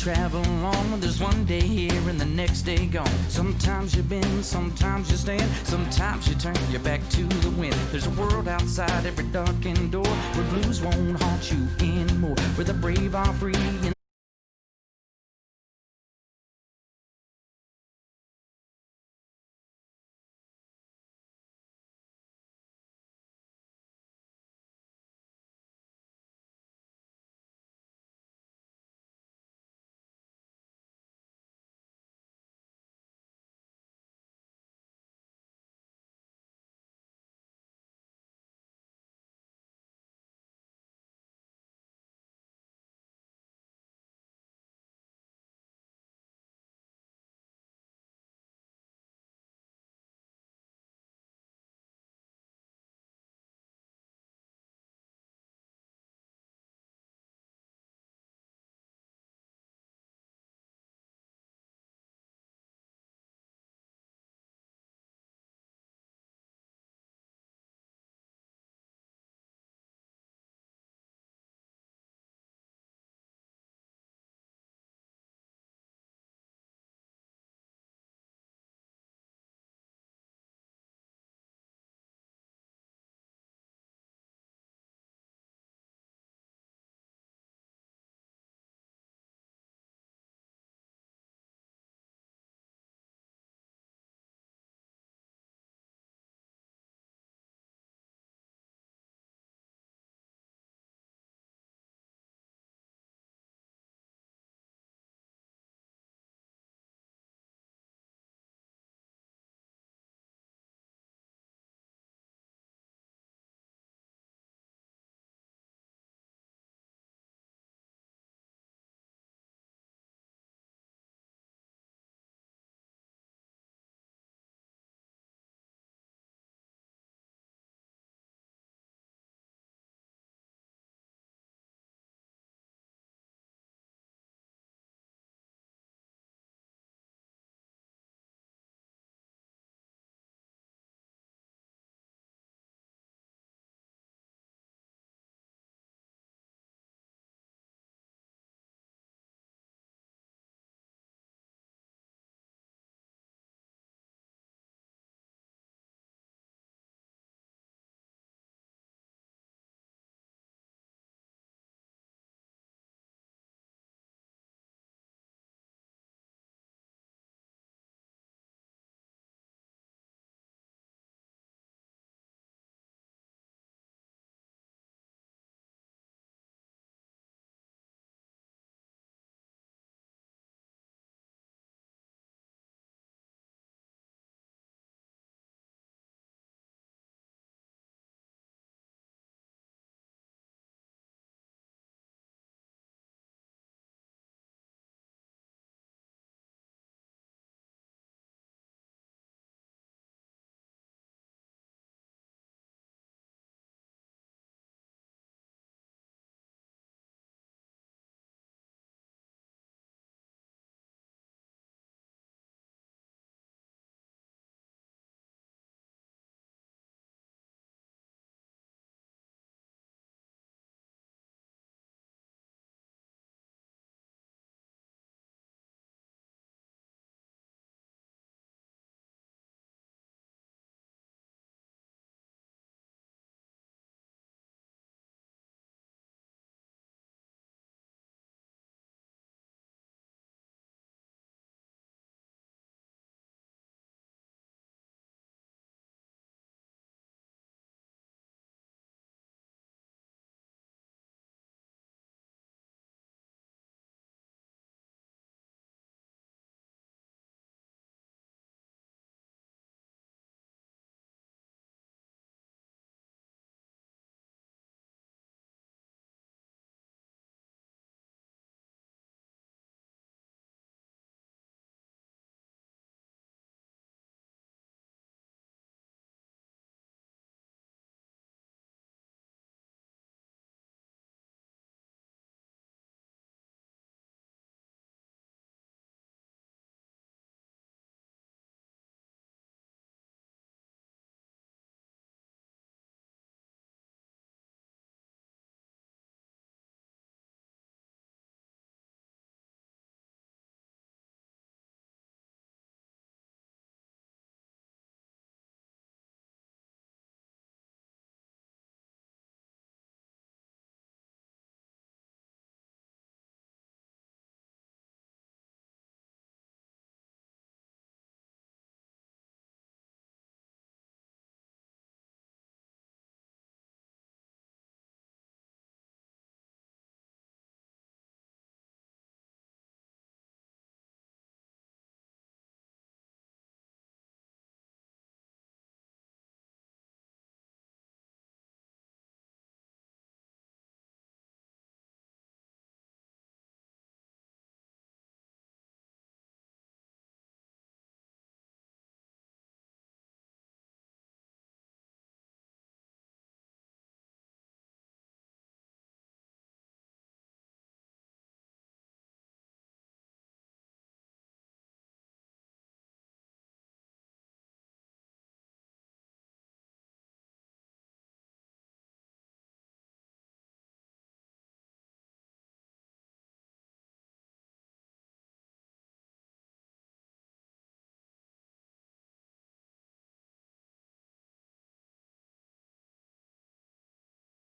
travel on. There's one day here and the next day gone. Sometimes you bend, sometimes you stand, sometimes you turn your back to the wind. There's a world outside every darkened door where blues won't haunt you anymore, where the brave are free and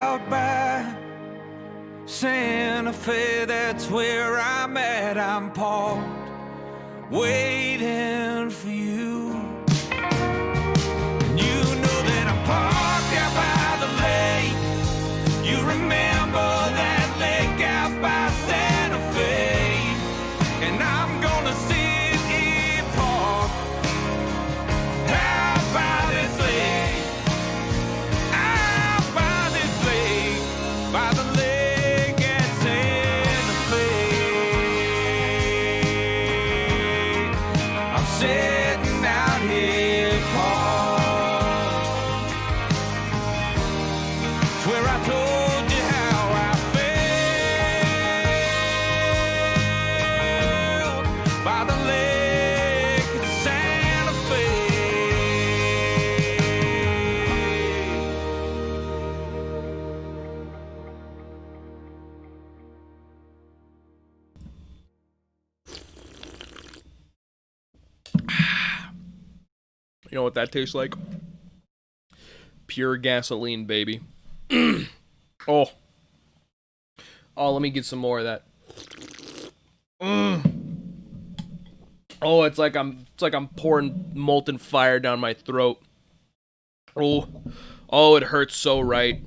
Out by Santa Fe, that's where I'm at. I'm parked, waiting for you. And you know that I'm parked out by the lake. You remember that lake out by Santa Fe. And I'm gonna sit here parked out by this lake. Out by this lake, by the lake at Santa Fe. I'm sitting out here parked. It's where I told you how I felt. By the lake at Santa Fe. You know what that tastes like? Pure gasoline, baby. Oh. Oh, let me get some more of that. Oh, it's like I'm pouring molten fire down my throat. Oh. Oh, it hurts so right.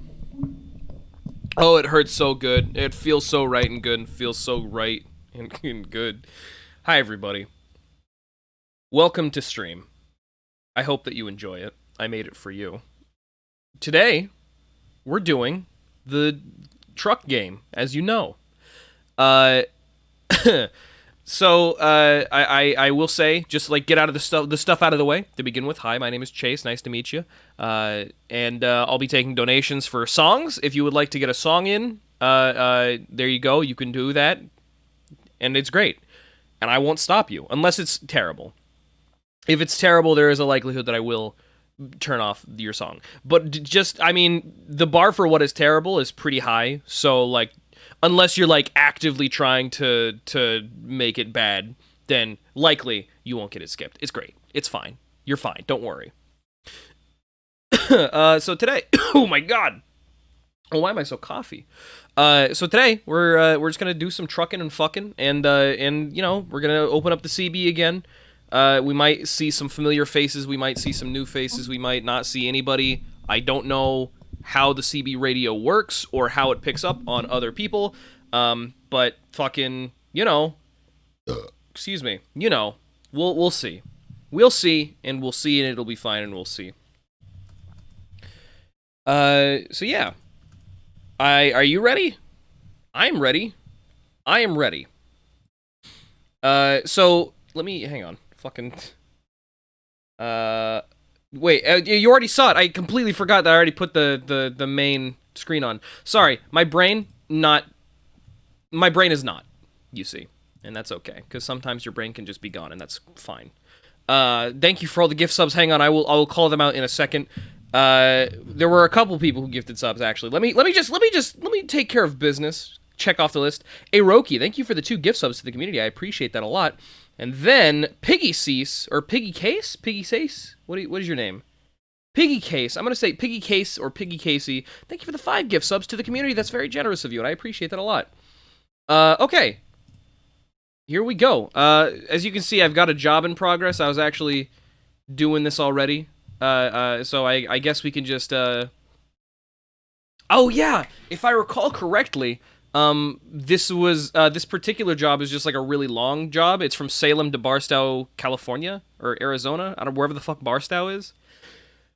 Oh, it hurts so good. It feels so right and good and feels so right and good. Hi, everybody. Welcome to stream. I hope that you enjoy it. I made it for you. Today, we're doing the truck game, as you know. So, I will say, just like get out of the stuff out of the way to begin with. Hi, my name is Chase. Nice to meet you. And I'll be taking donations for songs. If you would like to get a song in, there you go. You can do that, and it's great. And I won't stop you unless it's terrible. If it's terrible, there is a likelihood that I will turn off your song. But just, I mean, the bar for what is terrible is pretty high. So, like, unless you're, like, actively trying to make it bad, then likely you won't get it skipped. It's great. It's fine. You're fine. Don't worry. So today, oh my god. Oh, why am I so coffee? So today we're just gonna do some trucking and fucking, and you know, we're gonna open up the CB again. We might see some familiar faces. We might see some new faces. We might not see anybody. I don't know how the CB radio works or how it picks up on other people. But fucking, you know, excuse me, you know, we'll see. We'll see, and we'll see, and it'll be fine, and we'll see. So yeah. Are you ready? I'm ready. I am ready. So let me hang on. Fucking. Wait. You already saw it. I completely forgot that I already put the main screen on. Sorry, my brain is not. You see, and that's okay, because sometimes your brain can just be gone, and that's fine. Thank you for all the gift subs. Hang on, I will call them out in a second. There were a couple people who gifted subs, actually. Let me take care of business. Check off the list. Aroki, thank you for the 2 gift subs to the community. I appreciate that a lot. And then Piggy Cease, or Piggy Case? Piggy Case? What is your name? Piggy Case. I'm going to say Piggy Case or Piggy Casey. Thank you for the 5 gift subs to the community. That's very generous of you, and I appreciate that a lot. Okay. Here we go. As you can see, I've got a job in progress. I was actually doing this already. So I guess we can just, Oh, yeah! If I recall correctly, this particular job is just like a really long job. It's from Salem to Barstow, California, or Arizona. I don't know, wherever the fuck Barstow is.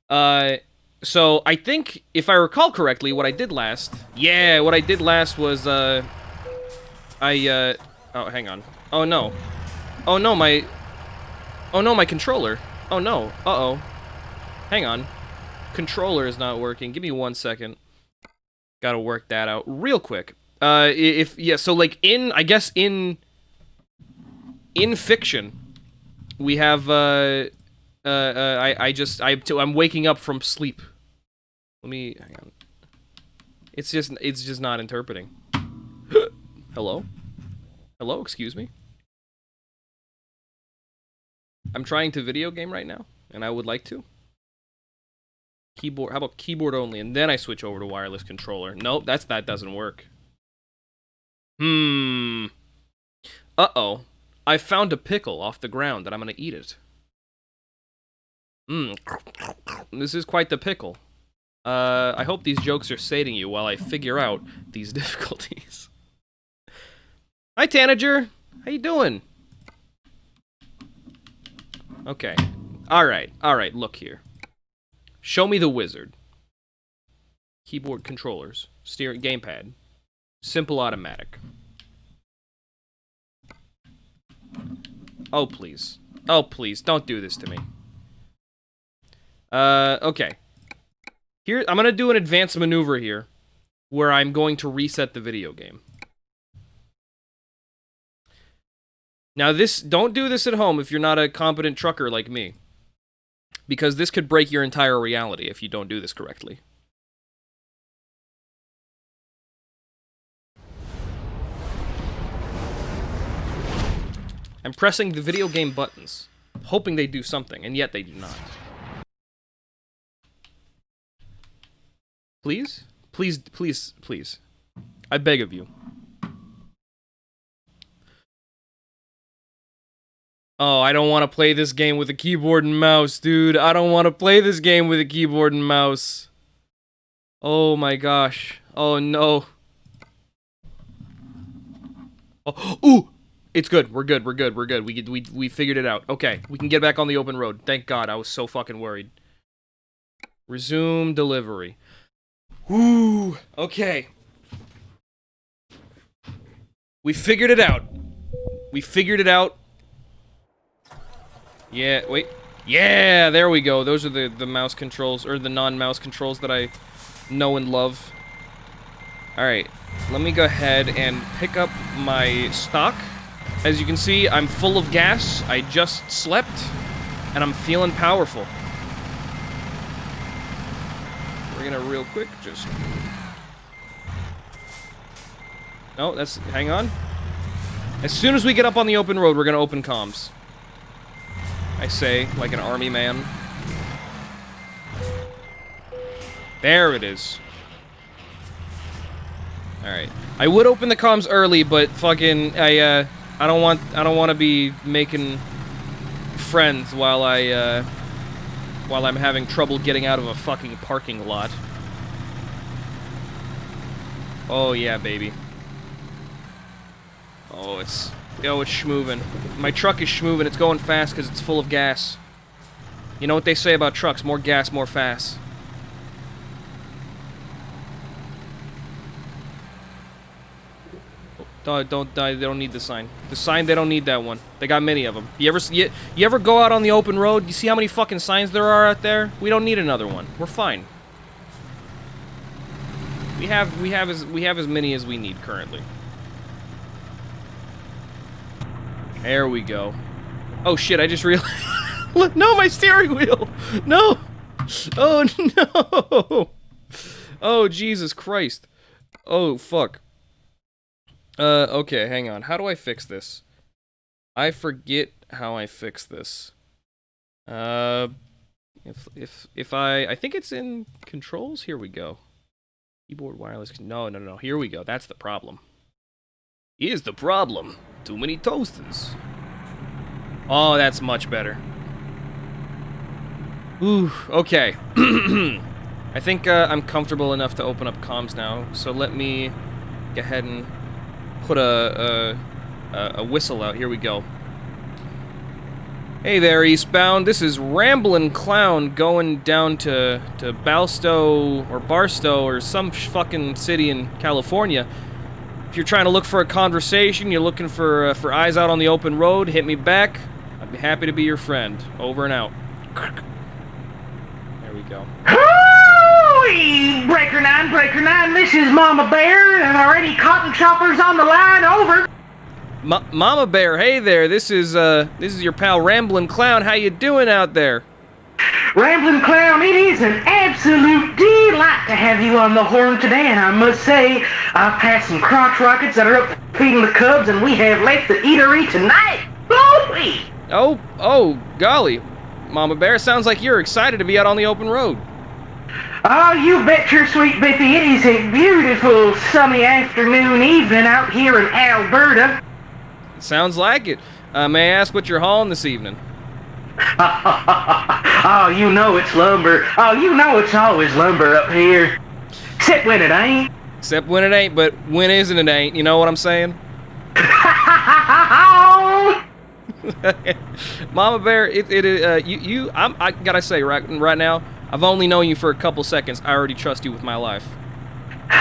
So I think, if I recall correctly, what I did last was, oh, hang on. Oh, no. Oh, no, my controller. Oh, no. Uh-oh. Hang on. Controller is not working. Give me 1 second. Gotta work that out real quick. So like in fiction, we have I'm waking up from sleep. Let me hang on. It's just not interpreting. Hello? Hello, excuse me? I'm trying to video game right now, and I would like to. Keyboard. How about keyboard only, and then I switch over to wireless controller? Nope, that doesn't work. Uh-oh. I found a pickle off the ground, and I'm gonna eat it. This is quite the pickle. I hope these jokes are sating you while I figure out these difficulties. Hi, Tanager. How you doing? Okay. Alright, look here. Show me the wizard. Keyboard controllers. Steering gamepad. Simple automatic. Oh, please. Oh, please, don't do this to me. Okay. Here, I'm gonna do an advanced maneuver here, where I'm going to reset the video game. Now don't do this at home if you're not a competent trucker like me. Because this could break your entire reality if you don't do this correctly. I'm pressing the video game buttons, hoping they do something, and yet they do not. Please? Please, please, please. I beg of you. Oh, I don't want to play this game with a keyboard and mouse, dude. I don't want to play this game with a keyboard and mouse. Oh my gosh. Oh no. Oh, ooh! It's good. We're good. We figured it out. Okay, we can get back on the open road. Thank God. I was so fucking worried. Resume delivery. Woo! Okay. We figured it out. Yeah, wait. Yeah, there we go. Those are the mouse controls, or the non-mouse controls that I know and love. Alright, let me go ahead and pick up my stock. As you can see, I'm full of gas. I just slept, and I'm feeling powerful. We're gonna real quick just... No, that's... Hang on. As soon as we get up on the open road, we're gonna open comms. I say, like an army man. There it is. Alright. I would open the comms early, but fucking I don't want to be making friends while I'm having trouble getting out of a fucking parking lot. Oh yeah, baby. Oh, it's schmoovin'. My truck is schmoovin'. It's going fast because it's full of gas. You know what they say about trucks? More gas, more fast. Don't die. They don't need the sign. The sign, they don't need that one. They got many of them. You ever go out on the open road? You see how many fucking signs there are out there? We don't need another one. We're fine. We have as many as we need currently. There we go. Oh shit, I just realized... No, my steering wheel! No! Oh no! Oh, Jesus Christ. Oh, fuck. Okay, hang on. How do I fix this? I forget how I fix this. I think it's in controls? Here we go. Keyboard wireless... No. Here we go. That's the problem. Here's the problem. Too many toasters. Oh, that's much better. Ooh, okay. I think I'm comfortable enough to open up comms now, so let me go ahead and put a whistle out. Here we go. Hey there, Eastbound. This is Ramblin' Clown going down to Balstow or Barstow or some fucking city in California. If you're trying to look for a conversation, you're looking for eyes out on the open road, hit me back. I'd be happy to be your friend. Over and out. There we go. Hooey! Breaker 9, this is Mama Bear, and already cotton choppers on the line, over. Mama Bear, hey there, this is your pal Ramblin' Clown. How you doing out there? Ramblin' Clown, it is an absolute delight to have you on the horn today, and I must say, I've passed some crotch rockets that are up feeding the cubs, and we have left the eatery tonight. Glory! Oh, golly. Mama Bear, sounds like you're excited to be out on the open road. Oh, you bet your sweet Bippy it is a beautiful sunny afternoon evening out here in Alberta. Sounds like it. May I ask what you're hauling this evening? Oh, you know it's lumber. Oh, you know it's always lumber up here. Except when it ain't. Except when it ain't, but when isn't it ain't, you know what I'm saying? Mama Bear, I gotta say right now, I've only known you for a couple seconds. I already trust you with my life.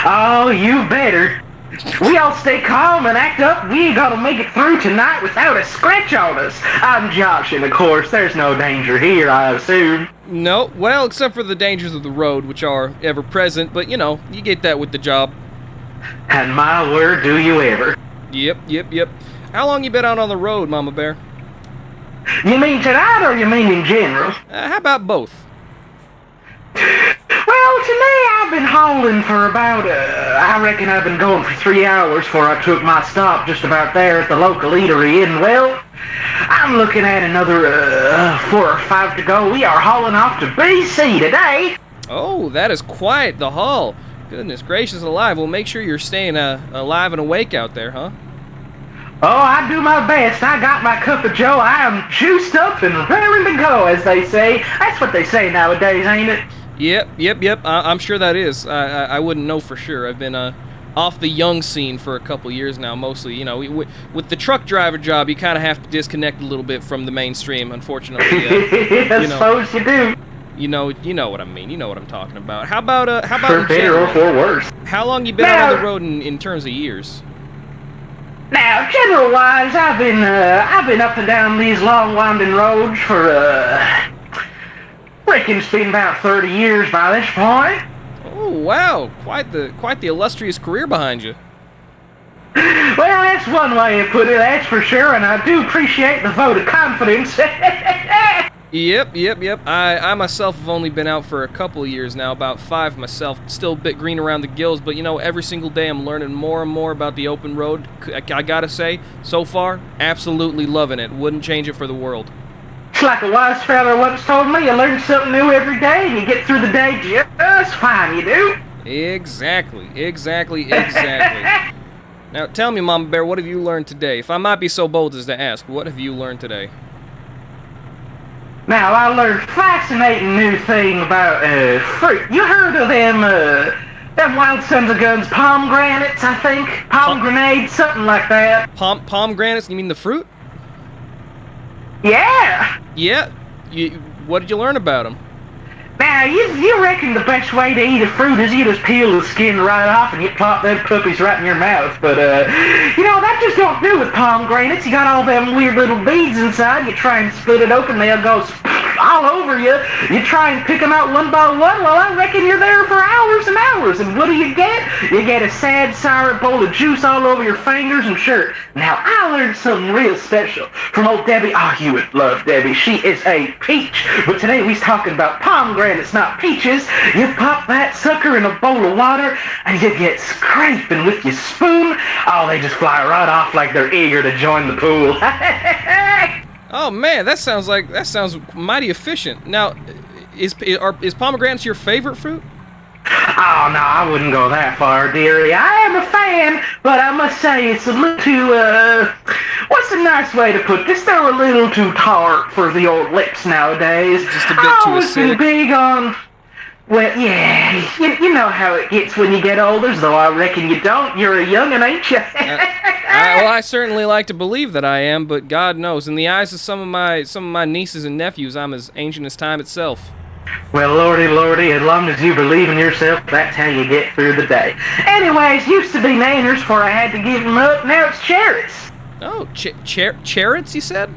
Oh, you better. We all stay calm and act up. We ain't gonna make it through tonight without a scratch on us. I'm Josh, and of course, there's no danger here, I assume. No, well, except for the dangers of the road, which are ever present, but you know, you get that with the job. And my word, do you ever. Yep. How long you been out on the road, Mama Bear? You mean tonight, or you mean in general? How about both? Well, today I've been hauling for about, I reckon I've been going for 3 hours before I took my stop just about there at the local eatery, and well, I'm looking at another 4 or 5 to go. We are hauling off to BC today. Oh, that is quite the haul. Goodness gracious alive. Well, make sure you're staying alive and awake out there, huh? Oh, I do my best. I got my cup of joe. I am juiced up and raring to go, as they say. That's what they say nowadays, ain't it? Yep. I'm sure that is. I wouldn't know for sure. I've been off the young scene for a couple years now, mostly. You know, with the truck driver job, you kind of have to disconnect a little bit from the mainstream, unfortunately. I suppose you do. You know what I mean. You know what I'm talking about. How about For better or for worse. How long you been out on the road in terms of years? Now, general-wise, I've been up and down these long, winding roads for, reckon it's been about 30 years by this point. Oh, wow. Quite the illustrious career behind you. Well, that's one way of putting it, that's for sure, and I do appreciate the vote of confidence. Yep. I myself have only been out for a couple of years now, about 5 myself. Still a bit green around the gills, but you know, every single day I'm learning more and more about the open road. I gotta say, so far, absolutely loving it. Wouldn't change it for the world. It's like a wise fella once told me, you learn something new every day, and you get through the day just fine, you do. Exactly. Now, tell me, Mama Bear, what have you learned today? If I might be so bold as to ask, what have you learned today? Now, I learned a fascinating new thing about, fruit. You heard of them Wild Sons of Guns pomegranates, I think? Pomegranates, something like that. Pomegranates? You mean the fruit? Yeah! Yeah. What did you learn about them? Now, you reckon the best way to eat a fruit is you just peel the skin right off and you plop them puppies right in your mouth. But, you know, that just don't do with pomegranates. You got all them weird little beads inside. You try and split it open, they'll go all over you. You try and pick them out one by one. Well, I reckon you're there for hours and hours. And what do? You get a sad, sour bowl of juice all over your fingers and shirt. Now, I learned something real special from old Debbie. Oh, you would love Debbie. She is a peach. But today we's talking about pomegranates, not peaches. You pop that sucker in a bowl of water and you get scraping with your spoon. Oh, they just fly right off like they're eager to join the pool. Oh man, that sounds mighty efficient. Now, is pomegranates your favorite fruit? Oh no, I wouldn't go that far, dearie. I am a fan, but I must say it's a little too, what's a nice way to put this? They're a little too tart for the old lips nowadays. Just a bit too always been acidic. big on, well, yeah, you know how it gets when you get older, though I reckon you don't. You're a young'un, ain't you? I certainly like to believe that I am, but God knows, in the eyes of some of my nieces and nephews, I'm as ancient as time itself. Well, lordy, as long as you believe in yourself, that's how you get through the day. Anyways, used to be nanners before I had to give them up, now it's cherries. Oh, cherries, you said?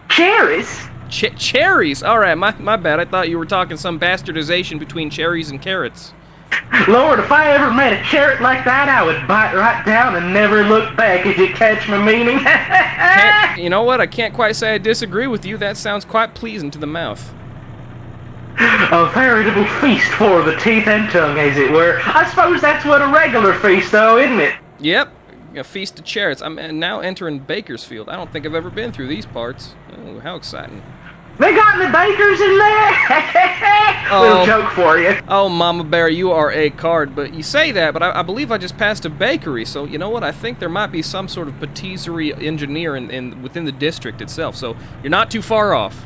Cherries? Cherries! Alright, my bad. I thought you were talking some bastardization between cherries and carrots. Lord, if I ever met a carrot like that, I would bite right down and never look back, if you catch my meaning. You know what? I can't quite say I disagree with you. That sounds quite pleasing to the mouth. A veritable feast for the teeth and tongue, as it were. I suppose that's what a regular feast, though, isn't it? Yep, a feast of cherries. I'm now entering Bakersfield. I don't think I've ever been through these parts. Oh, how exciting. They got any bakers in there? Little joke for you. Oh, Mama Bear, you are a card. But you say that, but I believe I just passed a bakery. So you know what? I think there might be some sort of patisserie engineer within the district itself. So you're not too far off.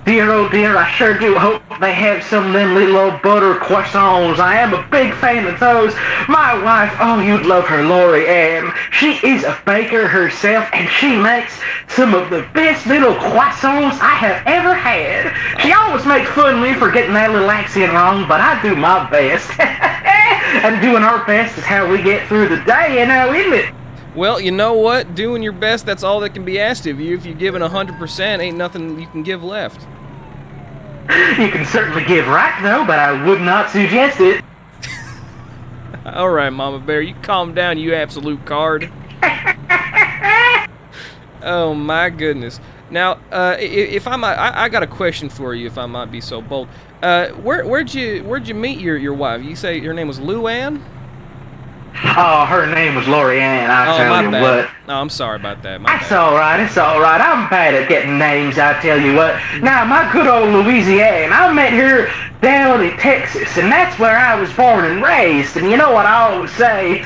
Dear, oh dear, I sure do hope they have some of them little old butter croissants. I am a big fan of those. My wife, oh, you'd love her, Lori Ann. She is a baker herself, and she makes some of the best little croissants I have ever had. She always makes fun of me for getting that little accent wrong, but I do my best. And doing our best is how we get through the day, you know, isn't it? Well, you know what? Doing your best, that's all that can be asked of you. If you're giving 100%, ain't nothing you can give left. You can certainly give right, though, but I would not suggest it. All right, Mama Bear, you calm down, you absolute card. Oh, my goodness. Now, if I might, I got a question for you, if I might be so bold. Where'd you meet your wife? You say her name was Luann? Oh, her name was Lori Ann, I tell you what. No, I'm sorry about that. That's alright, it's alright. I'm bad at getting names, I tell you what. Now, my good old Louisiana, I met her down in Texas, and that's where I was born and raised. And you know what I always say?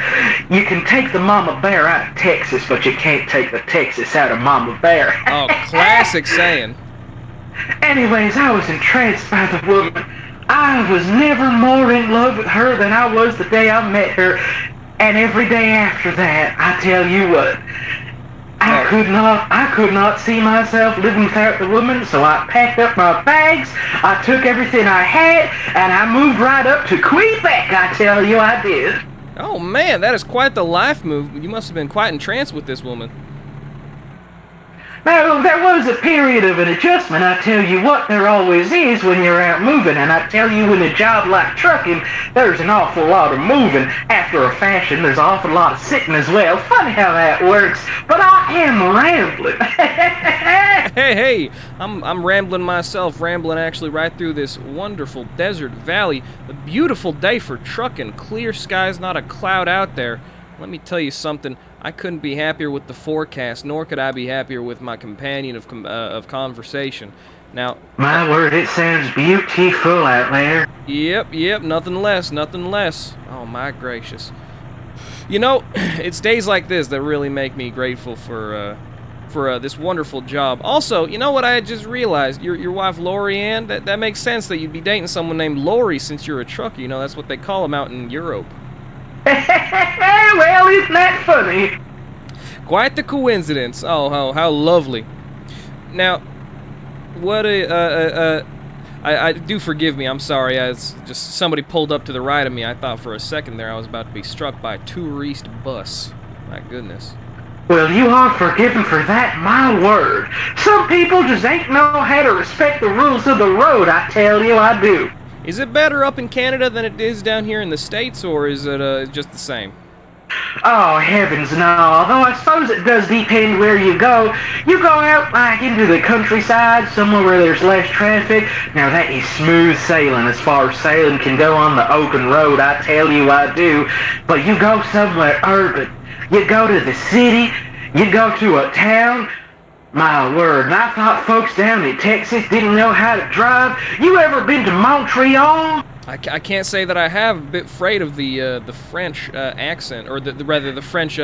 You can take the Mama Bear out of Texas, but you can't take the Texas out of Mama Bear. Oh, classic saying. Anyways, I was entranced by the woman. I was never more in love with her than I was the day I met her. And every day after that, I tell you what, I could not see myself living without the woman, so I packed up my bags, I took everything I had, and I moved right up to Quebec, I tell you I did. Oh man, that is quite the life move. You must have been quite entranced with this woman. Now, there was a period of an adjustment, I tell you what, there always is when you're out moving, and I tell you in a job like trucking, there's an awful lot of moving. After a fashion, there's an awful lot of sitting as well. Funny how that works, but I am rambling. Hey, I'm rambling myself, rambling actually right through this wonderful desert valley. A beautiful day for trucking, clear skies, not a cloud out there. Let me tell you something, I couldn't be happier with the forecast, nor could I be happier with my companion of conversation. Now, my word, it sounds beautiful out there. Yep, nothing less. Oh my gracious. You know, it's days like this that really make me grateful for this wonderful job. Also, you know what I had just realized? Your wife Lori Ann, that makes sense that you'd be dating someone named Lori since you're a trucker. You know, that's what they call them out in Europe. Well, isn't that funny? Quite the coincidence. Oh, how lovely. Now, what I do forgive me. I'm sorry. As just somebody pulled up to the right of me, I thought for a second there I was about to be struck by a tourist bus. My goodness. Well, you are forgiven for that, my word. Some people just ain't know how to respect the rules of the road, I tell you, I do. Is it better up in Canada than it is down here in the States, or is it just the same? Oh, heavens no. Although I suppose it does depend where you go. You go out, like, into the countryside, somewhere where there's less traffic. Now, that is smooth sailing as far as sailing can go on the open road, I tell you I do. But you go somewhere urban. You go to the city. You go to a town. My word, and I thought folks down in Texas didn't know how to drive. You ever been to Montreal? I can't say that I have. A bit afraid of the French accent, or rather the French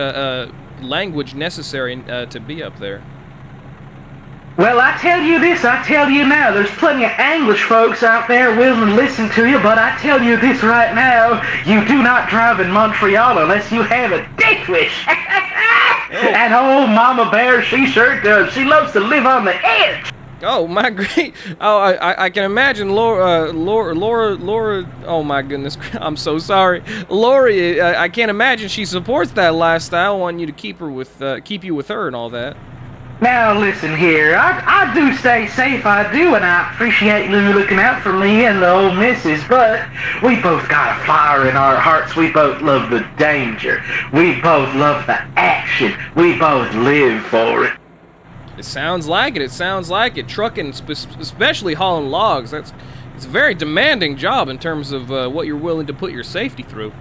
language necessary to be up there. Well, I tell you this, I tell you now, there's plenty of English folks out there willing to listen to you, but I tell you this right now, you do not drive in Montreal unless you have a dick wish. And old Mama Bear, she sure does. She loves to live on the edge. Oh my great! Oh, I can imagine Laura. Oh my goodness! I'm so sorry, Lori. I can't imagine she supports that lifestyle. Wanting you to keep you with her and all that. Now listen here, I do stay safe, I do, and I appreciate you looking out for me and the old missus, but we both got a fire in our hearts. We both love the danger. We both love the action. We both live for it. It sounds like it. Trucking, especially hauling logs, it's a very demanding job in terms of what you're willing to put your safety through.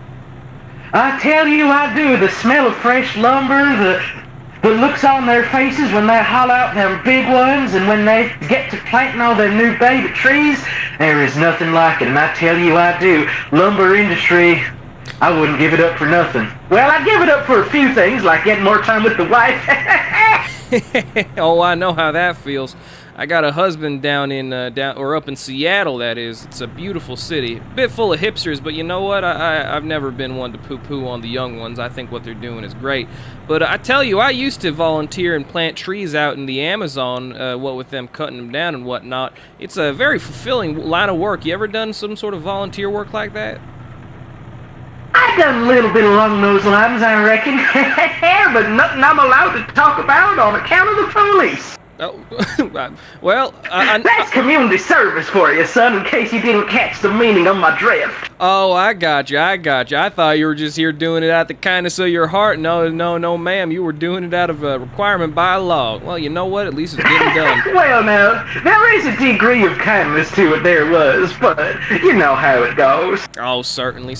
I tell you I do. The smell of fresh lumber, the looks on their faces when they haul out them big ones and when they get to planting all their new baby trees, there is nothing like it, and I tell you I do. Lumber industry, I wouldn't give it up for nothing. Well, I'd give it up for a few things, like getting more time with the wife. Oh, I know how that feels. I got a husband down up in Seattle. That is, it's a beautiful city, a bit full of hipsters. But you know what? I've never been one to poo-poo on the young ones. I think what they're doing is great. But I tell you, I used to volunteer and plant trees out in the Amazon. What with them cutting them down and whatnot, it's a very fulfilling line of work. You ever done some sort of volunteer work like that? I done a little bit along those lines, I reckon. But nothing I'm allowed to talk about on account of the police. Oh, well, That's community service for you, son, in case you didn't catch the meaning of my drift. Oh, I got you. I thought you were just here doing it out the kindness of your heart. No, ma'am. You were doing it out of a requirement by law. Well, you know what? At least it's getting done. Well, now, there is a degree of kindness to it, there was, but you know how it goes. Oh, certainly.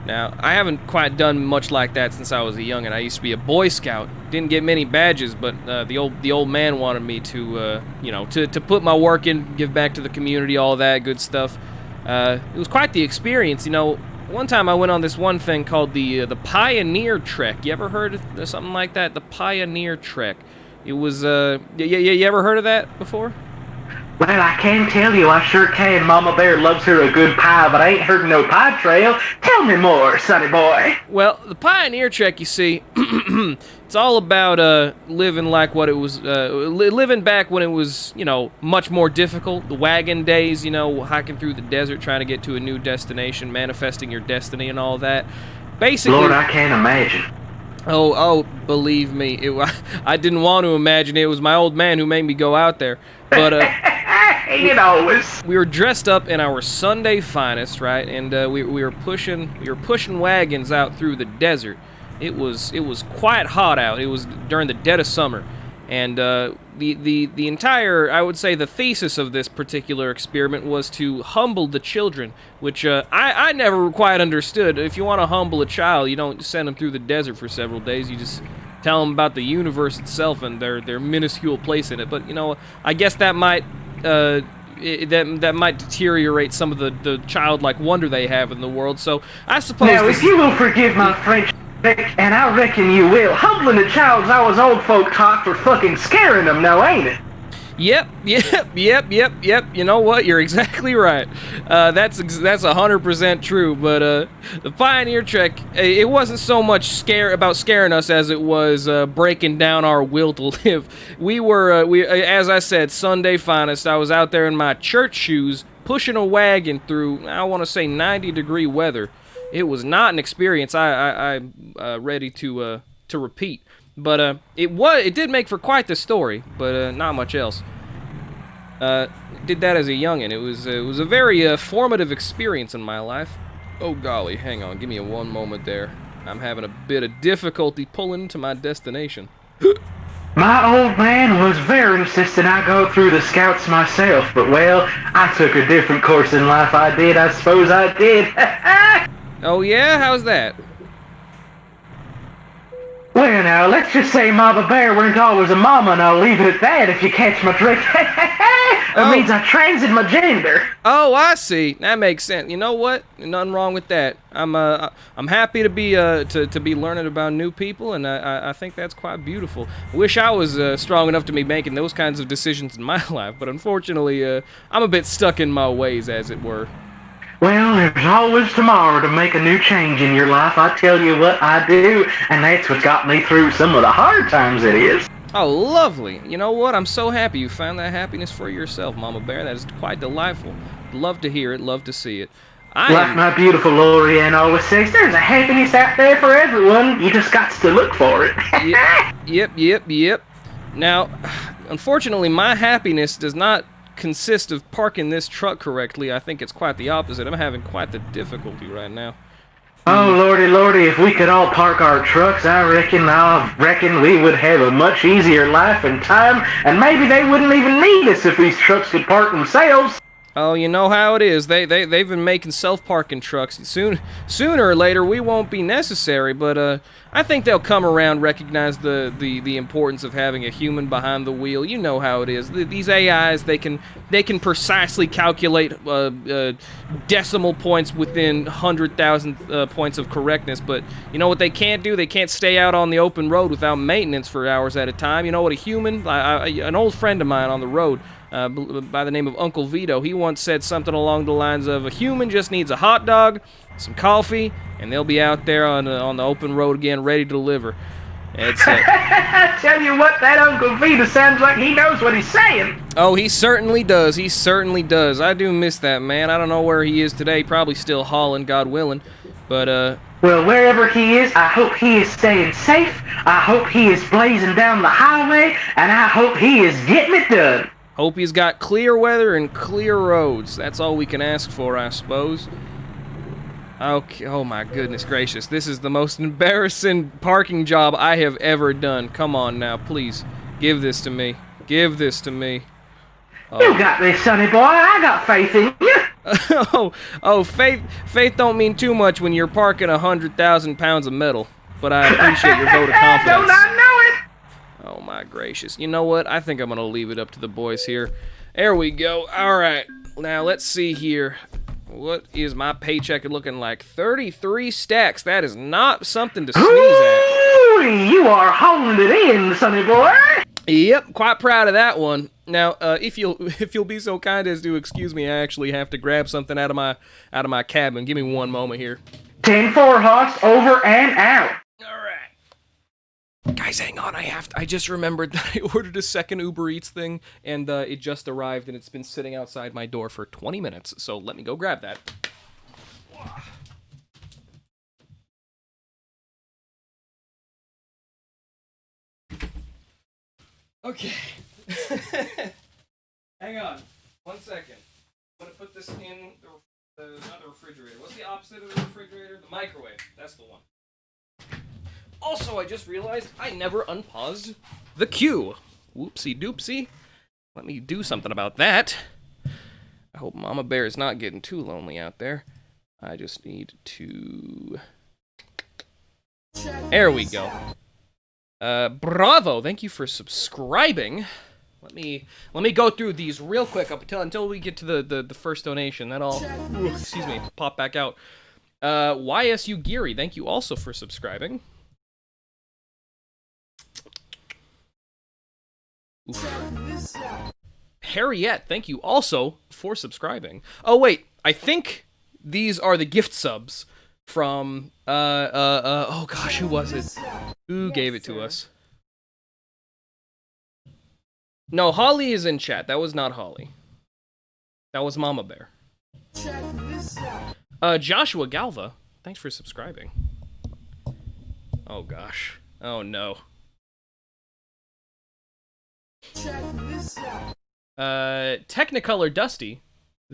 Now, I haven't quite done much like that since I was a youngin'. I used to be a Boy Scout. Didn't get many badges, but the old man wanted me to, to put my work in, give back to the community, all that good stuff. It was quite the experience, you know. One time I went on this one thing called the Pioneer Trek. You ever heard of something like that? The Pioneer Trek. It was, you ever heard of that before? Well, I can tell you, I sure can. Mama Bear loves her a good pie, but I ain't heard no pie trail. Tell me more, sonny boy. Well, the Pioneer Trek, you see, it's all about living like what it was, living back when it was, much more difficult. The wagon days, hiking through the desert, trying to get to a new destination, manifesting your destiny and all that. Basically, Lord, I can't imagine. Oh, believe me, I didn't want to imagine it. It was my old man who made me go out there. But it always. We were dressed up in our Sunday finest, right? And we were pushing wagons out through the desert. It was quite hot out. It was during the dead of summer, and the entire, I would say, the thesis of this particular experiment was to humble the children, which I never quite understood. If you want to humble a child, you don't send them through the desert for several days. You just tell them about the universe itself and their minuscule place in it. But I guess that might that might deteriorate some of the childlike wonder they have in the world. So I suppose. Now, if you will forgive my French, and I reckon you will, humbling a child's how as old folk talk for fucking scaring them, now ain't it? Yep. You know what? You're exactly right. That's 100% true. But the Pioneer Trek, it wasn't so much about scaring us as it was breaking down our will to live. We were, as I said, Sunday finest. I was out there in my church shoes, pushing a wagon through, I want to say, 90-degree weather. It was not an experience I'm ready to repeat. But it did make for quite the story, but not much else. Did that as a youngin'. It was a very formative experience in my life. Oh golly, hang on, give me one moment there. I'm having a bit of difficulty pulling to my destination. My old man was very insistent I go through the Scouts myself, but well, I took a different course in life. I suppose I did. Oh yeah, how's that? Well, now, let's just say Mama Bear weren't always a mama, and I'll leave it at that if you catch my drift. That means I transit my gender. Oh, I see. That makes sense. You know what? Nothing wrong with that. I'm happy to be learning about new people, and I think that's quite beautiful. I wish I was strong enough to be making those kinds of decisions in my life, but unfortunately, I'm a bit stuck in my ways, as it were. Well, there's always tomorrow to make a new change in your life. I tell you what I do, and that's what got me through some of the hard times it is. Oh, lovely. You know what? I'm so happy you found that happiness for yourself, Mama Bear. That is quite delightful. Love to hear it, love to see it. Like my beautiful Lori Ann always says, there's a happiness out there for everyone. You just got to look for it. Yep. Now, unfortunately, my happiness does not consist of parking this truck correctly. I think it's quite the opposite. I'm having quite the difficulty right now. Oh, lordy, if we could all park our trucks, I reckon we would have a much easier life and time, and maybe they wouldn't even need us if these trucks could park themselves. Oh, you know how it is. They've been making self-parking trucks. Sooner or later, we won't be necessary, but I think they'll come around, recognize the importance of having a human behind the wheel. You know how it is. These AIs, they can precisely calculate decimal points within 100,000 points of correctness. But you know what they can't do? They can't stay out on the open road without maintenance for hours at a time. You know what a human, an old friend of mine on the road, by the name of Uncle Vito, he once said something along the lines of, a human just needs a hot dog, some coffee, and they'll be out there on the open road again, ready to deliver. It's I tell you what, that Uncle Vito sounds like he knows what he's saying. Oh, he certainly does. He certainly does. I do miss that man. I don't know where he is today. Probably still hauling, God willing. But, Well, wherever he is, I hope he is staying safe. I hope he is blazing down the highway, and I hope he is getting it done. hope he's got clear weather and clear roads. That's all we can ask for, I suppose. Okay, oh my goodness gracious. This is the most embarrassing parking job I have ever done. Come on now, please. Give this to me. Give this to me. You got this, sonny boy. I got faith in you. Faith don't mean too much when you're parking 100,000 pounds of metal. But I appreciate your vote of confidence. Don't I know it? Oh my gracious. You know what? I think I'm gonna leave it up to the boys here. There we go. Alright. Now let's see here. What is my paycheck looking like? 33 stacks. That is not something to sneeze at. Ooh, you are holding it in, sonny boy. Yep, quite proud of that one. Now, if you'll be so kind as to excuse me, I actually have to grab something out of my cabin. Give me one moment here. 10-4 Hoss, over and out. Alright. Guys, hang on, I just remembered that I ordered a second Uber Eats thing, and it just arrived, and it's been sitting outside my door for 20 minutes, so let me go grab that. Okay. Hang on. 1 second. I'm gonna put this in not the refrigerator. What's the opposite of the refrigerator? The microwave. That's the one. Also, I just realized I never unpaused the queue. Whoopsie doopsie. Let me do something about that. I hope Mama Bear is not getting too lonely out there. I just need to... There we go. Bravo! Thank you for subscribing. Let me go through these real quick up until we get to the first donation. Then I'll excuse me, pop back out. YSU Geary, thank you also for subscribing. Oof. Harriet, thank you also for subscribing. Oh wait, I think these are the gift subs from oh gosh, who was it? Who gave it to us? No, Holly is in chat. That was not Holly. That was Mama Bear. Joshua Galva, thanks for subscribing. Oh gosh. Oh no. Technicolor Dusty,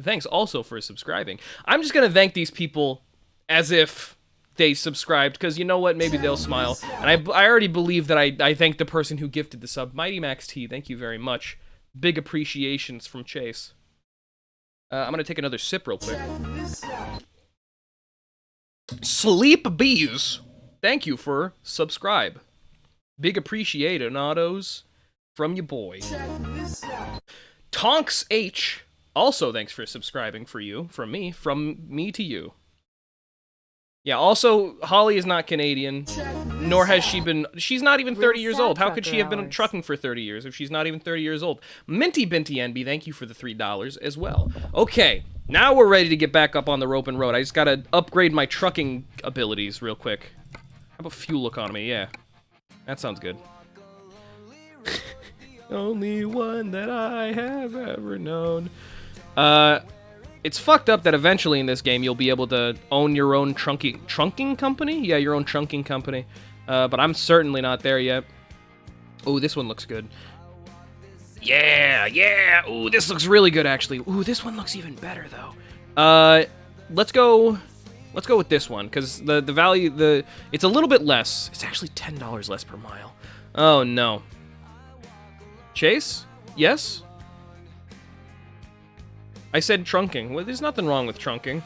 thanks also for subscribing. I'm just gonna thank these people as if they subscribed, because you know what, maybe they'll smile. And I already believe that I thanked the person who gifted the sub. Mighty Max T, thank you very much. Big appreciations from Chase. I'm gonna take another sip real quick. Sleep Bees, thank you for subscribe. Big appreciationados from your boy. Tonks H, also thanks for subscribing from me to you. Yeah, also, Holly is not Canadian, nor has she been... She's not even 30 years old. How could she have been trucking for 30 years if she's not even 30 years old? Minty Binty NB, thank you for the $3 as well. Okay, now we're ready to get back up on the rope and road. I just gotta upgrade my trucking abilities real quick. How about fuel economy? Yeah, that sounds good. Only one that I have ever known. It's fucked up that eventually in this game you'll be able to own your own trunking company? Yeah, your own trunking company. But I'm certainly not there yet. Oh, this one looks good. Yeah. Ooh, this looks really good, actually. Ooh, this one looks even better, though. Let's go with this one, because the value, it's a little bit less. It's actually $10 less per mile. Oh, no. Chase? Yes? I said trunking. Well, there's nothing wrong with trunking.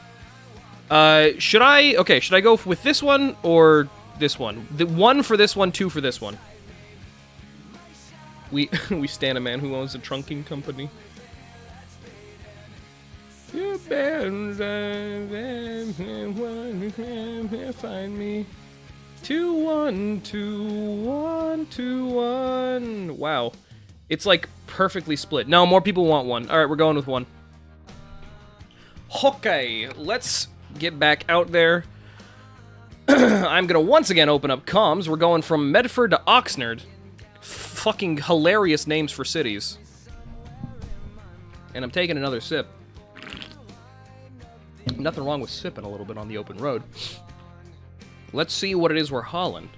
Should I go with this one or This one. The 1 for this one, 2 for this one. We stand a man who owns a trunking company. You find me. 2 1 2 1 2 1. Wow, it's like perfectly split. No, more people want 1. All right, we're going with 1. Okay, let's get back out there. I'm gonna once again open up comms. We're going from Medford to Oxnard. Fucking hilarious names for cities. And I'm taking another sip. Nothing wrong with sipping a little bit on the open road. Let's see what it is we're hauling.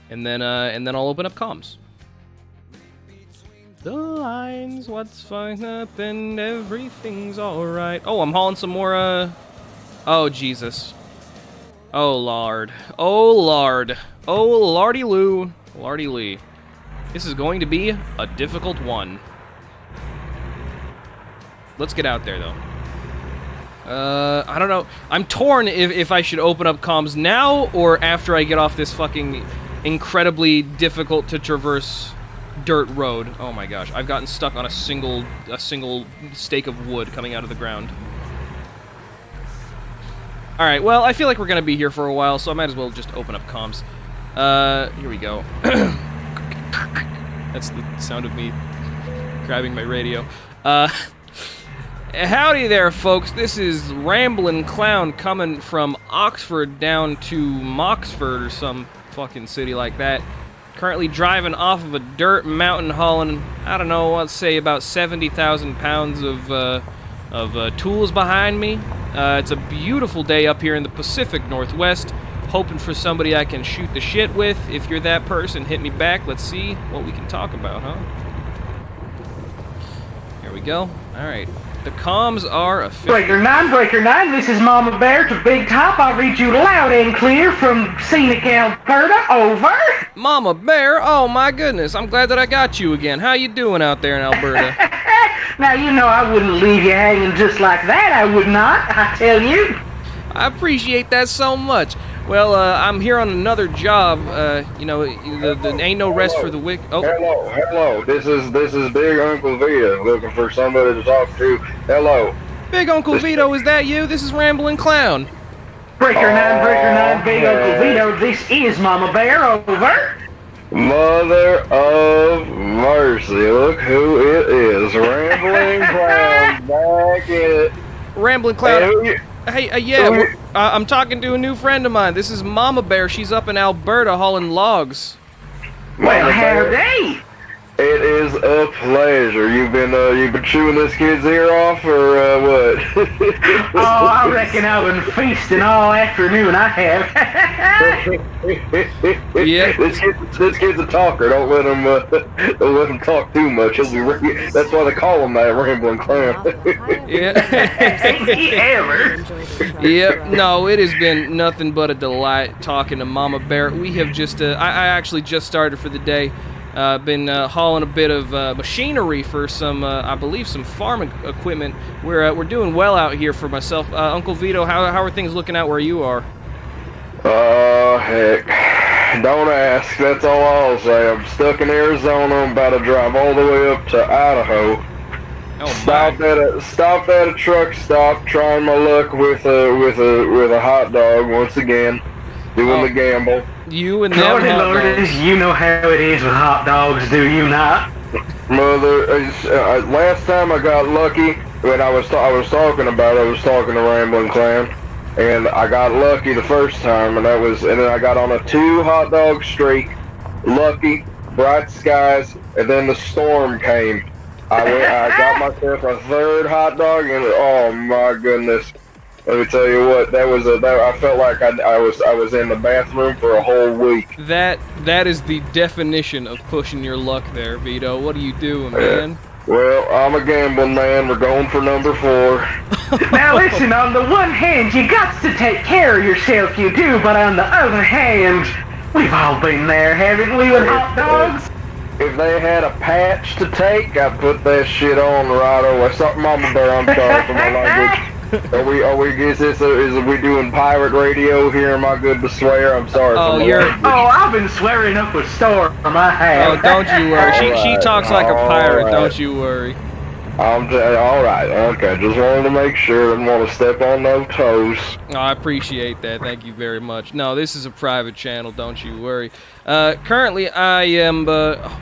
And then I'll open up comms. The lines, what's fine up and everything's alright. Oh, I'm hauling some more, Oh, Jesus. Oh, Lord. Oh, Lord. Oh, Lordy-loo. Lordy-lee. This is going to be a difficult one. Let's get out there, though. I don't know. I'm torn if I should open up comms now or after I get off this fucking incredibly difficult to traverse dirt road. Oh my gosh, I've gotten stuck on a single stake of wood coming out of the ground. Alright, well, I feel like we're gonna be here for a while, so I might as well just open up comms. Here we go. That's the sound of me grabbing my radio. Howdy there, folks. This is Ramblin' Clown coming from Oxford down to Moxford or some fucking city like that. Currently driving off of a dirt mountain hauling, I don't know, let's say about 70,000 pounds of tools behind me. It's a beautiful day up here in the Pacific Northwest. Hoping for somebody I can shoot the shit with. If you're that person, hit me back. Let's see what we can talk about, huh? Here we go. Alright. The comms are official. Breaker 9, this is Mama Bear to Big Top. I'll read you loud and clear from scenic Alberta. Over. Mama Bear? Oh my goodness, I'm glad that I got you again. How you doing out there in Alberta? Now, you know I wouldn't leave you hanging just like that, I would not, I tell you. I appreciate that so much. Well, I'm here on another job. You know, the ain't no rest for the wicked. Oh. Hello. This is Big Uncle Vito looking for somebody to talk to. Hello. Big Uncle Vito, is that you? This is Ramblin' Clown. Breaker 9, Big Uncle Vito, this is Mama Bear, over. Mother of mercy, look who it is. Rambling Clown back in it. Rambling Clown. Hey, yeah, I'm talking to a new friend of mine. This is Mama Bear. She's up in Alberta hauling logs. Well, howdy. It is a pleasure. You've been chewing this kid's ear off, or what? Oh, I reckon I've been feasting all afternoon. I have. Yeah. This kid's a talker. Don't let him talk too much. He'll be. That's why they call him that, Rambling Clown. Yeah. Ain't he ever? Yep. No, it has been nothing but a delight talking to Mama Bear. We have just, I actually just started for the day. Been hauling a bit of machinery for some, I believe, some farm equipment. We're doing well out here for myself. Uncle Vito, how are things looking out where you are? Oh, heck. Don't ask. That's all I'll say. I'm stuck in Arizona. I'm about to drive all the way up to Idaho. Oh, Stopped at a truck stop, trying my luck with a hot dog once again, doing the gamble. You and them Lordy, hot Lordy, dogs. you know how it is with hot dogs, do you not? Mother, last time I got lucky when I was talking to Rambling Clown, and I got lucky the first time, and then I got on a 2 hot dog streak, lucky, bright skies, and then the storm came. I got myself a 3rd hot dog, and oh my goodness. Let me tell you what, I felt like I was in the bathroom for a whole week. That is the definition of pushing your luck there, Vito. What are you doing, man? Well, I'm a gambling man. We're going for number 4. Now listen, on the one hand, you got to take care of yourself, you do, but on the other hand, we've all been there, haven't we, with hot dogs? If they had a patch to take, I'd put that shit on right away. Something, Mama Bear, I'm sorry for my language. Are we, is we doing pirate radio here? Am I good to swear? I'm sorry. Oh, for you're- my language. Oh, I've been swearing up a storm. I have. Oh, don't you worry. She Alright, talks like a pirate. alright. Don't you worry. All right. Okay, just wanted to make sure. Didn't want to step on no toes. Oh, I appreciate that. Thank you very much. No, this is a private channel. Don't you worry. Currently, I am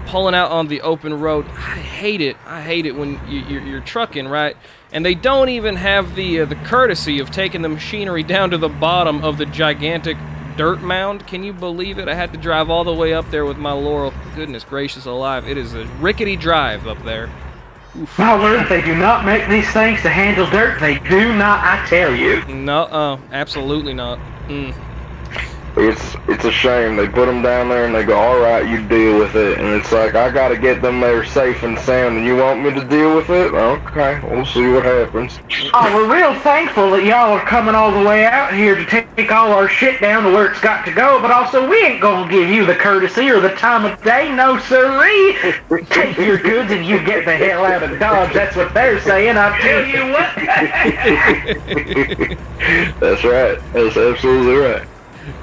pulling out on the open road. I hate it. I hate it when you're trucking, right? And they don't even have the courtesy of taking the machinery down to the bottom of the gigantic dirt mound. Can you believe it? I had to drive all the way up there with my Laurel. Goodness gracious alive. It is a rickety drive up there. My word, they do not make these things to handle dirt. They do not, I tell you. No, absolutely not. It's a shame. They put them down there and they go, all right, you deal with it. And it's like, I got to get them there safe and sound, and you want me to deal with it? Okay, we'll see what happens. Oh, we're real thankful that y'all are coming all the way out here to take all our shit down to where it's got to go, but also we ain't gonna give you the courtesy or the time of day, no sirree. Take your goods and you get the hell out of Dodge. That's what they're saying, I tell you what. That's right. That's absolutely right.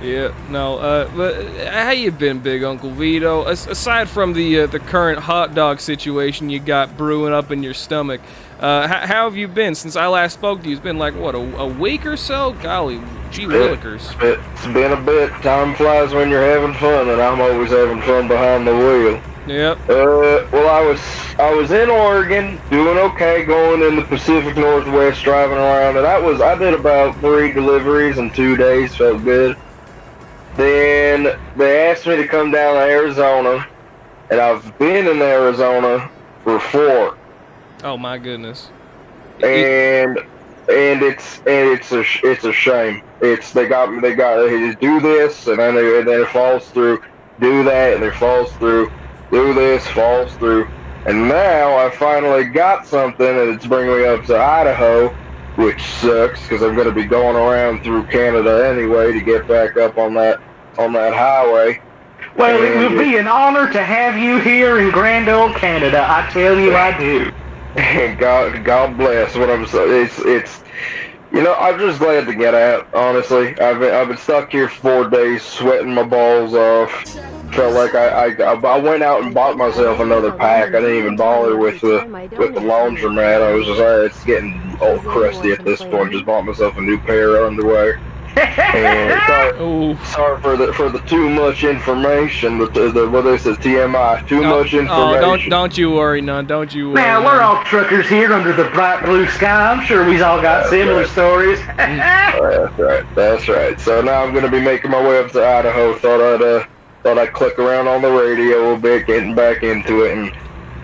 Yeah, no, but how you been, Big Uncle Vito? Aside from the current hot dog situation you got brewing up in your stomach, how have you been since I last spoke to you? It's been like, what, a week or so? Golly, gee willikers. It's been a bit. Time flies when you're having fun, and I'm always having fun behind the wheel. Yep. Well, I was in Oregon, doing okay, going in the Pacific Northwest, driving around, and I did about 3 deliveries in 2 days, felt good. Then they asked me to come down to Arizona, and I've been in Arizona for 4. Oh my goodness. And it's a shame. They got to do this, and then it falls through. Do that, and it falls through. Do this, falls through. And now I finally got something, and it's bringing me up to Idaho, which sucks because I'm going to be going around through Canada anyway to get back up on that highway. Well, it would be an honor to have you here in grand old Canada. I tell you, I do. God bless. What I'm saying, it's I'm just glad to get out. Honestly, I've been stuck here for 4 days, sweating my balls off. Felt like I went out and bought myself another pack. I didn't even bother with the laundromat. I was just, it's getting old crusty at this point. Just bought myself a new pair of underwear. And sorry for the too much information. What they said, TMI, too much information. Don't you worry, none. Don't you worry. Now, we're all truckers here under the bright blue sky. I'm sure we've all got similar stories. That's right. So now I'm gonna be making my way up to Idaho. Thought I'd click around on the radio a little bit, getting back into it, and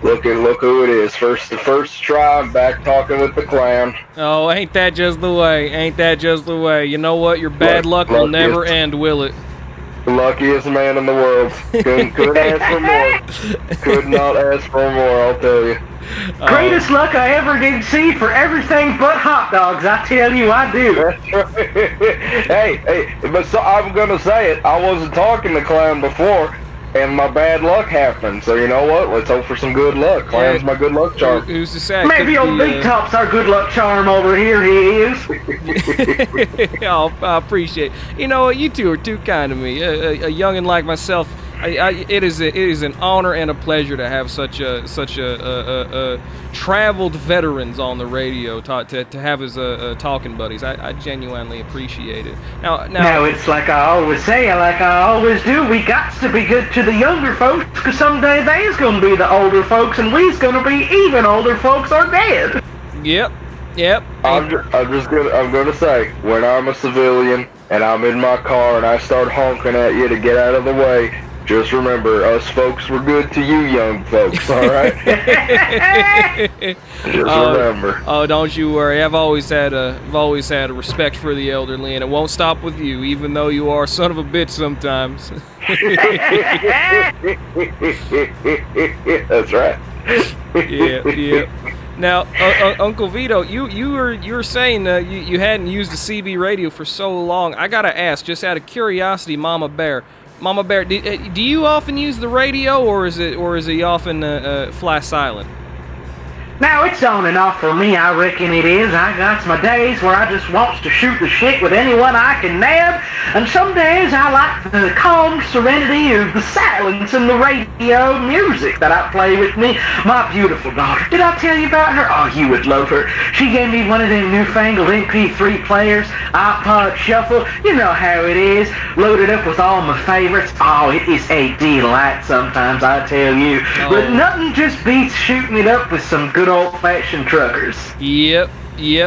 look who it is. First try, I'm back talking with the clown. Oh, ain't that just the way? Ain't that just the way? You know what? Your bad luck will never end, will it? The luckiest man in the world. Couldn't ask for more. Could not ask for more, I'll tell you. Greatest luck I ever did see for everything but hot dogs. I tell you, I do. That's right. Hey, but so I'm gonna say it. I wasn't talking to Clown before, and my bad luck happened. So you know what? Let's hope for some good luck. Clown's my good luck charm. Who's to say? Maybe old Big Top's our good luck charm over here. He is. Oh, I appreciate. You know what? You two are too kind to me. A youngin' like myself. It is an honor and a pleasure to have such a traveled veterans on the radio to have as talking buddies. I genuinely appreciate it. Now it's like I always say, like I always do. We got to be good to the younger folks, because someday they's gonna be the older folks, and we's gonna be even older folks are dead. Yep. I'm gonna say, when I'm a civilian and I'm in my car and I start honking at you to get out of the way, just remember, us folks were good to you young folks, all right? Just remember. Oh, don't you worry. I've always had a respect for the elderly, and it won't stop with you, even though you are a son of a bitch sometimes. That's right. Yeah. Now, Uncle Vito, you were saying you hadn't used the CB radio for so long. I gotta ask, just out of curiosity, Mama Bear, do you often use the radio, or is it often fly silent? Now, it's on and off for me, I reckon it is. I got my days where I just wants to shoot the shit with anyone I can nab, and some days I like the calm serenity of the silence and the radio music that I play with me. My beautiful daughter, did I tell you about her? Oh, you would love her. She gave me one of them newfangled MP3 players, iPod Shuffle, you know how it is, loaded up with all my favorites. Oh, it is a delight sometimes, I tell you. But nothing just beats shooting it up with some good old-fashioned truckers. Yep,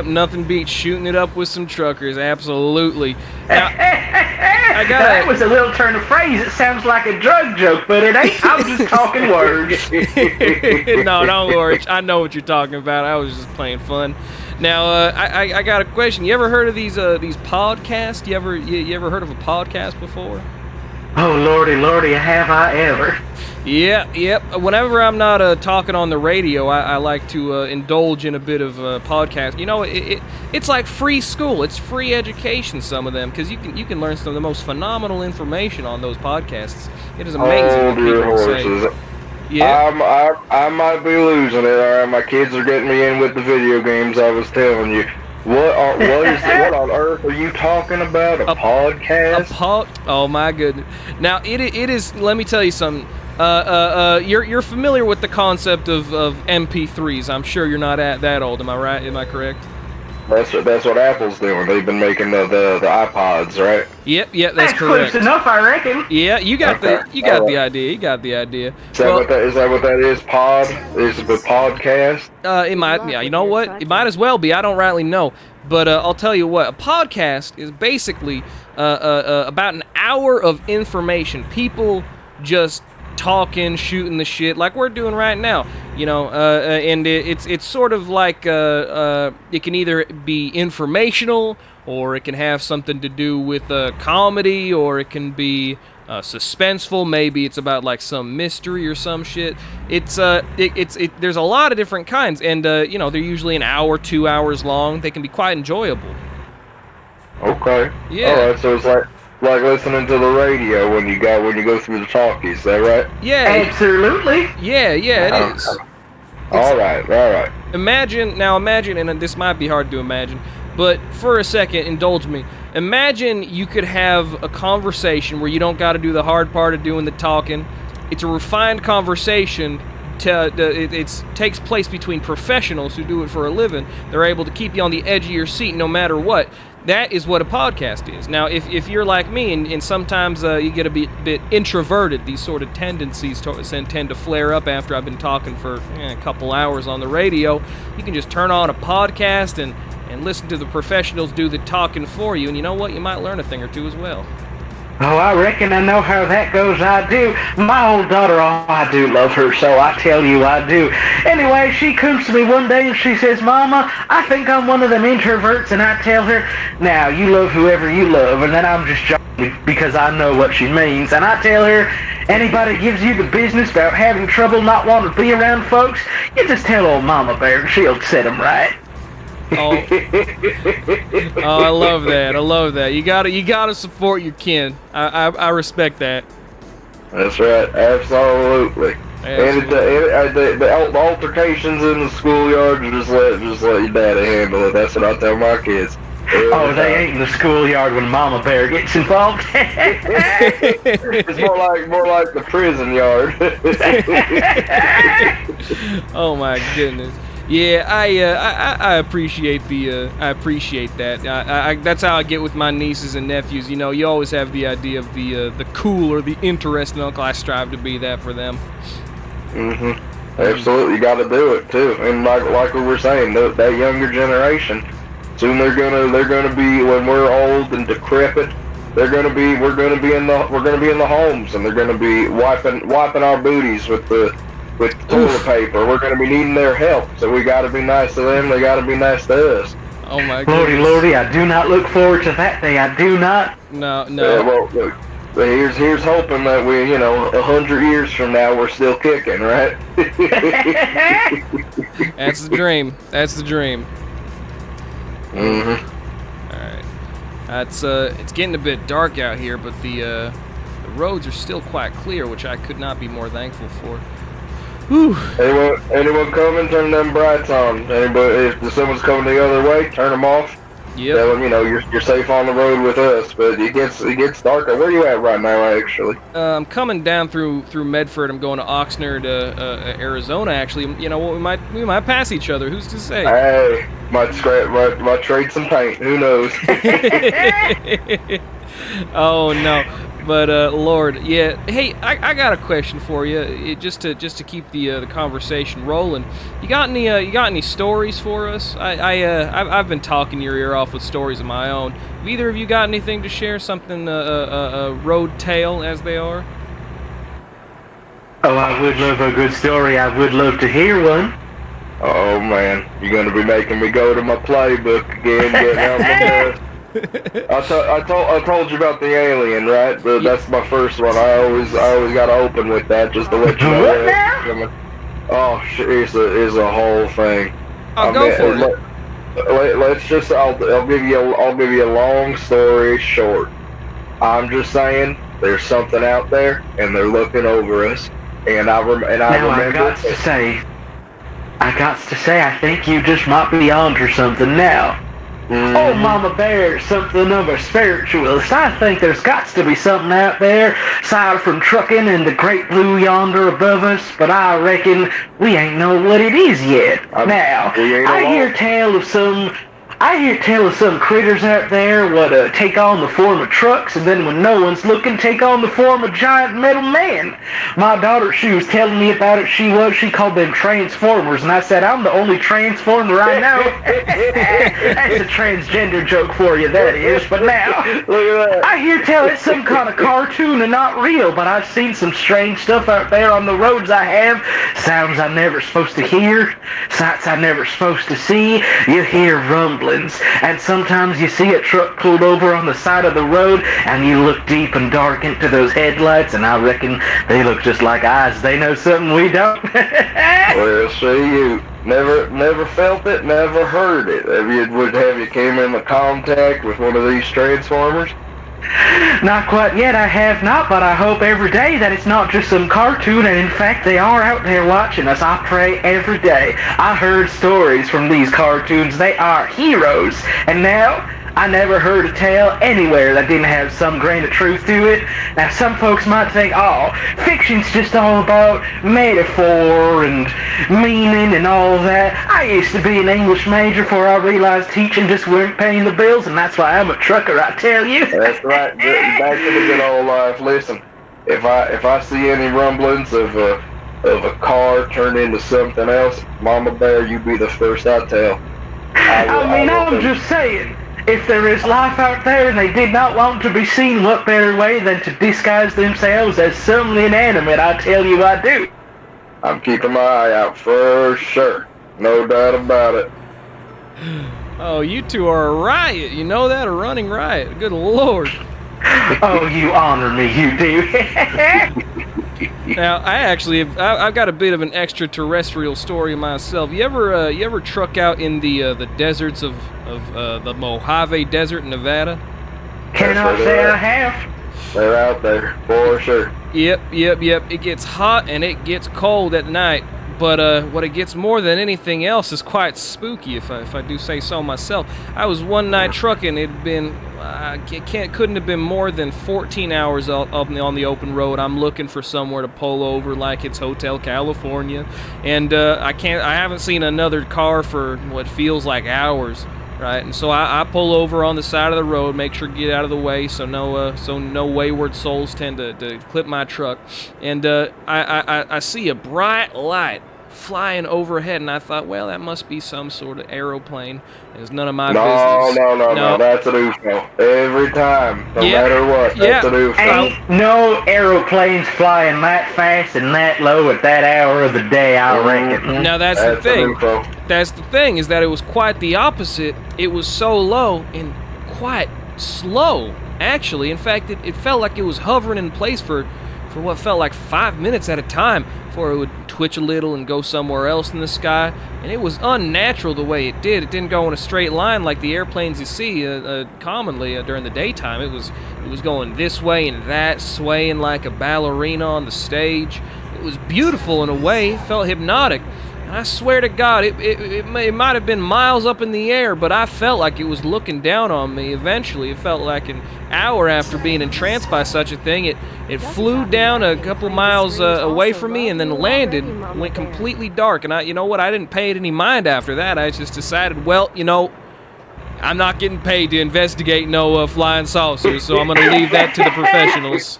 nothing beats shooting it up with some truckers, absolutely. Now, That was a little turn of phrase. It sounds like a drug joke, but it ain't. I'm just talking words. No, don't worry. I know what you're talking about. I was just playing fun. Now, I got a question. You ever heard of these podcasts? You ever heard of a podcast before? Oh, lordy, have I ever. Yep. Whenever I'm not talking on the radio, I like to indulge in a bit of podcast. You know, it's like free school. It's free education, some of them, because you can learn some of the most phenomenal information on those podcasts. It is amazing what people say. Yeah. I might be losing it. All right, my kids are getting me in with the video games. I was telling you. What on earth are you talking about? A podcast? Oh my goodness! Now it is. Let me tell you something. You're familiar with the concept of MP3s. I'm sure you're not that old. Am I right? Am I correct? That's what Apple's doing. They've been making the iPods, right? Yep, that's correct. Close enough, I reckon. Yeah, you got the idea. You got the idea. Is that what that is? Pod? Is it a podcast? It might. Yeah, you know what? It might as well be. I don't rightly know, but I'll tell you what. A podcast is basically about an hour of information. People just talking, shooting the shit like we're doing right now, you know, and it's sort of like it can either be informational, or it can have something to do with comedy, or it can be suspenseful. Maybe it's about like some mystery or some shit. It's there's a lot of different kinds, and you know, they're usually an hour, 2 hours long. They can be quite enjoyable. Okay. Yeah. All right. So it's like listening to the radio when you go through the talkies. Is that right? Yeah. Absolutely. Yeah, it is. All right. Imagine, and this might be hard to imagine, but for a second, indulge me. Imagine you could have a conversation where you don't got to do the hard part of doing the talking. It's a refined conversation. It takes place between professionals who do it for a living. They're able to keep you on the edge of your seat no matter what. That is what a podcast is. Now, if you're like me, and sometimes you get a bit introverted, these sort of tendencies tend to flare up after I've been talking for a couple hours on the radio, you can just turn on a podcast and listen to the professionals do the talking for you, and you know what? You might learn a thing or two as well. Oh, I reckon I know how that goes. I do. My old daughter, oh, I do love her, so I tell you I do. Anyway, she comes to me one day and she says, Mama, I think I'm one of them introverts, and I tell her, now, you love whoever you love, and then I'm just joking because I know what she means, and I tell her, anybody gives you the business about having trouble not wanting to be around folks, you just tell old Mama Bear and she'll set 'em right. Oh, I love that. You gotta support your kin. I respect that. That's right, absolutely. And the altercations in the schoolyard, just let your daddy handle it. That's what I tell my kids. Oh, they ain't in the schoolyard when Mama Bear gets involved. It's more like the prison yard. Oh my goodness. Yeah, I appreciate that. That's how I get with my nieces and nephews. You know, you always have the idea of the cool or the interesting uncle. I strive to be that for them. Absolutely, you got to do it too. And like we were saying, that younger generation, soon they're gonna be, when we're old and decrepit, we're gonna be in the homes, and they're gonna be wiping our booties with toilet paper. We're going to be needing their help, so we got to be nice to them. They got to be nice to us. Oh my goodness. Lordy, I do not look forward to that day. I do not. No. Well, look, here's hoping that 100 years from now, we're still kicking, right? That's the dream. Mm-hmm. All right. It's getting a bit dark out here, but the roads are still quite clear, which I could not be more thankful for. Whew. Anyone coming, turn them brights on. Anybody, if someone's coming the other way, turn them off. Yep. Tell them, you're safe on the road with us. But it gets darker. Where you at right now, actually? I'm coming down through Medford. I'm going to Oxnard, Arizona. Actually, we might pass each other. Who's to say? Hey, might trade some paint. Who knows? Oh no. But Lord, yeah. Hey, I got a question for you, just to keep the conversation rolling. You got any stories for us? I've been talking your ear off with stories of my own. Have either of you got anything to share? Something a road tale, as they are. Oh, I would love a good story. I would love to hear one. Oh man, you're gonna be making me go to my playbook again, getting out my I told you about the alien, right? But that's my first one. I always got to open with that just to let you know. What now? Oh, it's a whole thing. Go for it. Let's just. I'll give you a long story short. I'm just saying, there's something out there, and they're looking over us. And I remember. I got to say, I think you just might be onto something now. Mm-hmm. Oh, Mama Bear, something of a spiritualist. I think there's got to be something out there, aside from trucking and the great blue yonder above us, but I reckon we ain't know what it is yet. Now, I hear tell of some critters out there what take on the form of trucks, and then when no one's looking, take on the form of giant metal men. My daughter, she was telling me about it. She called them Transformers, and I said, I'm the only Transformer I know. That's a transgender joke for you, that is. But now, I hear tell it's some kind of cartoon and not real, but I've seen some strange stuff out there on the roads. I have sounds I'm never supposed to hear, sights I'm never supposed to see. You hear rumbling. And sometimes you see a truck pulled over on the side of the road, and you look deep and dark into those headlights, and I reckon they look just like eyes. They know something we don't. Well, see, you never felt it, never heard it. Have you came into contact with one of these Transformers? Not quite yet, I have not, but I hope every day that it's not just some cartoon, and in fact they are out there watching us. I pray every day. I heard stories from these cartoons. They are heroes. And now, I never heard a tale anywhere that didn't have some grain of truth to it. Now, some folks might think, oh, fiction's just all about metaphor and meaning and all that. I used to be an English major before I realized teaching just weren't paying the bills, and that's why I'm a trucker, I tell you. That's right. Back to the good old life. Listen, if I see any rumblings of a car turned into something else, Mama Bear, you be the first I tell. I'm just saying. If there is life out there and they did not want to be seen, what better way than to disguise themselves as something inanimate? I tell you I do. I'm keeping my eye out for sure. No doubt about it. Oh, you two are a riot. You know that? A running riot. Good Lord. Oh, you honor me, you do. Now, I've got a bit of an extraterrestrial story myself. You ever truck out in the deserts of the Mojave Desert in Nevada? Cannot say I have. They're out there for sure. Yep. It gets hot and it gets cold at night. But what it gets more than anything else is quite spooky, if I do say so myself. I was one night trucking. It'd been couldn't have been more than 14 hours up on the open road. I'm looking for somewhere to pull over, like it's Hotel California, and I haven't seen another car for what feels like hours. Right, and so I pull over on the side of the road, make sure to get out of the way, so no wayward souls tend to clip my truck. And I see a bright light flying overhead, and I thought, well, that must be some sort of aeroplane. It's none of my business. No, that's an UFO. Every time, no matter what, that's an UFO. Ain't no aeroplanes flying that fast and that low at that hour of the day, I reckon. Now that's the thing. That's the thing, is that it was quite the opposite. It was so low and quite slow, actually. In fact, it felt like it was hovering in place for what felt like 5 minutes at a time before it would twitch a little and go somewhere else in the sky. And it was unnatural the way it did. It didn't go in a straight line like the airplanes you see commonly during the daytime. It was going this way and that, swaying like a ballerina on the stage. It was beautiful in a way, felt hypnotic. And I swear to God, it might have been miles up in the air, but I felt like it was looking down on me eventually. It felt like an hour after being entranced by such a thing. It flew down a couple miles away from me and then landed, went completely dark. And you know what? I didn't pay it any mind after that. I just decided, well, you know, I'm not getting paid to investigate no flying saucers, so I'm going to leave that to the professionals.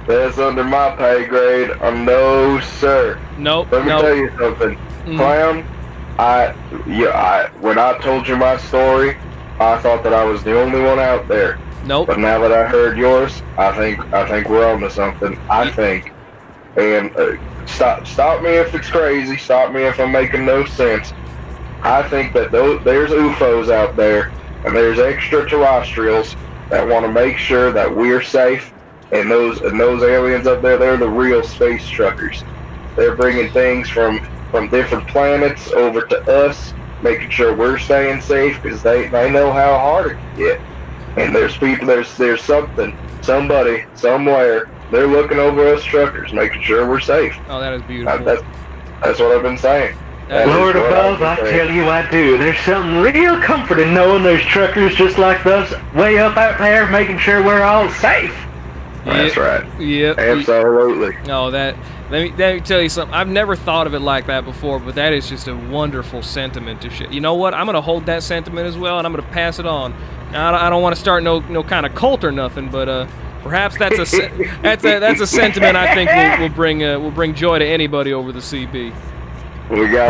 That's under my pay grade. No, sir. Nope. Let me tell you something, Clown. When I told you my story, I thought that I was the only one out there. Nope. But now that I heard yours, I think we're on to something. I think, and stop me if it's crazy. Stop me if I'm making no sense. I think that there's UFOs out there, and there's extraterrestrials that want to make sure that we're safe. And those aliens up there, they're the real space truckers. They're bringing things from different planets over to us, making sure we're staying safe because they know how hard it can get. And there's somebody, somewhere, they're looking over us truckers, making sure we're safe. Oh, that is beautiful. That's what I've been saying. Lord above, I tell you I do. There's something real comforting knowing there's truckers just like us way up out there making sure we're all safe. That's right. Yep. Absolutely. No, let me tell you something. I've never thought of it like that before, but that is just a wonderful sentiment to share. You know what? I'm gonna hold that sentiment as well, and I'm gonna pass it on. Now, I don't want to start no kind of cult or nothing, but perhaps that's a sentiment I think will bring joy to anybody over the CB. We got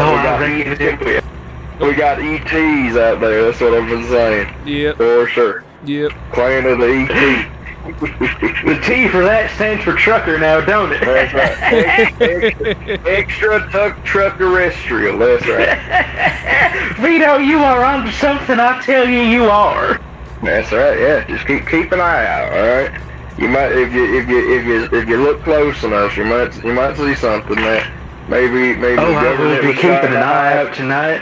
ETs out there. That's what I've been saying. Yep. For sure. Yep. Playing of the ET. The T for that stands for trucker now, don't it? That's right. Extra truck-terrestrial. That's right. Vito, you are onto something. I tell you, you are. That's right. Yeah. Just keep an eye out. All right. You might if you look close enough, you might see something that maybe. Oh, I will be keeping an eye out tonight.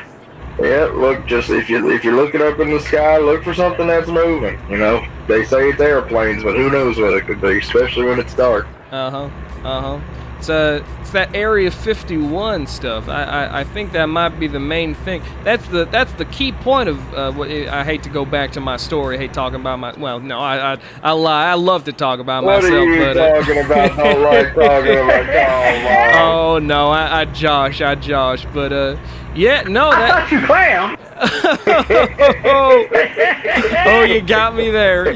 Yeah, look, just if you're looking up in the sky, look for something that's moving. You know, they say it's airplanes, but who knows what it could be, especially when it's dark. It's that Area 51 stuff. I think that might be the main thing. That's the key point of what I hate to go back to my story. I hate talking about my. Well, no, I lie. I love to talk about myself. What are you talking about? Don't like talking about. Oh no, I josh. But yeah, no. I thought you clown. Oh, you got me there.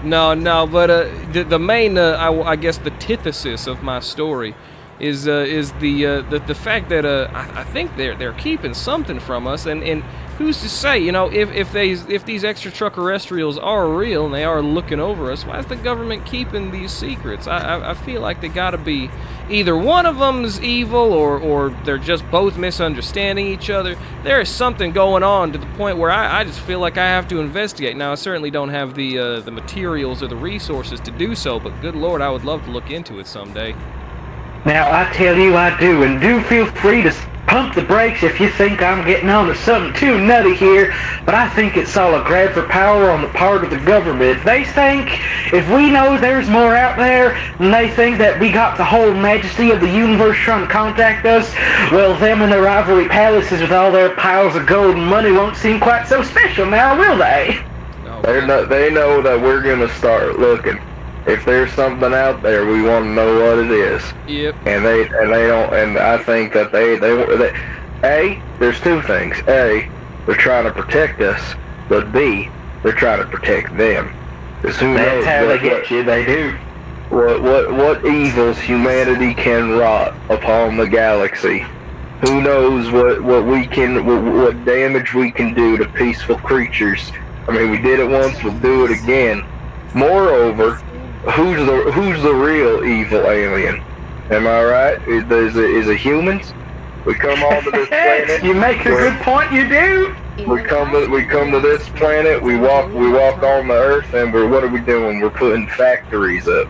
No, but the main, I guess, the antithesis of my story is the fact that I think they're keeping something from us, and who's to say, you know, if these extraterrestrials are real and they are looking over us, why is the government keeping these secrets? I feel like they gotta be either one of them's evil or they're just both misunderstanding each other. There is something going on to the point where I just feel like I have to investigate. Now, I certainly don't have the materials or the resources to do so, but good Lord, I would love to look into it someday. Now, I tell you I do, and do feel free to pump the brakes if you think I'm getting on to something too nutty here, but I think it's all a grab for power on the part of the government. They think if we know there's more out there, and they think that we got the whole majesty of the universe trying to contact us, well, them and their ivory palaces with all their piles of gold and money won't seem quite so special now, will they? No. They know that we're gonna start looking. If there's something out there, we want to know what it is. Yep. And they don't. And I think that they there's two things. A, they're trying to protect us, but B, they're trying to protect them. That's how they get you. They do. What evils humanity can wrought upon the galaxy? Who knows what damage we can do to peaceful creatures? I mean, we did it once. We'll do it again. Moreover, who's the real evil alien? Am I right? Is it humans? We come onto this planet. You make a good point. You do. We come to this planet. We walk on the Earth, and what are we doing? We're putting factories up,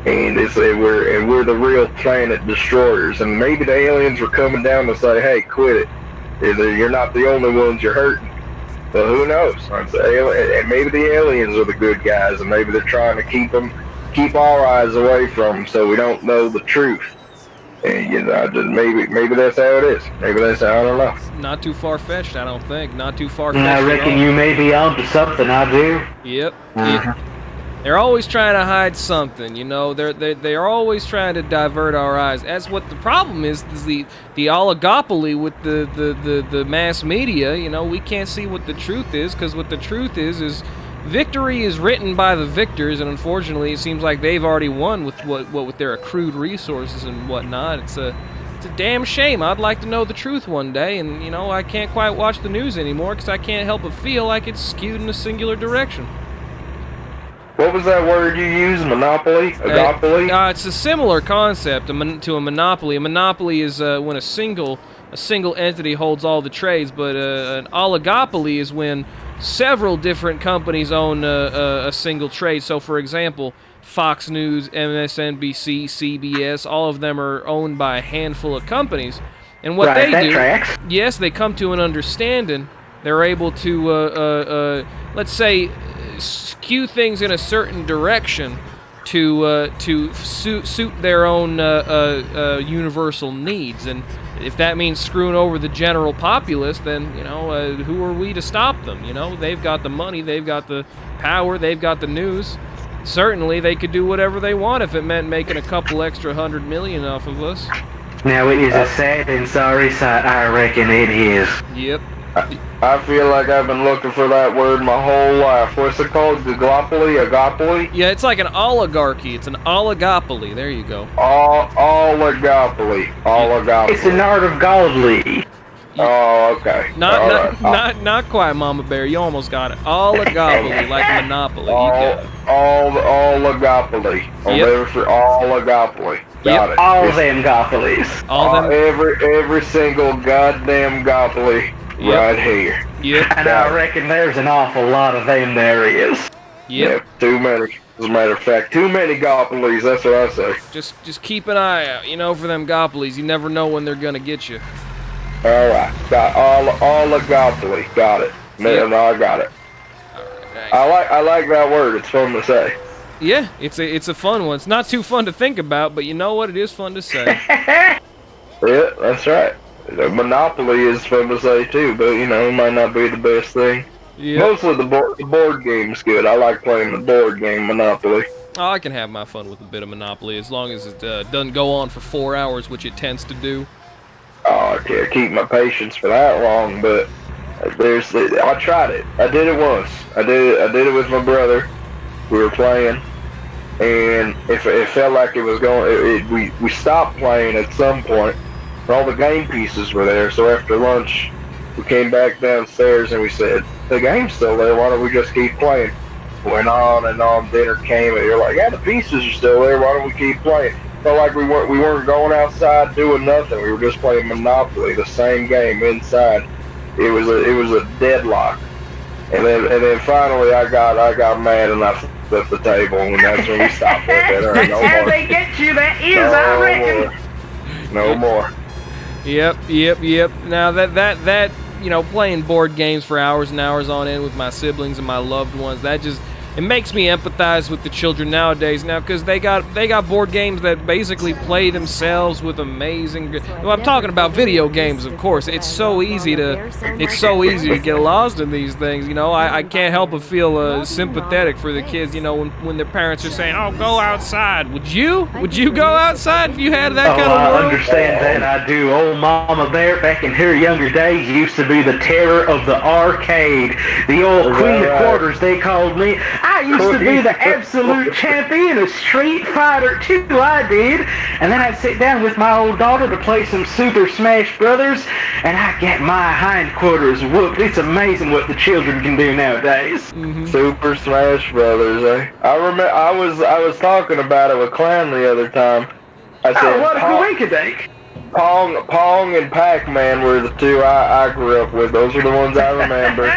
and we're the real planet destroyers. And maybe the aliens were coming down to say, "Hey, quit it. You're not the only ones you're hurting." But who knows? And maybe the aliens are the good guys, and maybe they're trying to keep them keep our eyes away from them so we don't know the truth. And you know, maybe that's how it is. Maybe that's how, I don't know. Not too far-fetched, I don't think. Not too far-fetched And I at reckon all. you may be onto something, I do. Yep. Yep. They're always trying to hide something, you know. They're always trying to divert our eyes. That's what the problem is the oligopoly with the mass media. You know, we can't see what the truth is, because what the truth is victory is written by the victors, and unfortunately, it seems like they've already won with what with their accrued resources and whatnot. It's a damn shame. I'd like to know the truth one day, and you know, I can't quite watch the news anymore because I can't help but feel like it's skewed in a singular direction. What was that word you used? Monopoly? Agopoly? It's a similar concept to a monopoly. A monopoly is when a single entity holds all the trades, but an oligopoly is when several different companies own a single trade. So, for example, Fox News, MSNBC, CBS, all of them are owned by a handful of companies. And what Right, they that do, tracks. yes, they come to an understanding. They're able to, let's say, skew things in a certain direction to suit their own universal needs. And if that means screwing over the general populace, then, you know, who are we to stop them? You know, they've got the money, they've got the power, they've got the news. Certainly, they could do whatever they want if it meant making a couple extra 100 million off of us. Now, it is a sad and sorry sight, I reckon it is. Yep. I feel like I've been looking for that word my whole life. What's it called? Agopoly? Yeah, it's like an oligarchy. It's an oligopoly. There you go. Oligopoly. It's an art of godly. Oh, okay. Not quite, Mama Bear. You almost got it. Oligopoly, like a monopoly. You got it. Oligopoly. Yep. For oligopoly. Got it. All them gopolies. All them. Every single goddamn gopoly right here. Yep. And I reckon there's an awful lot of them there is. Yep. Yeah, too many. As a matter of fact, too many gopolies. That's what I say. Just keep an eye out, you know, for them gopolies. You never know when they're gonna get you. All right, got oligopoly. Got it. Yep. No, I got it. I like that word. It's fun to say. Yeah, it's a fun one. It's not too fun to think about, but you know what? It is fun to say. Yeah, that's right. Monopoly is fun to say too, but you know, it might not be the best thing. Yeah. Mostly the board game's good. I like playing the board game Monopoly. Oh, I can have my fun with a bit of Monopoly as long as it doesn't go on for 4 hours, which it tends to do. Oh, I can't keep my patience for that long, but I tried it. I did it once. I did it with my brother. We were playing, and it felt like it was going. We stopped playing at some point. All the game pieces were there, so after lunch, we came back downstairs and we said, the game's still there, why don't we just keep playing? Went on and on, dinner came, and you're like, yeah, the pieces are still there, why don't we keep playing? Felt like we weren't going outside doing nothing, we were just playing Monopoly, the same game inside. It was a deadlock. And then finally I got mad and I flipped the table, and that's when we stopped right there. That's No how more. they get you, that is, I reckon. No more. Yep. Now that you know, playing board games for hours and hours on end with my siblings and my loved ones, it makes me empathize with the children nowadays now, because they got board games that basically play themselves with amazing. Well, I'm talking about video games, of course. It's so easy to get lost in these things. You know, I can't help but feel sympathetic for the kids. You know, when their parents are saying, "Oh, go outside." Would you go outside if you had that kind of I world? understand that, I do. Old Mama Bear, back in her younger days, used to be the terror of the arcade. The old Queen of Quarters, they called me. I used to be the absolute champion of Street Fighter 2, I did. And then I'd sit down with my old daughter to play some Super Smash Brothers, and I'd get my hindquarters whooped. It's amazing what the children can do nowadays. Super Smash Brothers, eh? I remember I was talking about it with Clown the other time. I said, Oh, what a coinkydink. Pong and Pac-Man were the two I grew up with. Those are the ones I remember.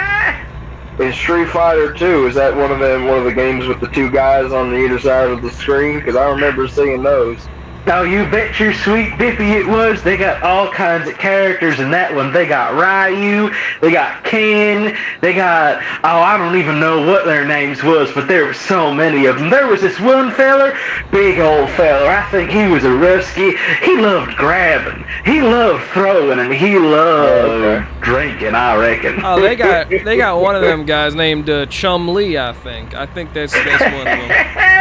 In Street Fighter 2, is that one of the games with the two guys on the either side of the screen? Because I remember seeing those. Oh, you bet your sweet dippy it was. They got all kinds of characters in that one. They got Ryu, they got Ken, they got, oh, I don't even know what their names was, but there were so many of them. There was this one feller, big old feller. I think he was a Rusky. He loved grabbing, he loved throwing, and he loved drinking, I reckon. Oh, they got one of them guys named Chum Lee, I think. I think that's one of them.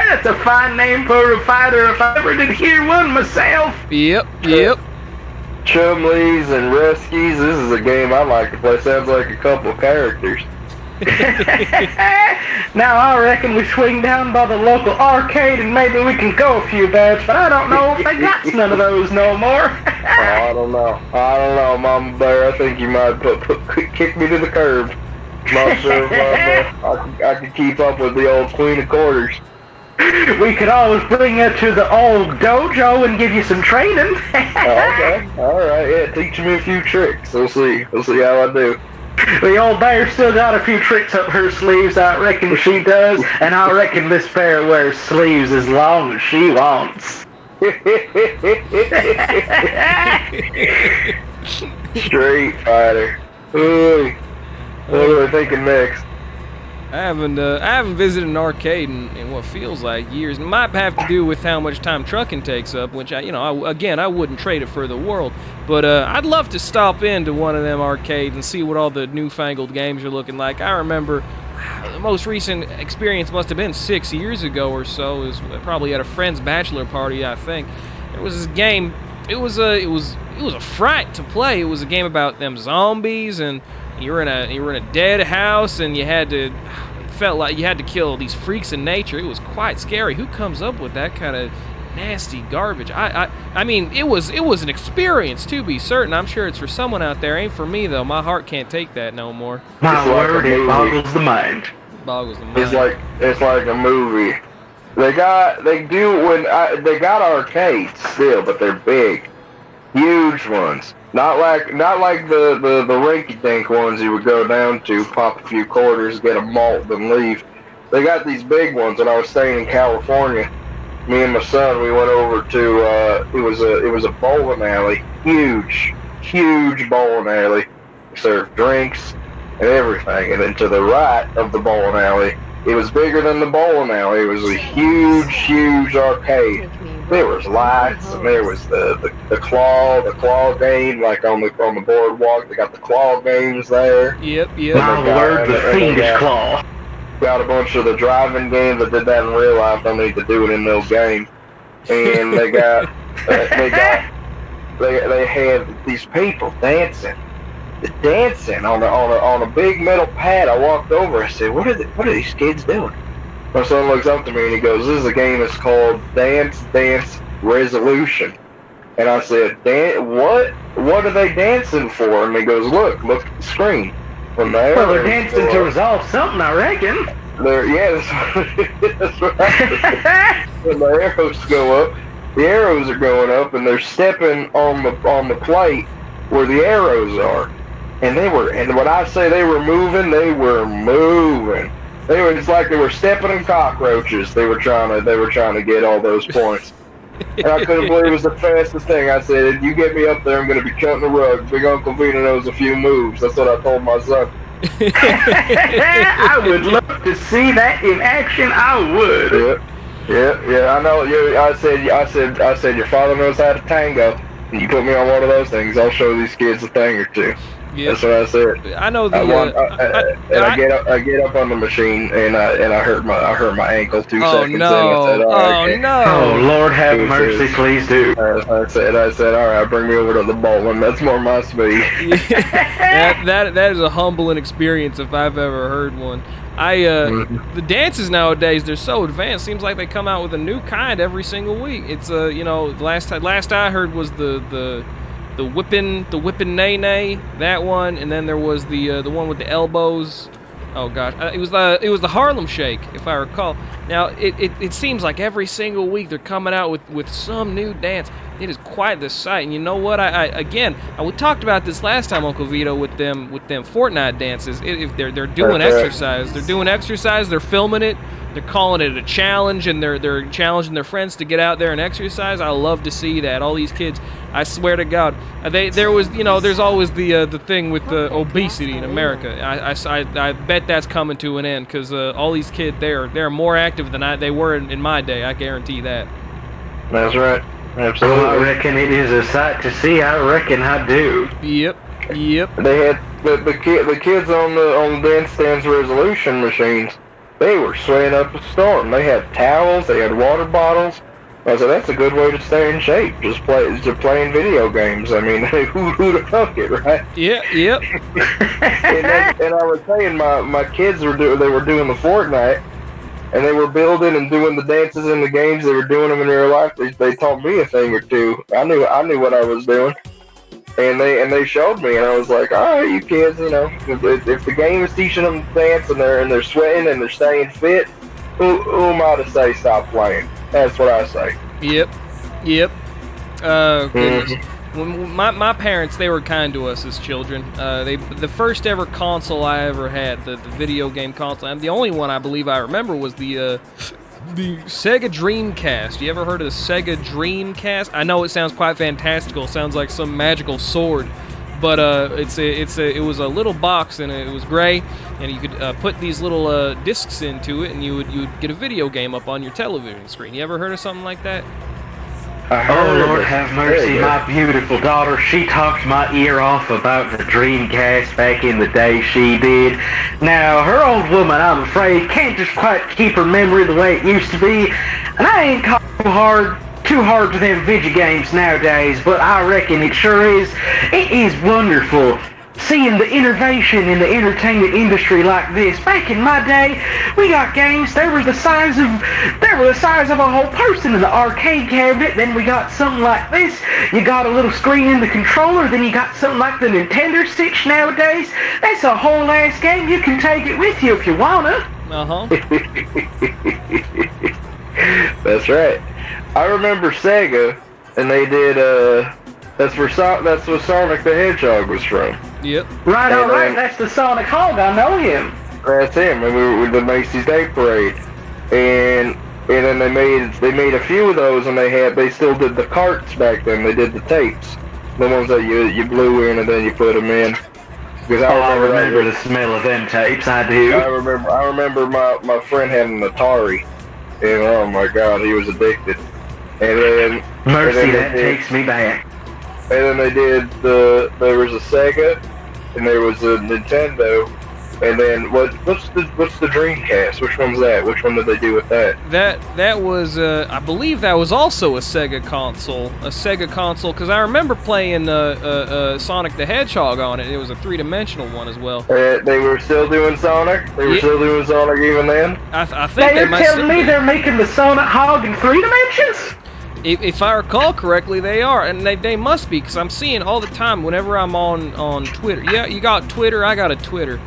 That's a fine name for a fighter if I ever did hear one myself. Yep. Chumleys and Ruskies. This is a game I like to play. Sounds like a couple of characters. Now I reckon we swing down by the local arcade and maybe we can go a few bets, but I don't know if they got none of those no more. I don't know, Mama Bear. I think you might kick me to the curb. Not sure if I could keep up with the old Queen of Quarters. We could always bring you to the old dojo and give you some training. Okay, alright, yeah, teach me a few tricks. We'll see how I do. The old bear still got a few tricks up her sleeves, I reckon she does, and I reckon this bear wears sleeves as long as she wants. Street Fighter. Ooh, what are we thinking next? I haven't visited an arcade in what feels like years. It might have to do with how much time trucking takes up, which I wouldn't trade it for the world. But I'd love to stop into one of them arcades and see what all the newfangled games are looking like. I remember the most recent experience must have been 6 years ago or so. It was probably at a friend's bachelor party, I think. There was this game. It was a fright to play. It was a game about them zombies, and you were in a dead house, and it felt like you had to kill these freaks in nature. It was quite scary. Who comes up with that kind of nasty garbage? I mean, it was an experience, to be certain. I'm sure it's for someone out there. Ain't for me though. My heart can't take that no more. My word, it boggles the mind. Boggles the mind. It's like a movie. They got arcades still, but they're big, huge ones. Not like the rinky-dink ones you would go down to, pop a few quarters, get a malt, then leave. They got these big ones. When I was staying in California, me and my son, we went over to it was a bowling alley, huge bowling alley. They served drinks and everything. And then to the right of the bowling alley, it was bigger than the bowling alley. It was a huge arcade. There was lights, and there was the claw game, like on the boardwalk. They got the claw games there. Yep. My word, the fiendish claw. Got a bunch of the driving games. I did that in real life. Don't need to do it in no game. And they had these people dancing on a big metal pad. I walked over. I said, "What are these kids doing?" My son looks up to me and he goes, "This is a game that's called Dance Resolution." And I said, "What? What are they dancing for?" And he goes, "Look at the screen." Well, they're dancing to resolve something, I reckon. That's right. When the arrows go up, the arrows are going up, and they're stepping on the plate where the arrows are. And when I say they were moving, they were moving. It's like they were stepping in cockroaches. They were trying to get all those points. And I couldn't believe it was the fastest thing. I said, "You get me up there, I'm going to be cutting the rug. Big Uncle Vito knows a few moves." That's what I told my son. I would love to see that in action. I would. Yeah. I know. I said, "Your father knows how to tango. And you put me on one of those things, I'll show these kids a thing or two." Yep. That's what I said. I know the. I get up on the machine and I hurt my ankle 2 seconds in. I said, no! Oh Lord, have mercy, please do. I said, all right, bring me over to the bowling. That's more my speed. that is a humbling experience if I've ever heard one. The dances nowadays, they're so advanced. Seems like they come out with a new kind every single week. It's last I heard was the whippin' nay, that one, and then there was the one with the elbows. Oh gosh, it was the Harlem Shake, if I recall. Now, it seems like every single week they're coming out with some new dance. It is quite the sight. And you know what? We talked about this last time, Uncle Vito, with them Fortnite dances. If they're doing exercise, they're filming it. They're calling it a challenge, and they're challenging their friends to get out there and exercise. I love to see that. All these kids, I swear to God, there's always the thing with the obesity in America. I bet that's coming to an end because all these kids, they're more active than they were in my day. I guarantee that. That's right. Absolutely. Well, I reckon it is a sight to see. I reckon I do. Yep. They had the kids on the Dance Dance resolution machines. They were sweating up a storm. They had towels. They had water bottles. I said, that's a good way to stay in shape. Just playing video games. I mean, who'd have thunk it, right? Yeah. Yep. and I was saying, my kids were doing the Fortnite, and they were building and doing the dances in the games. They were doing them in real life. They taught me a thing or two. I knew what I was doing. And they showed me, and I was like, all right, you kids, if the game is teaching them to dance and they're sweating and they're staying fit, who am I to say stop playing? That's what I say. Yep. Goodness. My parents, they were kind to us as children. The first ever console I ever had, the video game console, and the only one I believe I remember was the Sega Dreamcast. You ever heard of the Sega Dreamcast? I know it sounds quite fantastical. It sounds like some magical sword, but it was a little box, and it was gray, and you could put these little discs into it, and you would get a video game up on your television screen. You ever heard of something like that? Oh, Lord have mercy, my beautiful daughter. She talked my ear off about the Dreamcast back in the day, she did. Now, her old woman, I'm afraid, can't just quite keep her memory the way it used to be. And I ain't too hard to them video games nowadays, but I reckon it sure is. It is wonderful seeing the innovation in the entertainment industry like this. Back in my day, we got games, they were the size of a whole person in the arcade cabinet. Then we got something like this. You got a little screen in the controller, then you got something like the Nintendo Switch nowadays. That's a whole ass game. You can take it with you if you wanna. That's right. I remember Sega, and they did that's what Sonic the Hedgehog was from. Yep. Right, all right. That's the Sonic Hog. I know him. That's him. And we were with the Macy's Day Parade, and then they made a few of those, and they still did the carts back then. They did the tapes, the ones that you blew in and then you put them in. Because I remember the smell of them tapes. I do. I remember my friend had an Atari, and oh my God, he was addicted. And then that takes me back. And then they did there was a Sega, and there was a Nintendo, and then what's the Dreamcast? Which one's that? Which one did they do with that? That was I believe that was also a Sega console, because I remember playing Sonic the Hedgehog on it. It was a 3-dimensional one as well. They were still doing Sonic. They were still doing Sonic even then. I think they're telling me they're making the Sonic Hog in 3 dimensions. If I recall correctly, they are, and they must be, because I'm seeing all the time whenever I'm on Twitter. Yeah, you got Twitter, I got a Twitter.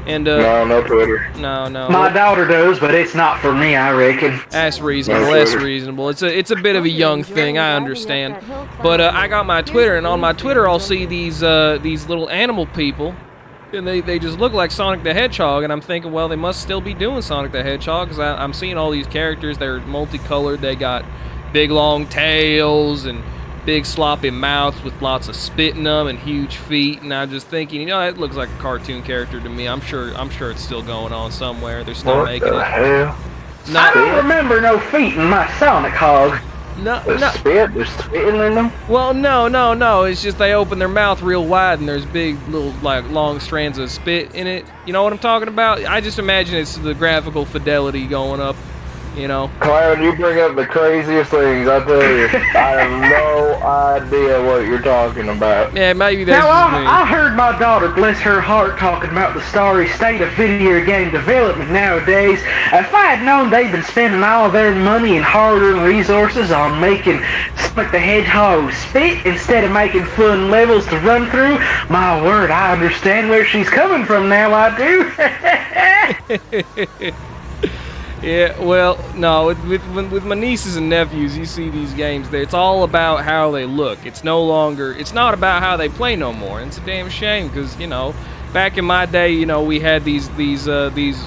And no Twitter. No. My daughter does, but it's not for me, I reckon. That's reasonable. That's reasonable. It's a bit of a young thing, I understand. But I got my Twitter, and on my Twitter I'll see these little animal people, and they just look like Sonic the Hedgehog, and I'm thinking, well, they must still be doing Sonic the Hedgehog, because I'm seeing all these characters. They're multicolored. They got big long tails and big sloppy mouths with lots of spit in them and huge feet, and I'm just thinking, that looks like a cartoon character to me. I'm sure it's still going on somewhere. They're still making it. Hell? I don't remember no feet in my Sonic Hog. No. There's spitting in them? Well, no. It's just they open their mouth real wide and there's big little long strands of spit in it. You know what I'm talking about? I just imagine it's the graphical fidelity going up. Clown, you bring up the craziest things, I tell you. I have no idea what you're talking about. Yeah, maybe that's just me. I heard my daughter, bless her heart, talking about the sorry state of video game development nowadays. If I had known they'd been spending all their money and hard-earned resources on making Sonic the Hedgehog spit instead of making fun levels to run through, my word, I understand where she's coming from now, I do. Yeah, well, no, with my nieces and nephews, you see these games there. It's all about how they look. It's not about how they play no more. And it's a damn shame because, back in my day, we had these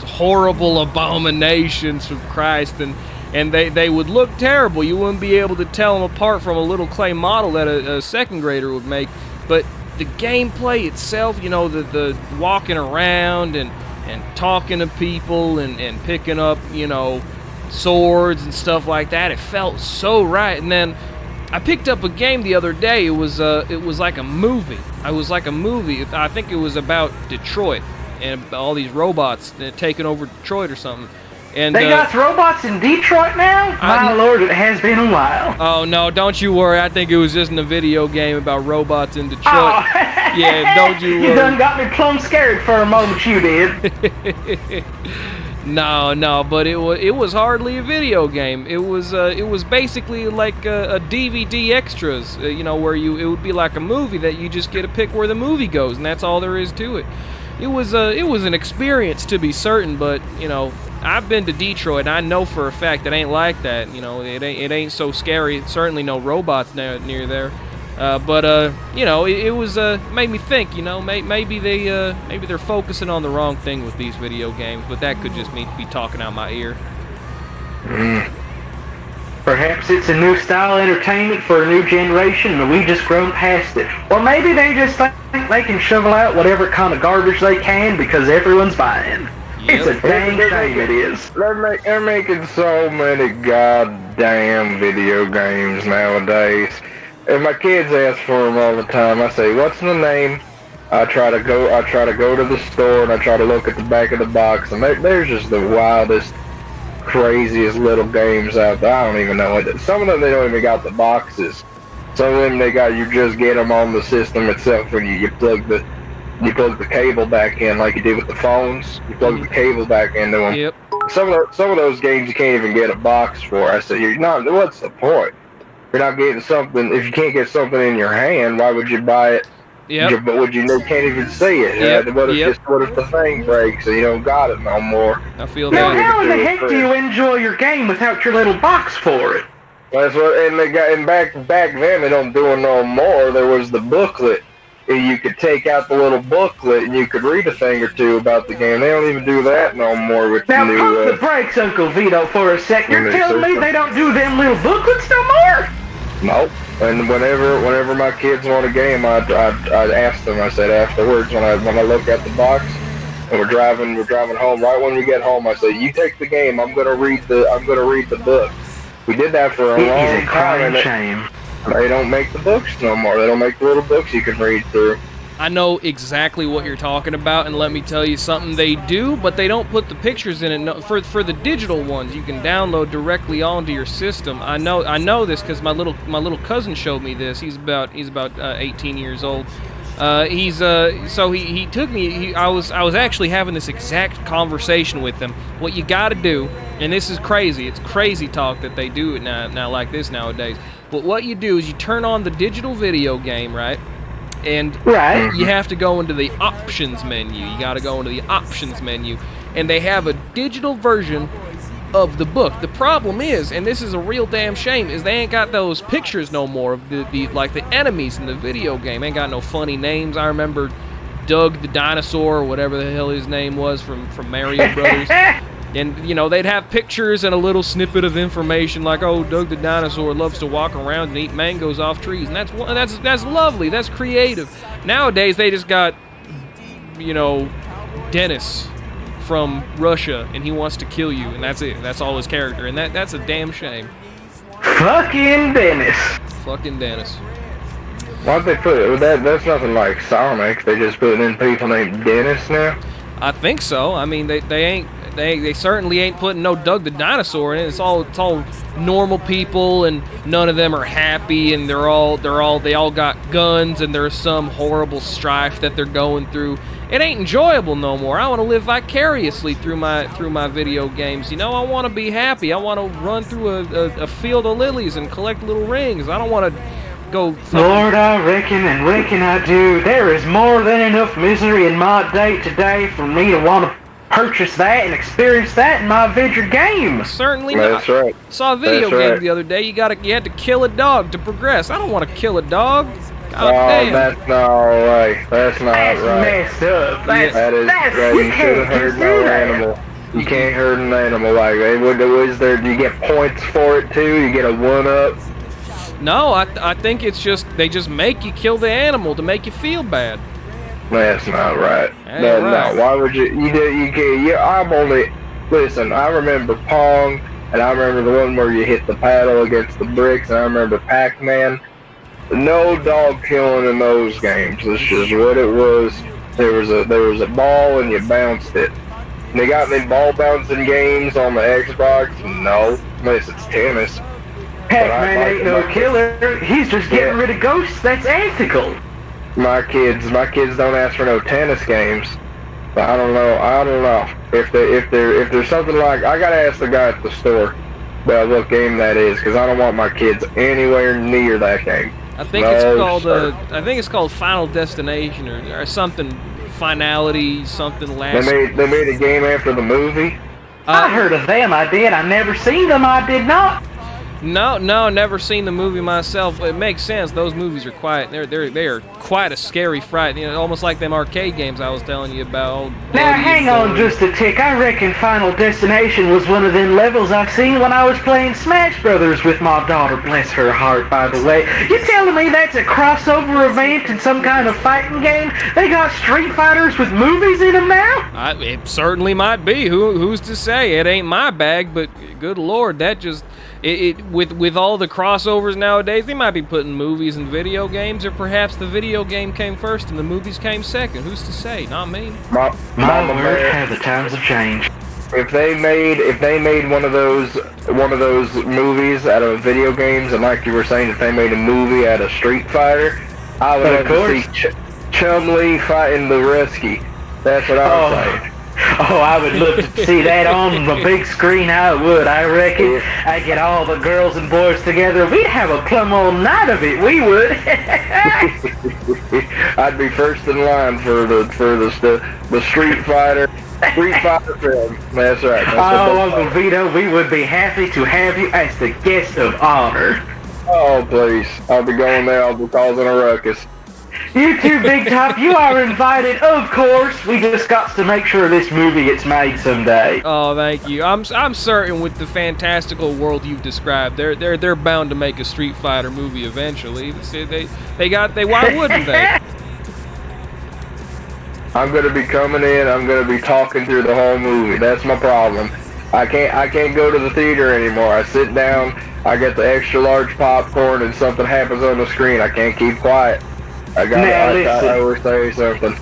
horrible abominations of Christ, and they would look terrible. You wouldn't be able to tell them apart from a little clay model that a second grader would make. But the gameplay itself, the walking around and talking to people and picking up, swords and stuff like that, it felt so right. And then I picked up a game the other day. It was like a movie. I think it was about Detroit and all these robots taking over Detroit or something. And they got robots in Detroit now? My lord, it has been a while. Oh no, don't you worry. I think it was just in a video game about robots in Detroit. Oh. Yeah, don't you worry. You done got me plumb scared for a moment, you did. No, but it was hardly a video game. It was basically like a DVD extras, where it would be like a movie that you just get to pick where the movie goes, and that's all there is to it. It was an experience to be certain, but I've been to Detroit, and I know for a fact it ain't like that. It ain't so scary. Certainly no robots near there. But it was made me think. Maybe they're focusing on the wrong thing with these video games. But that could just be talking out my ear. Perhaps it's a new style entertainment for a new generation, and we just grown past it. Or maybe they just think they can shovel out whatever kind of garbage they can because everyone's buying. It's a dang shame it is. They're making so many goddamn video games nowadays. And my kids ask for them all the time. I say, "What's the name?" I try to go to the store and I try to look at the back of the box, and there's just the wildest, craziest little games out there. I don't even know what. Some of them they don't even got the boxes. Some of them you just get them on the system itself when you plug the cable back in like you did with the phones. You plug the cable back into them. Yep. Some of those games you can't even get a box for. I said, what's the point? You're not getting something. If you can't get something in your hand, why would you buy it? Yep. But you can't even see it. Yep. What if the thing breaks and you don't got it no more? I feel Now, that. how in the heck do you enjoy your game without your little box for it? That's what. And back then they don't do it no more. There was the booklet. And you could take out the little booklet and you could read a thing or two about the game. They don't even do that no more with Now, the new. pump the brakes, Uncle Vito, for a sec. You're telling me they don't do them little booklets no more? Nope. And whenever my kids want a game, I'd ask them. I said afterwards when I look at the box and we're driving home. Right when we get home, I say, "You take the game. I'm gonna read the book." We did that for a long time. It is a crying shame. They don't make the books no more. They don't make the little books you can read through. I know exactly what you're talking about, and let me tell you something. They do, but they don't put the pictures in it. No, for the digital ones, you can download directly onto your system. I know this because my little cousin showed me this. He's about 18 years old. He took me. I was actually having this exact conversation with him. What you got to do, and this is crazy. It's crazy talk that they do it now like this nowadays. But what you do is you turn on the digital video game, right? And you have to go into the options menu. You got to go into the options menu, and they have a digital version of the book. The problem is, and this is a real damn shame, is they ain't got those pictures no more of the enemies in the video game. Ain't got no funny names. I remember Doug the dinosaur, or whatever the hell his name was from Mario Brothers. And, they'd have pictures and a little snippet of information like, oh, Doug the dinosaur loves to walk around and eat mangoes off trees. And that's lovely. That's creative. Nowadays, they just got, Dennis from Russia, and he wants to kill you, and that's it. That's all his character, and that's a damn shame. Fucking Dennis. Fucking Dennis. Why'd they put it? That's nothing like Sonic. They just putting in people named Dennis now. I think so. I mean, they certainly ain't putting no Doug the dinosaur in it. It's all normal people, and none of them are happy, and they all got guns, and there's some horrible strife that they're going through. It ain't enjoyable no more. I want to live vicariously through my video games. I want to be happy. I want to run through a field of lilies and collect little rings. I don't want to go. Lord, I reckon I do. There is more than enough misery in my day today for me to want to purchase that and experience that in my adventure game. Certainly That's not. right. Saw a video That's game right. the other day. You had to kill a dog to progress. I don't want to kill a dog. God Oh, damn. that's not right. That's not That's right. messed up. That is, You you can't shouldn't hurt just no do that. animal. You can't hurt an animal like that. Was there? Do you get points for it too? You get a 1-up. No, I think it's just they just make you kill the animal to make you feel bad. That's not right. Ain't No, right. no. Why would you? You do. You can't. You, I'm only. Listen. I remember Pong, and I remember the one where you hit the paddle against the bricks, and I remember Pac-Man. No dog killing in those games. This is what it was. There was a ball, and you bounced it. And they got any ball bouncing games on the Xbox? No, unless it's tennis. Pac-Man But I- ain't no killer. He's just getting Yeah. rid of ghosts. That's ethical. My kids don't ask for no tennis games. But I don't know if there's something like, I gotta ask the guy at the store about what game that is, because I don't want my kids anywhere near that game. I think it's called Final Destination or something. Finality, something last. They made a game after the movie. I heard of them. I did. I never seen them. I did not. No, never seen the movie myself. It makes sense. Those movies are quite. They are quite a scary fright. You know, almost like them arcade games I was telling you about. Now, hang on just a tick. I reckon Final Destination was one of them levels I seen when I was playing Smash Brothers with my daughter, bless her heart, by the way. You telling me that's a crossover event in some kind of fighting game? They got Street Fighters with movies in them now? It certainly might be. Who's to say? It ain't my bag, but good lord, that just. With all the crossovers nowadays, they might be putting movies and video games, or perhaps the video game came first and the movies came second. Who's to say? Not me. My Mama word, Bear, how the times have changed. if they made one of those movies out of video games, and like you were saying, if they made a movie out of Street Fighter, I would Of love to see Chun-Li fighting the Rusky. That's what I was saying. Oh, I would love to see that on the big screen. I would. I reckon I'd get all the girls and boys together. We'd have a plum all night of it. We would. I'd be first in line for the Street Fighter film. That's right. That's Oh, what Uncle Vito, we would be happy to have you as the guest of honor. Oh, please. I'll be going there. I'll be causing a ruckus. You too, Big Top. You are invited, of course. We just got to make sure this movie gets made someday. Oh, thank you. I'm certain with the fantastical world you've described, they're bound to make a Street Fighter movie eventually. Why wouldn't they? I'm gonna be coming in. I'm gonna be talking through the whole movie. That's my problem. I can't go to the theater anymore. I sit down. I get the extra large popcorn, and something happens on the screen. I can't keep quiet. I always say something.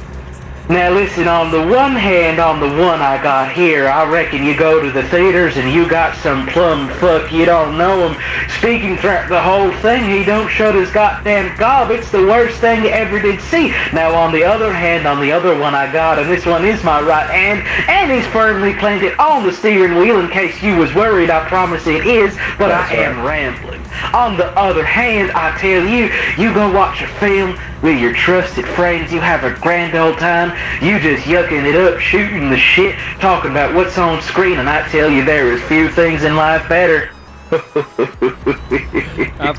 Now listen, on the one hand, on the one I got here, I reckon you go to the theaters and you got some plum fuck, you don't know him, speaking throughout the whole thing, he don't shut his goddamn gob, it's the worst thing you ever did see. Now on the other hand, on the other one I got, and this one is my right hand, and he's firmly planted on the steering wheel in case you was worried, I promise it is, but That's I am rambling. On the other hand, I tell you, you go watch a film with your trusted friends, you have a grand old time, you just yucking it up, shooting the shit, talking about what's on screen, and I tell you there is few things in life better. I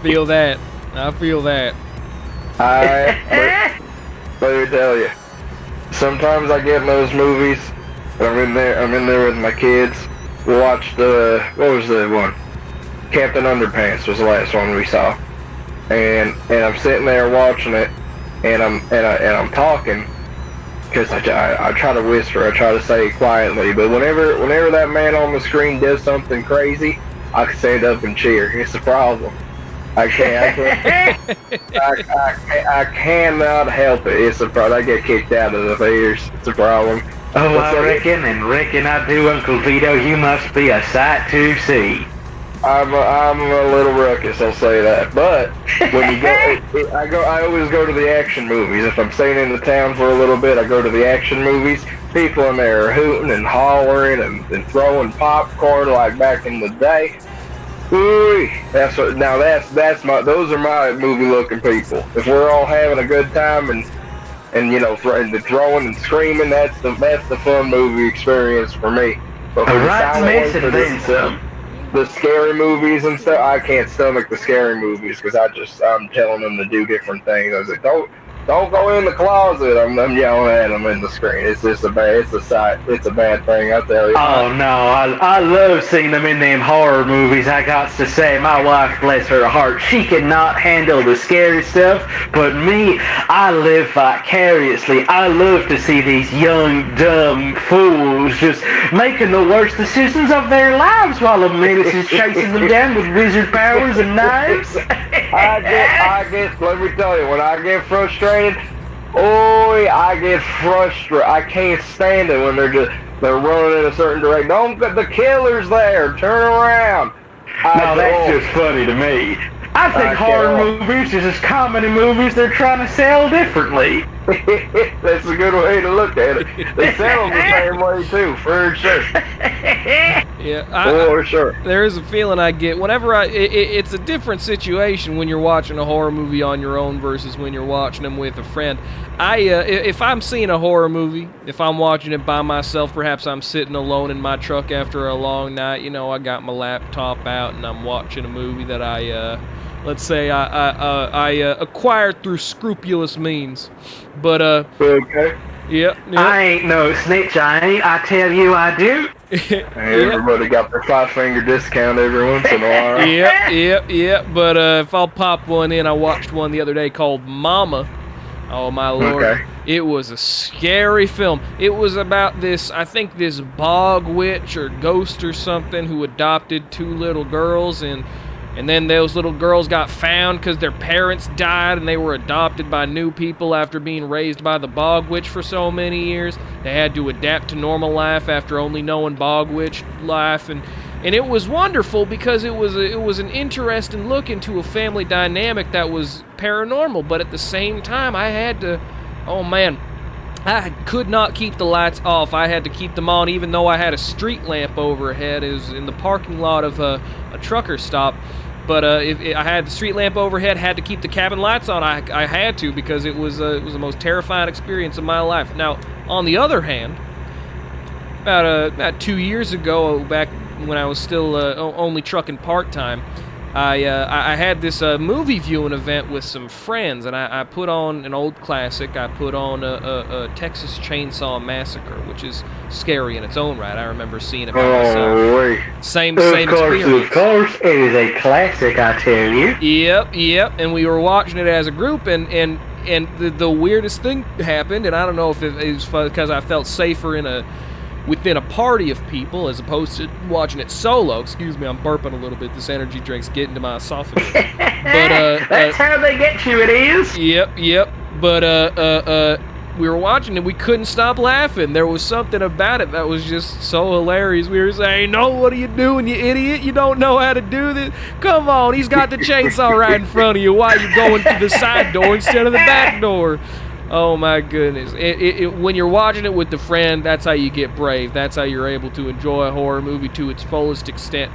feel that. Let me tell you. Sometimes I get in those movies, and I'm in there with my kids. We watched what was the one? Captain Underpants was the last one we saw, and I'm sitting there watching it, and I'm talking, because I try to whisper, I try to say it quietly, but whenever that man on the screen does something crazy, I can stand up and cheer. It's a problem. I cannot help it. It's a problem. I get kicked out of the theaters. It's a problem. Oh, I reckon I do, Uncle Vito. You must be a sight to see. I'm a little ruckus, I'll say that. But when you go, I always go to the action movies. If I'm staying in the town for a little bit, I go to the action movies. People in there are hooting and hollering and throwing popcorn like back in the day. Ooh, those are my movie looking people. If we're all having a good time and and the throwing and screaming. That's the fun movie experience for me. But for A the right silent mess ones, and for then some. the scary movies and stuff, I can't stomach the scary movies because I'm telling them to do different things. I was like, don't go in the closet. I'm yelling at them in the screen. It's just it's a bad thing. I tell you. Oh no, I love seeing them in them horror movies. I got to say, my wife, bless her heart, she cannot handle the scary stuff, but me, I live vicariously. I love to see these young, dumb fools just making the worst decisions of their lives while a menace is chasing them down with wizard powers and knives. Let me tell you, when I get frustrated, I get frustrated. I can't stand it when they're running in a certain direction. Don't get the killer's there. Turn around. No, that's just funny to me. I think horror movies are just comedy movies they're trying to sell differently. That's a good way to look at it. They sell them the same way too, for sure. Yeah, for sure. There is a feeling I get whenever it's a different situation when you're watching a horror movie on your own versus when you're watching them with a friend. If I'm seeing a horror movie, if I'm watching it by myself, perhaps I'm sitting alone in my truck after a long night, I got my laptop out and I'm watching a movie that let's say I acquired through scrupulous means. But okay. Yep. I ain't no snitch, I ain't. I tell you I do. Everybody got their 5-finger discount every once in a while. Yep. But if I'll pop one in, I watched one the other day called Mama. Oh my lord. Okay. It was a scary film. It was about this bog witch or ghost or something who adopted 2 little girls, and then those little girls got found because their parents died and they were adopted by new people after being raised by the bog witch for so many years. They had to adapt to normal life after only knowing bog witch life, and it was wonderful because it was an interesting look into a family dynamic that was paranormal, but at the same time I could not keep the lights off. I had to keep them on even though I had a street lamp overhead. It was in the parking lot of a trucker stop. But if I had the street lamp overhead, had to keep the cabin lights on. I had to because it was the most terrifying experience of my life. Now, on the other hand, about 2 years ago, back when I was still only trucking part-time, I had this movie viewing event with some friends, and I put on an old classic. I put on a Texas Chainsaw Massacre, which is scary in its own right. I remember seeing it by myself. Wait. Same experience. Of course, it is a classic, I tell you. Yep. And we were watching it as a group, and the weirdest thing happened, and I don't know if it was because I felt safer within a party of people as opposed to watching it solo. Excuse me, I'm burping a little bit. This energy drink's getting to my esophagus. But that's how they get you, it is. Yep. But we were watching it, we couldn't stop laughing. There was something about it that was just so hilarious. We were saying, "No, what are you doing, you idiot? You don't know how to do this. Come on, he's got the chainsaw right in front of you. Why are you going through the side door instead of the back door?" Oh my goodness. When you're watching it with the friend, that's how you get brave. That's how you're able to enjoy a horror movie to its fullest extent.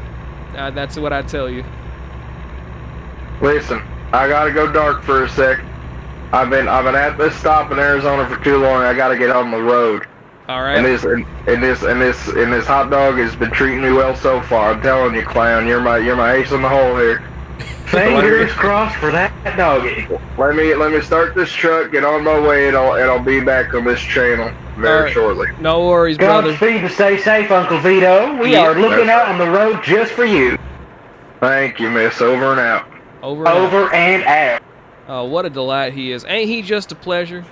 That's what I tell you. Listen, I gotta go dark for a sec. I've been at this stop in Arizona for too long. I gotta get on the road. All right. And this hot dog has been treating me well so far. I'm telling you, clown, you're my ace in the hole here. Fingers crossed for that doggy. Let me start this truck, get on my way, and I'll be back on this channel very shortly. No worries, brother. Godspeed and stay safe, Uncle Vito. We are looking out on the road just for you. Thank you, miss. Over and out. Over and out. Oh, what a delight he is. Ain't he just a pleasure?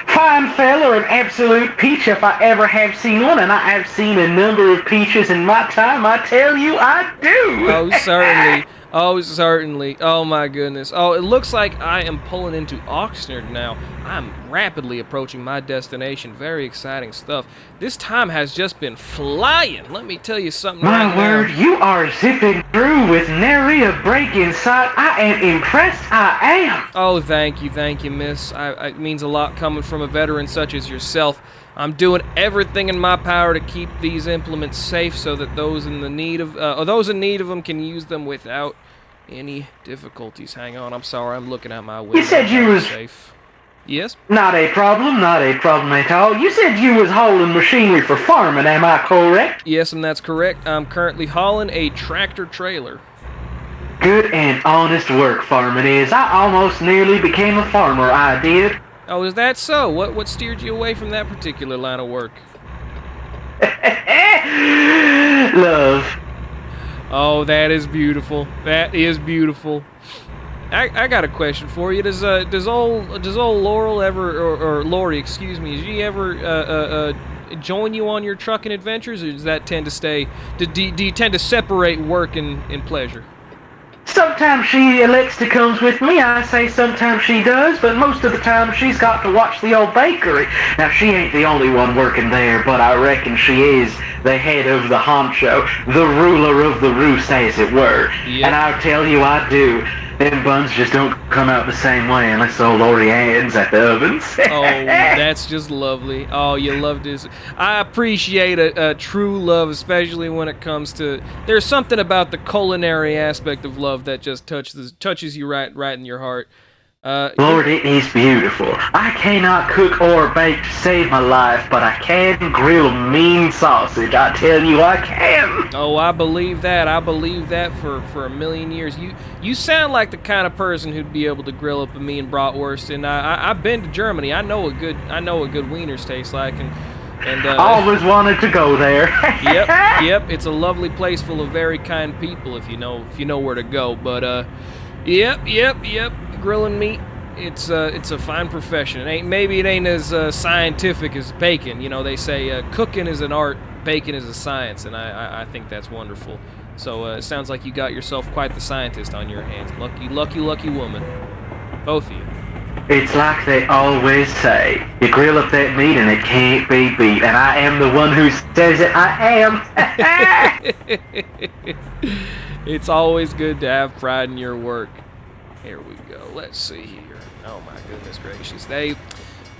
Fine fella, an absolute peach if I ever have seen one, and I have seen a number of peaches in my time, I tell you I do. Oh, certainly. Oh, certainly. Oh, my goodness. Oh, it looks like I am pulling into Oxnard now. I'm rapidly approaching my destination. Very exciting stuff. This time has just been flying. Let me tell you something right now. My word, you are zipping through with nary a break in sight. I am impressed, I am. Oh, thank you, miss. It means a lot coming from a veteran such as yourself. I'm doing everything in my power to keep these implements safe so that those in need of them can use them without any difficulties. Hang on, I'm sorry, I'm looking out my window. You said you was... safe. Yes? Not a problem, not a problem at all. You said you was hauling machinery for farming, am I correct? Yes, and that's correct. I'm currently hauling a tractor trailer. Good and honest work farming is. I almost nearly became a farmer, I did. Oh, is that so? What steered you away from that particular line of work? Love. Oh, that is beautiful. That is beautiful. I got a question for you. Does old Laurel ever or Lori, excuse me, does she ever join you on your trucking adventures, or does that tend to stay? Do you tend to separate work and pleasure? Sometimes she elects to comes with me. I say sometimes she does, but most of the time she's got to watch the old bakery. Now, she ain't the only one working there, but I reckon she is the head of the honcho, the ruler of the roost, as it were. Yep. And I'll tell you, I do. Them buns just don't come out the same way unless old Lori Ann's at the ovens. Oh, that's just lovely. Oh, you love this. I appreciate a true love, especially when it comes to... There's something about the culinary aspect of love that just touches you right in your heart. Lord, it is beautiful. I cannot cook or bake to save my life, but I can grill mean sausage. I tell you, I can. Oh, I believe that. I believe that for a million years. You sound like the kind of person who'd be able to grill up a mean bratwurst. And I've been to Germany. I know what good wieners taste like. And always wanted to go there. Yep. It's a lovely place full of very kind people if you know where to go. But yep. Grilling meat, it's a fine profession. Maybe it ain't as scientific as baking. You know, they say cooking is an art, baking is a science, and I think that's wonderful. So it sounds like you got yourself quite the scientist on your hands. Lucky woman, both of you. It's like they always say, you grill up that meat and it can't be beat, and I am the one who says it. I am. It's always good to have pride in your work. Here we go. Let's see here. Oh my goodness gracious.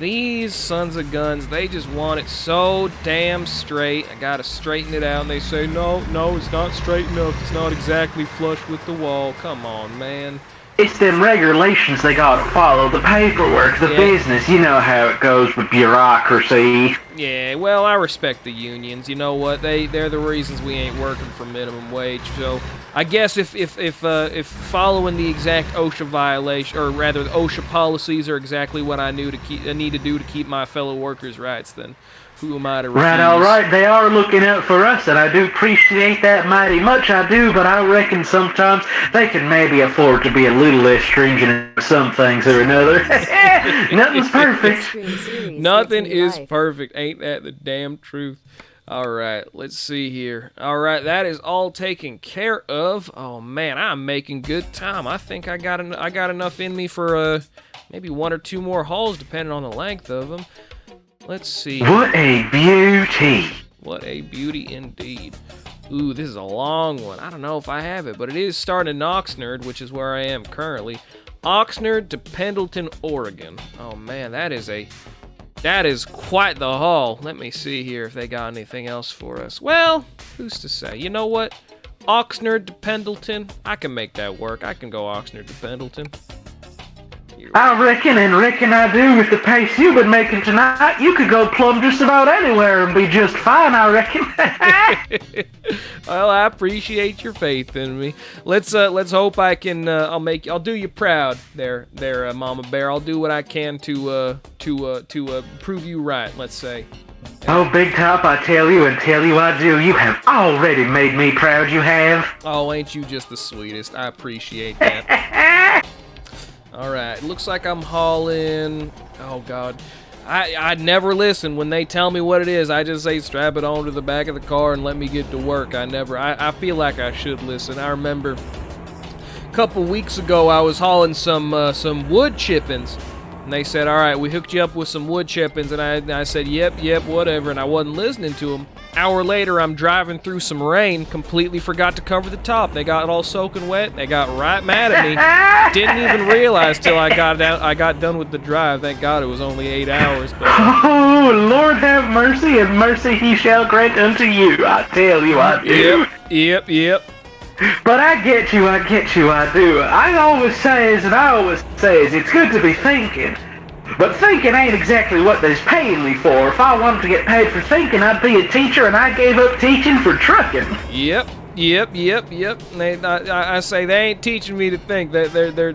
These sons of guns, they just want it so damn straight. I gotta straighten it out, and they say, no, it's not straight enough. It's not exactly flush with the wall. Come on, man. It's them regulations they gotta follow, the paperwork, the business. You know how it goes with bureaucracy. Yeah, well, I respect the unions. You know what? They're the reasons we ain't working for minimum wage. So I guess if following the exact OSHA violation, or rather the OSHA policies, are exactly what I need to do to keep my fellow workers' rights, then who am I to refuse? Right, all right. They are looking out for us, and I do appreciate that mighty much. I do, but I reckon sometimes they can maybe afford to be a little less stringent in some things or another. Nothing's perfect. Nothing is perfect. Ain't that the damn truth? All right, let's see here. All right, that is all taken care of. Oh man, I'm making good time. I think I got enough in me for maybe one or two more hauls, depending on the length of them. Let's see. What a beauty. What a beauty indeed. Ooh, this is a long one. I don't know if I have it, but it is starting in Oxnard, which is where I am currently. Oxnard to Pendleton, Oregon. Oh man, that is quite the haul. Let me see here if they got anything else for us. Well, who's to say? You know what? Oxnard to Pendleton, I can make that work. I can go Oxnard to Pendleton. I reckon I do with the pace you've been making tonight. You could go plumb just about anywhere and be just fine, I reckon. Well, I appreciate your faith in me. Let's hope I can. I'll do you proud, there, Mama Bear. I'll do what I can to prove you right. Let's say. Oh, Big Top, I tell you I do. You have already made me proud. You have. Oh, ain't you just the sweetest? I appreciate that. Alright, looks like I'm hauling... Oh, God. I never listen when they tell me what it is. I just say strap it onto the back of the car and let me get to work. I feel like I should listen. I remember a couple weeks ago I was hauling some wood chippings. And they said, alright, we hooked you up with some wood chippings. And I said, yep, whatever. And I wasn't listening to them. Hour later, I'm driving through some rain, completely forgot to cover the top. They got all soaking wet. They got right mad at me. Didn't even realize till I got done with the drive. Thank God it was only 8 hours. But oh, Lord have mercy, and mercy he shall grant unto you. I tell you, I do. Yep. But I get you, I do. I always says, it's good to be thinking. But thinking ain't exactly what they's paying me for. If I wanted to get paid for thinking, I'd be a teacher, and I gave up teaching for trucking. Yep. I say they ain't teaching me to think. They're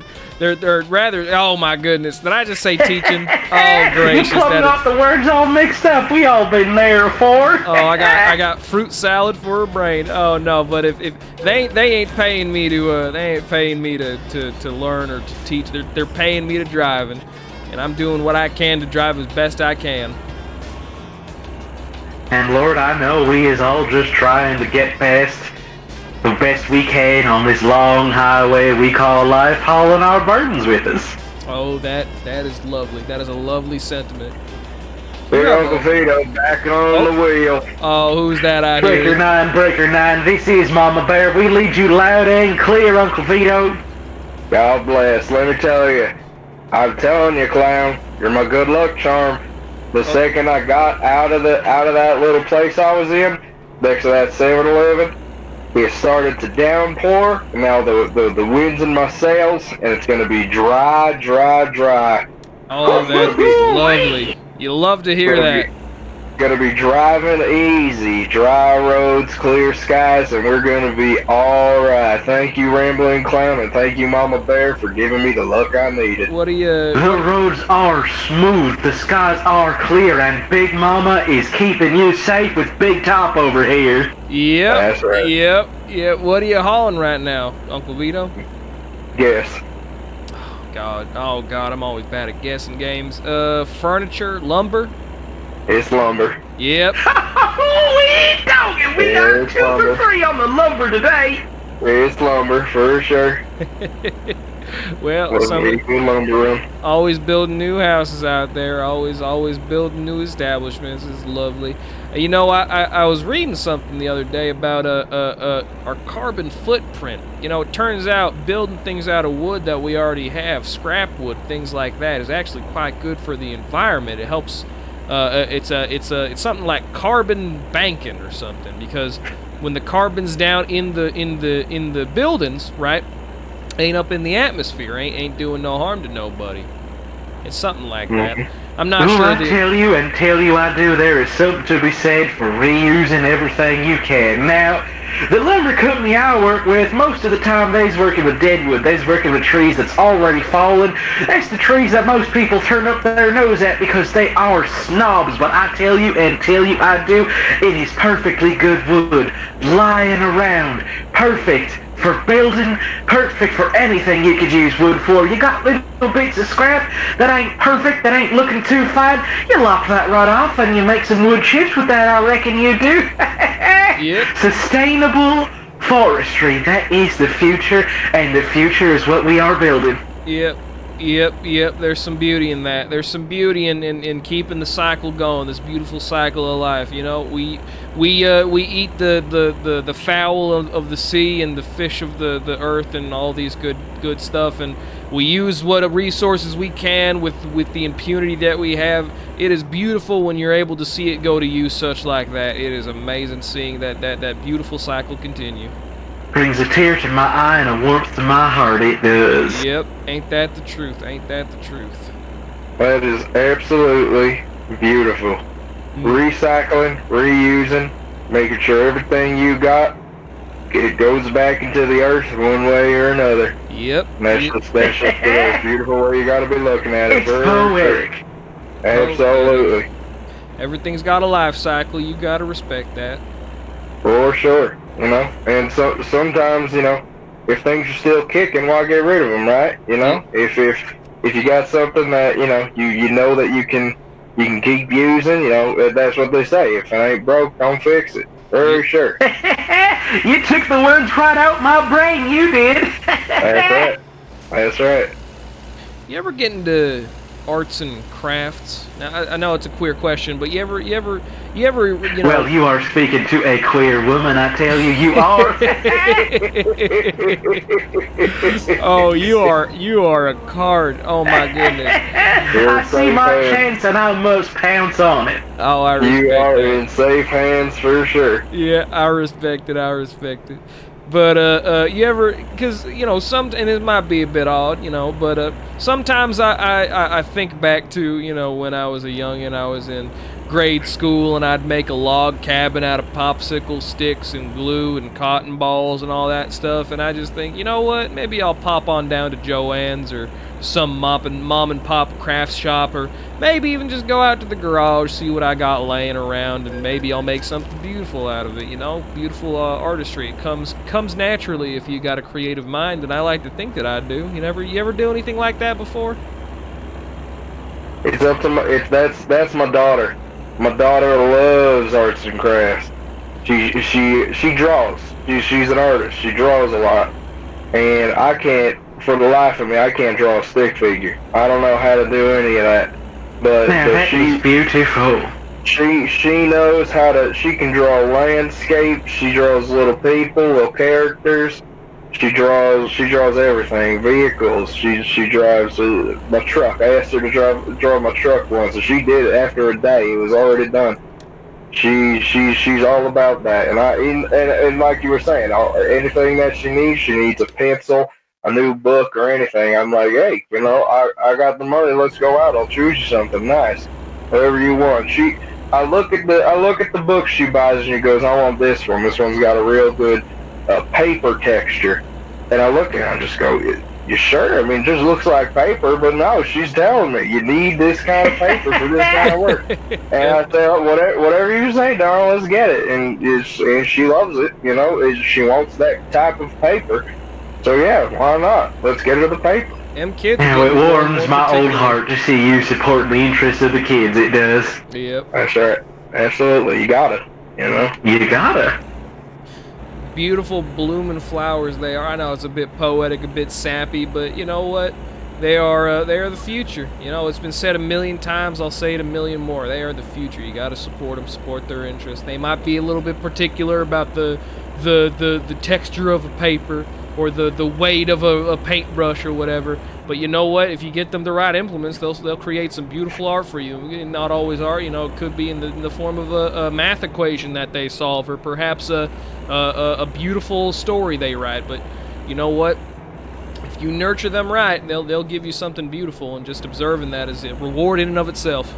rather. Oh my goodness! Did I just say teaching? Oh gracious! You plumbed off the words all mixed up. We all been there before. Oh, I got fruit salad for a brain. Oh no! But if they ain't paying me to learn or to teach. They're paying me to drive, and I'm doing what I can to drive as best I can. And Lord, I know we is all just trying to get past the best we can on this long highway we call life, hauling our burdens with us. Oh, that is lovely. That is a lovely sentiment. Big Uncle Vito back on the wheel. Oh, who's that out Breaker here? 9, Breaker 9, this is Mama Bear. We lead you loud and clear, Uncle Vito. God bless. Let me tell you, I'm telling you, clown, you're my good luck charm. The second I got out of that little place I was in, next to that 7-Eleven, it started to downpour, and now the wind's in my sails, and it's gonna be dry. Oh, that'd be lovely. You love to hear that. Gonna be driving easy, dry roads, clear skies, and we're gonna be all right. Thank you, Rambling Clown, and thank you, Mama Bear, for giving me the luck I needed. What do you? The roads are smooth, the skies are clear, and Big Mama is keeping you safe with Big Top over here. Yep. That's right. Yep. What are you hauling right now, Uncle Vito? Yes. Oh God, I'm always bad at guessing games. Furniture, lumber. It's lumber. Yep. Holy dogging, we got 2 for 3 on the lumber today. It's lumber, for sure. Well, lumber room. always building new houses out there. Always building new establishments. It's lovely. You know, I was reading something the other day about our carbon footprint. You know, it turns out building things out of wood that we already have, scrap wood, things like that, is actually quite good for the environment. It helps. It's something like carbon banking or something, because when the carbon's down in the buildings, right, ain't up in the atmosphere, ain't doing no harm to nobody. It's something like that. I'm not sure. I tell you I do, there is something to be said for reusing everything you can. Now, the lumber company I work with, most of the time they's working with dead wood. They's working with trees that's already fallen. That's the trees that most people turn up their nose at because they are snobs. But I tell you I do, it is perfectly good wood, lying around, perfect for building, perfect for anything you could use wood for. You got little bits of scrap that ain't perfect, that ain't looking too fine, you lop that right off and you make some wood chips with that, I reckon you do. Yep. Sustainable forestry, that is the future, and the future is what we are building. Yep. There's some beauty in that. There's some beauty in keeping the cycle going. This beautiful cycle of life. You know, we eat the fowl of the sea and the fish of the earth and all these good stuff, and we use what resources we can with the impunity that we have. It is beautiful when you're able to see it go to use such like that. It is amazing seeing that beautiful cycle continue. Brings a tear to my eye and a warmth to my heart, it does. Yep, ain't that the truth? Ain't that the truth? That is absolutely beautiful. Recycling, reusing, making sure everything you got, it goes back into the earth one way or another. Yep. And that's just the most beautiful way you gotta be looking at it. It's poetic. Absolutely. Everything's got a life cycle. You gotta respect that. For sure. You know, and so sometimes, you know, if things are still kicking, why get rid of them, right? You know, if you got something that you know that you can keep using, you know, that's what they say. If it ain't broke, don't fix it. For sure. You took the words right out my brain, you did. That's right. You ever get into arts and crafts? Now, I know it's a queer question, but you ever, you know... Well, you are speaking to a queer woman, I tell you, you are. Oh, you are a card. Oh my goodness. I see my chance and I must pounce on it. Oh, I respect You are that. in safe hands for sure. Yeah, I respect it. But you ever, because some, and it might be a bit odd, but sometimes I think back to when I was a youngin', I was in grade school, and I'd make a log cabin out of popsicle sticks and glue and cotton balls and all that stuff, and I just think, you know what, maybe I'll pop on down to Joann's or some mom and pop craft shop, or maybe even just go out to the garage, see what I got laying around, and maybe I'll make something beautiful out of it. Beautiful artistry. It comes naturally if you got a creative mind, and I like to think that I do. You ever do anything like that before? It's up to that's my daughter. My daughter loves arts and crafts. She draws. She's an artist. She draws a lot, and I can't. For the life of me, I can't draw a stick figure. I don't know how to do any of that. But she's beautiful. She knows how to. She can draw landscape. She draws little people, little characters. She draws everything. Vehicles. She drives my truck. I asked her to draw my truck once, and she did it after a day. It was already done. She's all about that. And like you were saying, anything that she needs a pencil, a new book, or anything. I'm like, hey, I got the money. Let's go out. I'll choose you something nice, whatever you want. I look at the book she buys, and she goes, I want this one. This one's got a real good paper texture. And I look at it and just go, you sure? I mean, it just looks like paper, but no, she's telling me you need this kind of paper for this kind of work. And I tell her, whatever you say, darling, let's get it. And she loves it. She wants that type of paper. So yeah, why not? Let's get her the paper. Them kids. Now it warms my old heart to see you supporting the interests of the kids. It does. Yep. That's right. Absolutely. You got it. You gotta. Beautiful blooming flowers they are. I know it's a bit poetic, a bit sappy, but you know what? They are the future. It's been said a million times. I'll say it a million more. They are the future. You got to support them, support their interests. They might be a little bit particular about the texture of a paper or the weight of a paintbrush or whatever. But you know what? If you get them the right implements, they'll create some beautiful art for you. Not always art. It could be in the form of a math equation that they solve, or perhaps a beautiful story they write. But you know what? If you nurture them right, they'll give you something beautiful, and just observing that is a reward in and of itself.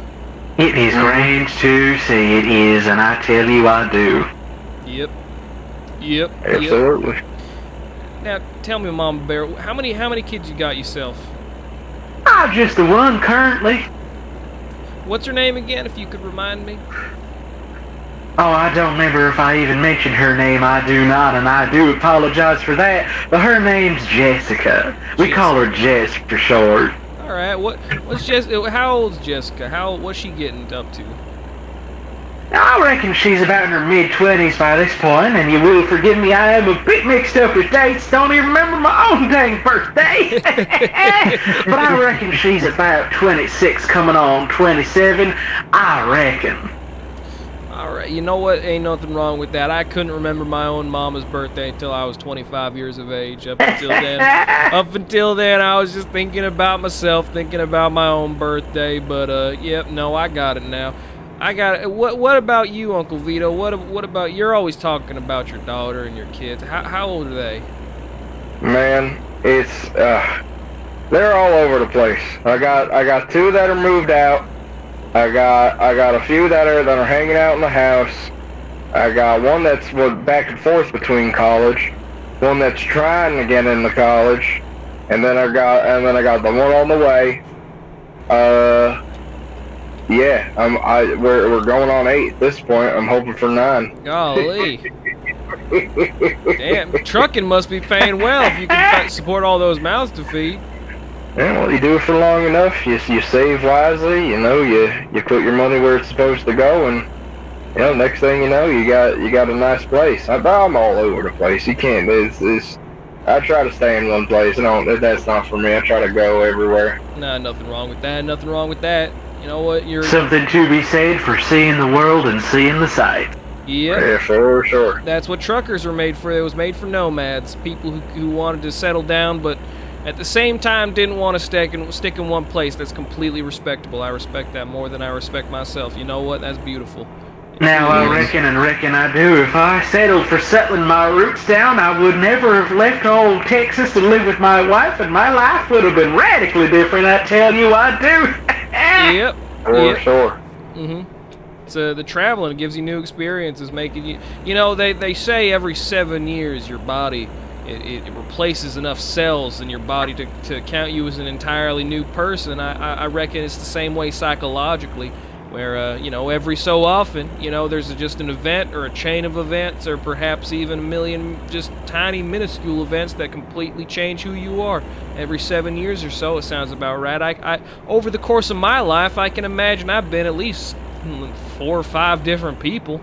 It is grand to see. It is, and I tell you, I do. Yep. Absolutely. Now, tell me, Mama Bear, how many kids you got yourself? I'm just the one currently. What's her name again, if you could remind me? Oh, I don't remember if I even mentioned her name. I do not, and I do apologize for that. But her name's Jessica. We call her Jess for short. All right. What's Jessica? How old's Jessica? What's she getting up to? I reckon she's about in her mid-20s by this point, and you will forgive me, I am a bit mixed up with dates, don't even remember my own dang birthday. But I reckon she's about 26 coming on 27, I reckon. Alright, you know what? Ain't nothing wrong with that. I couldn't remember my own mama's birthday until I was 25 years of age. Up until then, I was just thinking about myself, thinking about my own birthday, but yep, no, I got it now. I got it. What about you, Uncle Vito? What about, you're always talking about your daughter and your kids. How old are they? Man, it's they're all over the place. I got two that are moved out. I got a few that are hanging out in the house. I got one that's back and forth between college, one that's trying to get into college, and then I got the one on the way. Yeah, we're going on 8 at this point. I'm hoping for 9. Golly. Damn, trucking must be paying well if you can support all those mouths to feed. Yeah, well, you do it for long enough, you save wisely, you put your money where it's supposed to go, and next thing you know, you got a nice place. I'm all over the place. You can't. I try to stay in one place. That's not for me. I try to go everywhere. Nah, nothing wrong with that. Nothing wrong with that. You know what? Something to be said for seeing the world and seeing the sight. Yeah, for sure. That's what truckers were made for. It was made for nomads, people who wanted to settle down, but at the same time didn't want to stick in one place. That's completely respectable. I respect that more than I respect myself. You know what? That's beautiful. Now I reckon I do. If I settled for settling my roots down, I would never have left old Texas to live with my wife, and my life would have been radically different, I tell you I do. Yep. For sure. So the traveling gives you new experiences, making you... You know, they say every 7 years your body, it replaces enough cells in your body to count you as an entirely new person. I reckon it's the same way psychologically, where, you know, every so often, you know, there's just an event or a chain of events or perhaps even a million just tiny minuscule events that completely change who you are. Every 7 years or so, it sounds about right. I over the course of my life, I can imagine I've been at least 4 or 5 different people.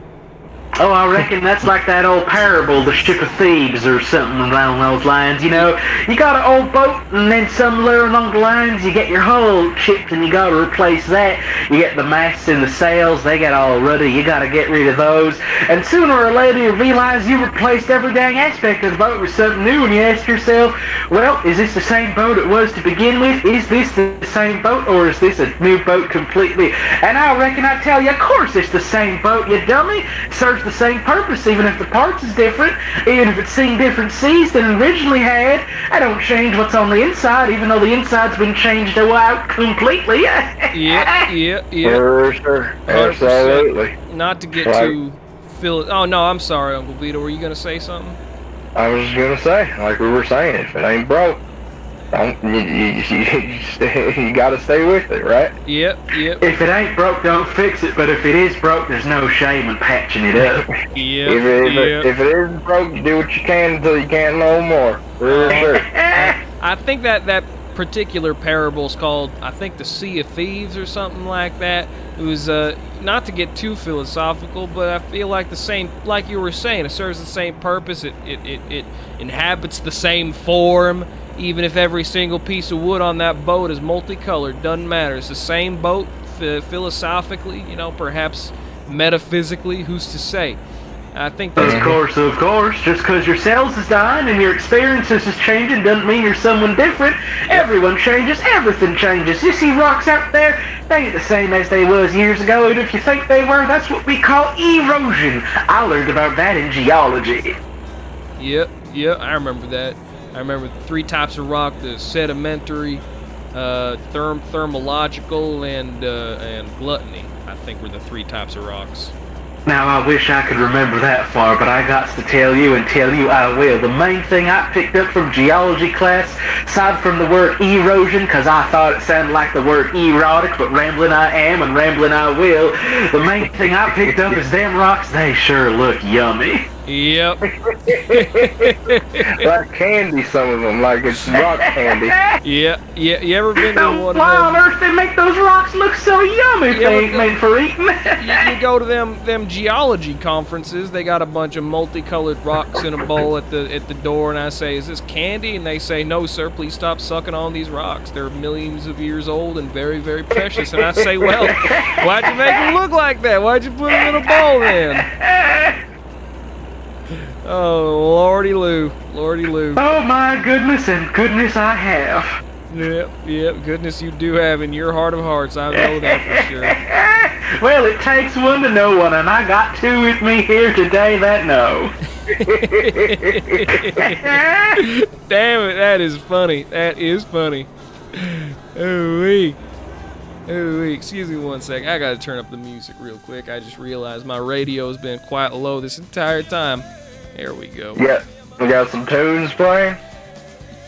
Oh, I reckon that's like that old parable, the ship of Thebes or something along those lines. You know, you got an old boat and then somewhere along the lines you get your hull chipped and you got to replace that. You get the masts and the sails, they get all ruddy, you got to get rid of those. And sooner or later you realize you replaced every dang aspect of the boat with something new and you ask yourself, well, is this the same boat it was to begin with? Is this the same boat or is this a new boat completely? And I reckon I tell you, of course it's the same boat, you dummy. Serves the same purpose, even if the parts is different, even if it's seen different seas than it originally had. I don't change what's on the inside, even though the inside's been changed out completely. Yeah. For sure. 100%. Absolutely. Not to get Right. too... Oh, no, I'm sorry, Uncle Vito. Were you going to say something? I was just gonna say, like we were saying, if it ain't broke, you gotta stay with it, right? Yep. If it ain't broke, don't fix it, but if it is broke, there's no shame in patching it up. If it isn't broke, you do what you can until you can't no more. For sure. I think that particular parable's called, I think, the Sea of Thieves or something like that. It was, not to get too philosophical, but I feel like the same, like you were saying, it serves the same purpose. It inhabits the same form. Even if every single piece of wood on that boat is multicolored, doesn't matter. It's the same boat, philosophically, you know, perhaps metaphysically, who's to say? I think that's... Of course. Just because your cells is dying and your experiences is changing doesn't mean you're someone different. Everyone changes, everything changes. You see rocks out there, they ain't the same as they was years ago, and if you think they were, that's what we call erosion. I learned about that in geology. Yep, I remember that. I remember the 3 types of rock: the sedimentary, thermological, and gluttony. I think were the 3 types of rocks. Now I wish I could remember that far, but I got to tell you and tell you I will. The main thing I picked up from geology class, aside from the word erosion, because I thought it sounded like the word erotic, but rambling I am and rambling I will, the main thing I picked up is them rocks, they sure look yummy. Yep. Like candy, some of them, like it's rock candy. Yeah. You ever been to one of Why on them? earth they make those rocks look so yummy if they ain't meant for eating? You go to them geology conferences. They got a bunch of multicolored rocks in a bowl at the door, and I say, "Is this candy?" And they say, "No, sir. Please stop sucking on these rocks. They're millions of years old and very, very precious." And I say, "Well, why'd you make them look like that? Why'd you put them in a bowl then?" Oh, Lordy Lou. Oh my goodness, and goodness I have. Yep, goodness you do have in your heart of hearts, I know that for sure. Well, it takes one to know one, and I got 2 with me here today that know. Damn it, that is funny. Ooh-wee, excuse me one sec. I gotta turn up the music real quick. I just realized my radio's been quite low this entire time. There we go. Yeah, we got some tunes playing.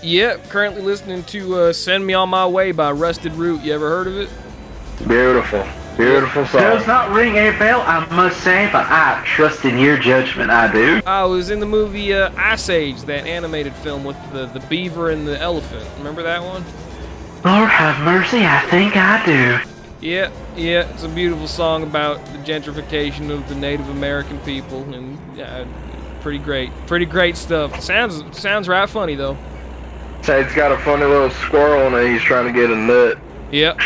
Yep, currently listening to Send Me On My Way by Rusted Root. You ever heard of it? Beautiful song. Does not ring a bell, I must say, but I trust in your judgment, I do. I was in the movie Ice Age, that animated film with the beaver and the elephant. Remember that one? Lord have mercy, I think I do. Yeah, it's a beautiful song about the gentrification of the Native American people, and pretty great stuff. Sounds right funny though. Say it's got a funny little squirrel in it. He's trying to get a nut. Yep.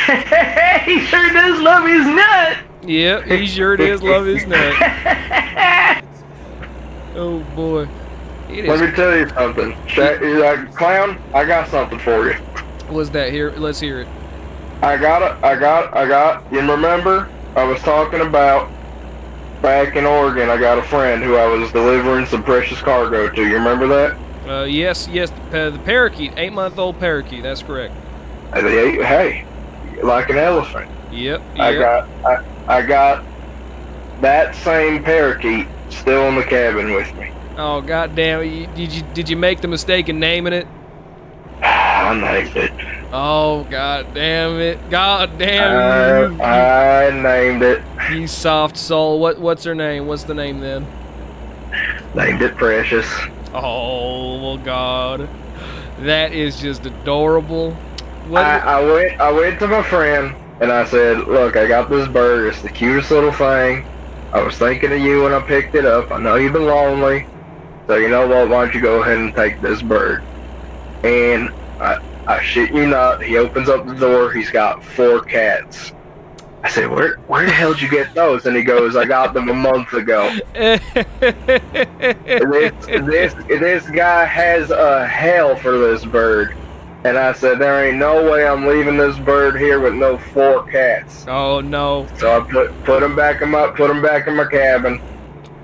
He sure does love his nut. Yep, he sure does love his nut. Oh boy. Let me tell you something. Clown, I got something for you. What's that? Here, let's hear it. I got. You remember? I was talking about back in Oregon, I got a friend who I was delivering some precious cargo to. You remember that? Yes, the parakeet, 8-month-old parakeet. That's correct. Hey, like an elephant. Yep. I got that same parakeet still in the cabin with me. Oh goddamn! Did you make the mistake in naming it? I named it. Oh god damn it! God damn you! I named it. You soft soul. What's her name? What's the name then? Named it Precious. Oh god, that is just adorable. I went to my friend and I said, look, I got this bird. It's the cutest little thing. I was thinking of you when I picked it up. I know you've been lonely, so you know what? Why don't you go ahead and take this bird? And I shit you not, he opens up the door. He's got 4 cats. I said, where the hell did you get those? And he goes, I got them a month ago. This guy has a hell for this bird. And I said, there ain't no way I'm leaving this bird here with no 4 cats. Oh no. So I put him back in my cabin.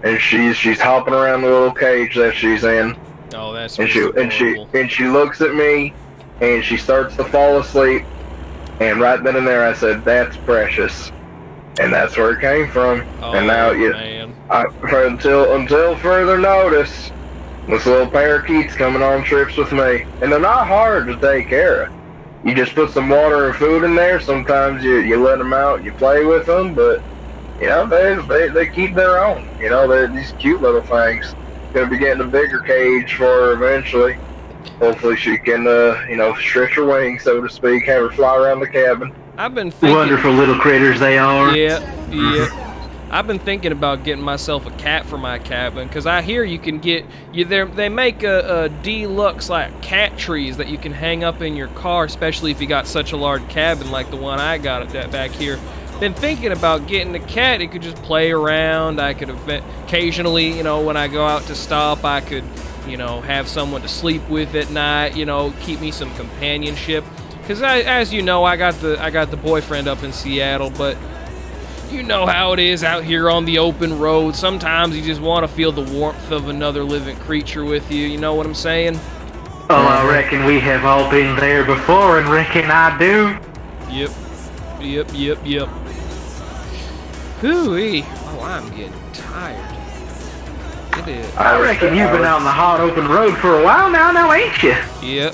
And she's hopping around the little cage that she's in. Oh, that's and adorable. she looks at me and she starts to fall asleep. And right then and there, I said, "That's Precious," and that's where it came from. Oh, and now, man. Until further notice, this little parakeet's coming on trips with me, and they're not hard to take care of. You just put some water and food in there. Sometimes you let them out, you play with them, but you know they keep their own. You know, they're these cute little things. Gonna be getting a bigger cage for her eventually. Hopefully she can, stretch her wings, so to speak, have her fly around the cabin. I've been thinking. Wonderful little critters they are. Yeah. I've been thinking about getting myself a cat for my cabin, because I hear you can get they make a deluxe like cat trees that you can hang up in your car, especially if you got such a large cabin like the one I got at that back here. Been thinking about getting a cat. It could just play around. I could occasionally, when I go out to stop, I could, have someone to sleep with at night. Keep me some companionship. Because as you know, I got the boyfriend up in Seattle, but you know how it is out here on the open road. Sometimes you just want to feel the warmth of another living creature with you. You know what I'm saying? Oh, I reckon we have all been there before, and reckon I do. Yep. Hoo-wee. Oh, I'm getting tired. It is. I reckon you've been out on the hot open road for a while now ain't you? Yep.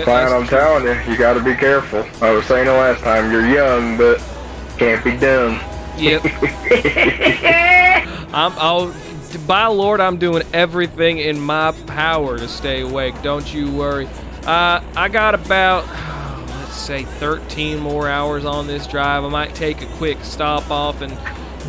Fine, I'm telling you gotta be careful. I was saying it last time, you're young, but can't be done. Yep. By Lord, I'm doing everything in my power to stay awake. Don't you worry. I got about, let's say, 13 more hours on this drive. I might take a quick stop off and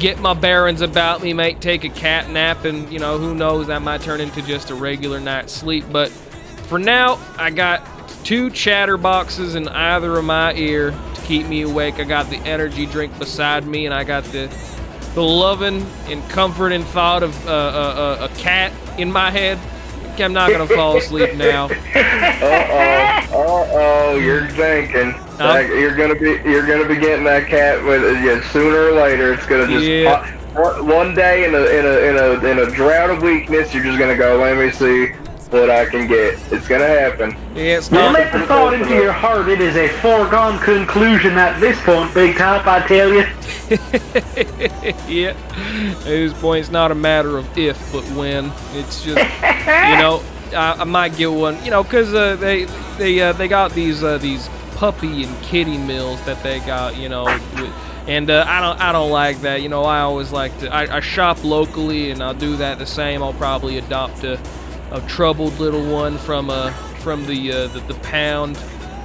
get my bearings about me. Might take a cat nap, and who knows, that might turn into just a regular night's sleep. But for now, I got 2 chatterboxes in either of my ear to keep me awake. I got the energy drink beside me, and I got the loving and comforting thought of a cat in my head. I'm not gonna fall asleep now. You're thinking you're gonna be getting that cat with sooner or later. It's gonna just one day in a drought of weakness. You're just gonna go, let me see what I can get. It's gonna happen. Yeah, it's Well, not. let the thought into your heart. It is a foregone conclusion at this point, Big Top, I tell you. Yeah, at this point, it's not a matter of if, but when. It's just, I might get one, because they got these puppy and kitty meals that they got, and I don't like that. I always like to. I shop locally, and I'll do that the same. I'll probably adopt a troubled little one from the pound.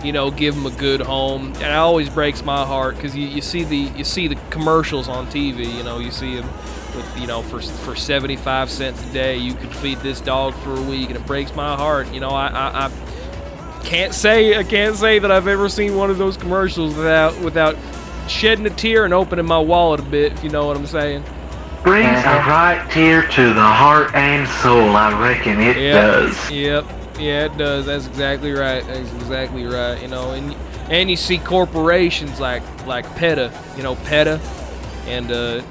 Give them a good home. And it always breaks my heart because you see the commercials on TV. You see them with, for 75 cents a day you could feed this dog for a week, and it breaks my heart. I can't say that I've ever seen one of those commercials without shedding a tear and opening my wallet a bit, if you know what I'm saying. Brings a right tear to the heart and soul, I reckon it does. Yep. Yeah, it does. That's exactly right. And you see corporations like PETA, PETA, and they're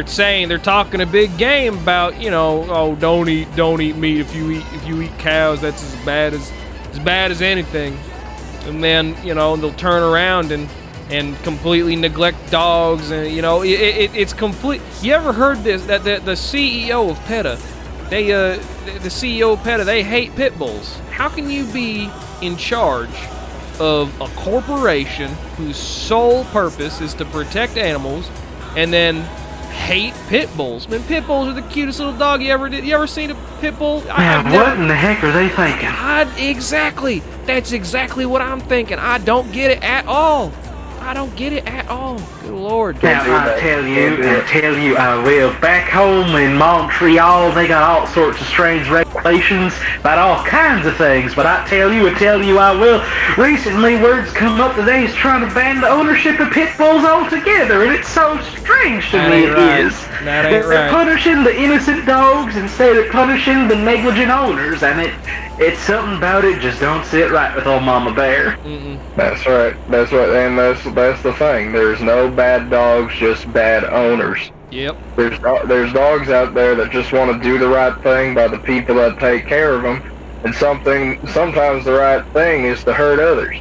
saying they're talking a big game about oh don't eat meat if you eat cows, that's as bad as anything, and then they'll turn around and completely neglect dogs, and it's complete. You ever heard this, that the CEO of PETA, the CEO of PETA, they hate pit bulls. How can you be in charge of a corporation whose sole purpose is to protect animals and then hate pit bulls? Man, pit bulls are the cutest little dog you ever seen a pit bull? What in the heck are they thinking? Exactly. That's exactly what I'm thinking. I don't get it at all. Good Lord. Now, I tell you, I will. Back home in Montreal, they got all sorts of strange regulations about all kinds of things, but I tell you, I will. Recently, word's come up that they's trying to ban the ownership of pit bulls altogether, and it's so strange to me. It is. They're punishing the innocent dogs instead of punishing the negligent owners, and it's something about it just don't sit right with old Mama Bear. That's right, and that's the thing. There's no bad dogs, just bad owners. Yep. There's dogs out there that just want to do the right thing by the people that take care of them, and sometimes the right thing is to hurt others.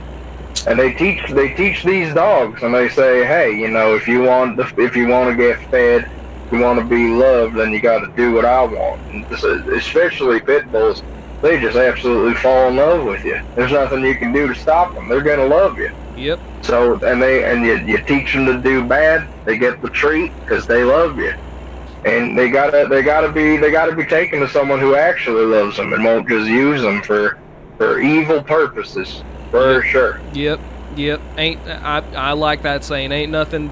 And they teach these dogs, and they say, hey, if you want to get fed, you want to be loved, then you got to do what I want. And especially pit bulls. They just absolutely fall in love with you. There's nothing you can do to stop them. They're gonna love you. Yep. So you teach them to do bad, they get the treat because they love you, and they gotta be taken to someone who actually loves them and won't just use them for evil purposes. For sure. Yep. I like that saying. Ain't nothing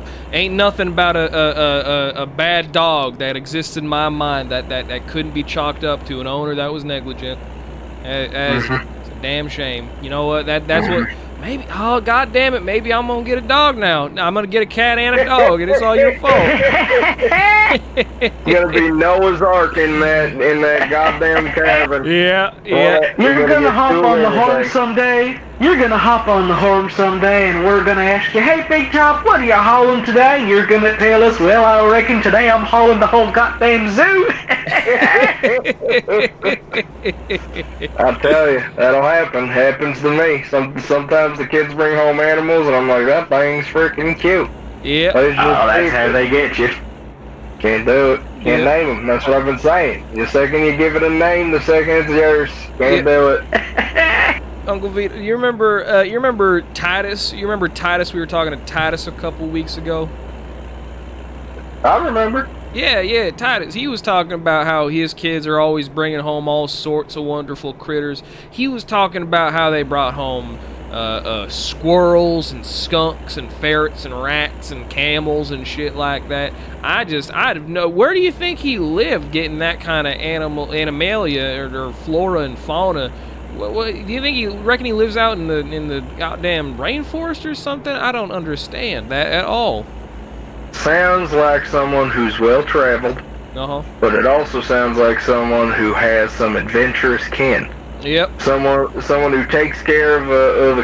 about a bad dog that exists in my mind that couldn't be chalked up to an owner that was negligent. It's a damn shame. You know what? That's what. Maybe. Oh, God damn it! Maybe I'm gonna get a dog now. I'm gonna get a cat and a dog, and it's all your fault. You're gonna be Noah's Ark in that goddamn cabin. Yeah. You're gonna hop on the horn someday. And we're gonna ask you, hey, Big Top, what are you hauling today? And you're gonna tell us, well, I reckon today I'm hauling the whole goddamn zoo. I tell you, that'll happen. Happens to me. Sometimes the kids bring home animals, and I'm like, that thing's freaking cute. Yeah. That's how they get you. Can't do it. Can't name them. That's what I've been saying. The second you give it a name, the second it's yours. Can't do it. Uncle Vito, you remember Titus? You remember Titus? We were talking to Titus a couple weeks ago. I remember. Yeah, Titus. He was talking about how his kids are always bringing home all sorts of wonderful critters. He was talking about how they brought home squirrels and skunks and ferrets and rats and camels and shit like that. I don't know. Where do you think he lived getting that kind of animalia or flora and fauna? What do you think? Reckon he lives out in the goddamn rainforest or something? I don't understand that at all. Sounds like someone who's well traveled. But it also sounds like someone who has some adventurous kin. Yep. Someone who takes care of a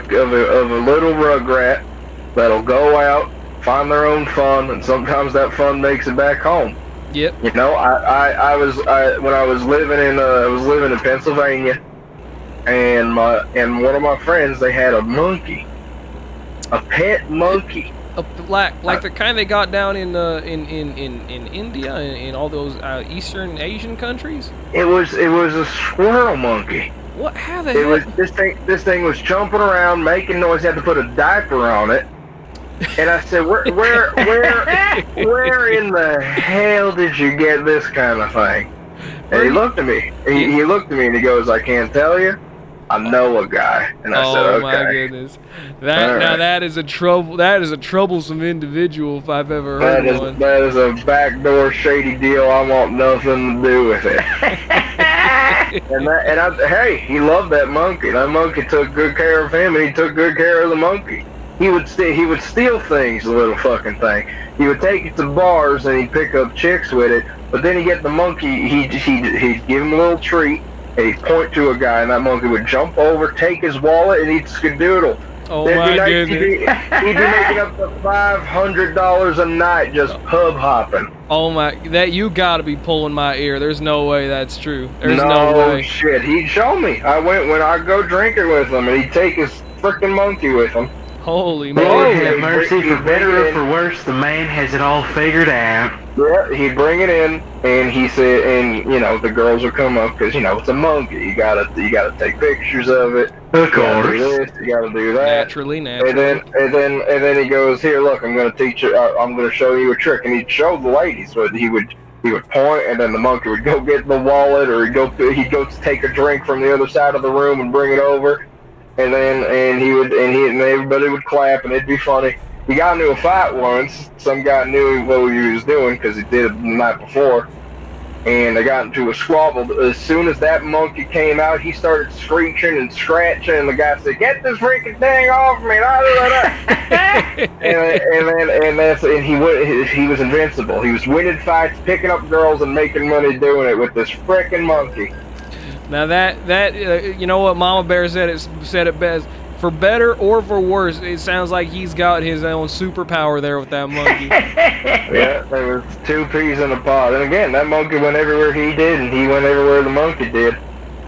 little rugrat that'll go out, find their own fun, and sometimes that fun makes it back home. Yep. When I was living in Pennsylvania, and one of my friends, they had a monkey, a pet monkey. Like the kind they got down in India and in all those Eastern Asian countries. It was a squirrel monkey. What? How the hell? This thing was jumping around, making noise. Had to put a diaper on it. And I said, where in the hell did you get this kind of thing? And he looked at me. He looked at me and he goes, I can't tell you. I know a guy. And I said, okay. Oh my goodness. That is a troublesome individual if I've ever heard one. That is a backdoor shady deal. I want nothing to do with it. Hey, he loved that monkey. That monkey took good care of him, and he took good care of the monkey. He would steal things, the little fucking thing. He would take it to bars and he'd pick up chicks with it. But then he'd get the monkey. He'd give him a little treat. And he'd point to a guy, and that monkey would jump over, take his wallet, and he'd skedoodle. Oh my goodness. He'd be making up to $500 a night just pub hopping. Oh my, that you gotta be pulling my ear. There's no way that's true. There's no way. Shit, he'd show me. When I go drinking with him, and he'd take his frickin' monkey with him. Holy Lord moly. have mercy, for better or for worse, the man has it all figured out. Yeah, he'd bring it in, and he said, and the girls would come up because it's a monkey. You gotta take pictures of it. Of course. You gotta do this, you gotta do that. Naturally. And then he goes, here, look, I'm gonna teach you. I'm gonna show you a trick, and he'd show the ladies. But he would point, and then the monkey would go get the wallet, or he'd go take a drink from the other side of the room and bring it over. And everybody would clap, and it'd be funny. He got into a fight once. Some guy knew what he was doing because he did it the night before, and they got into a squabble. As soon as that monkey came out, he started screeching and scratching, and the guy said, "Get this freaking thing off me!" and he was invincible. He was winning fights, picking up girls, and making money doing it with this freaking monkey. Now that you know what Mama Bear said it best. For better or for worse, it sounds like he's got his own superpower there with that monkey. Yeah, there was two peas in a pod. And again, that monkey went everywhere he did, and he went everywhere the monkey did.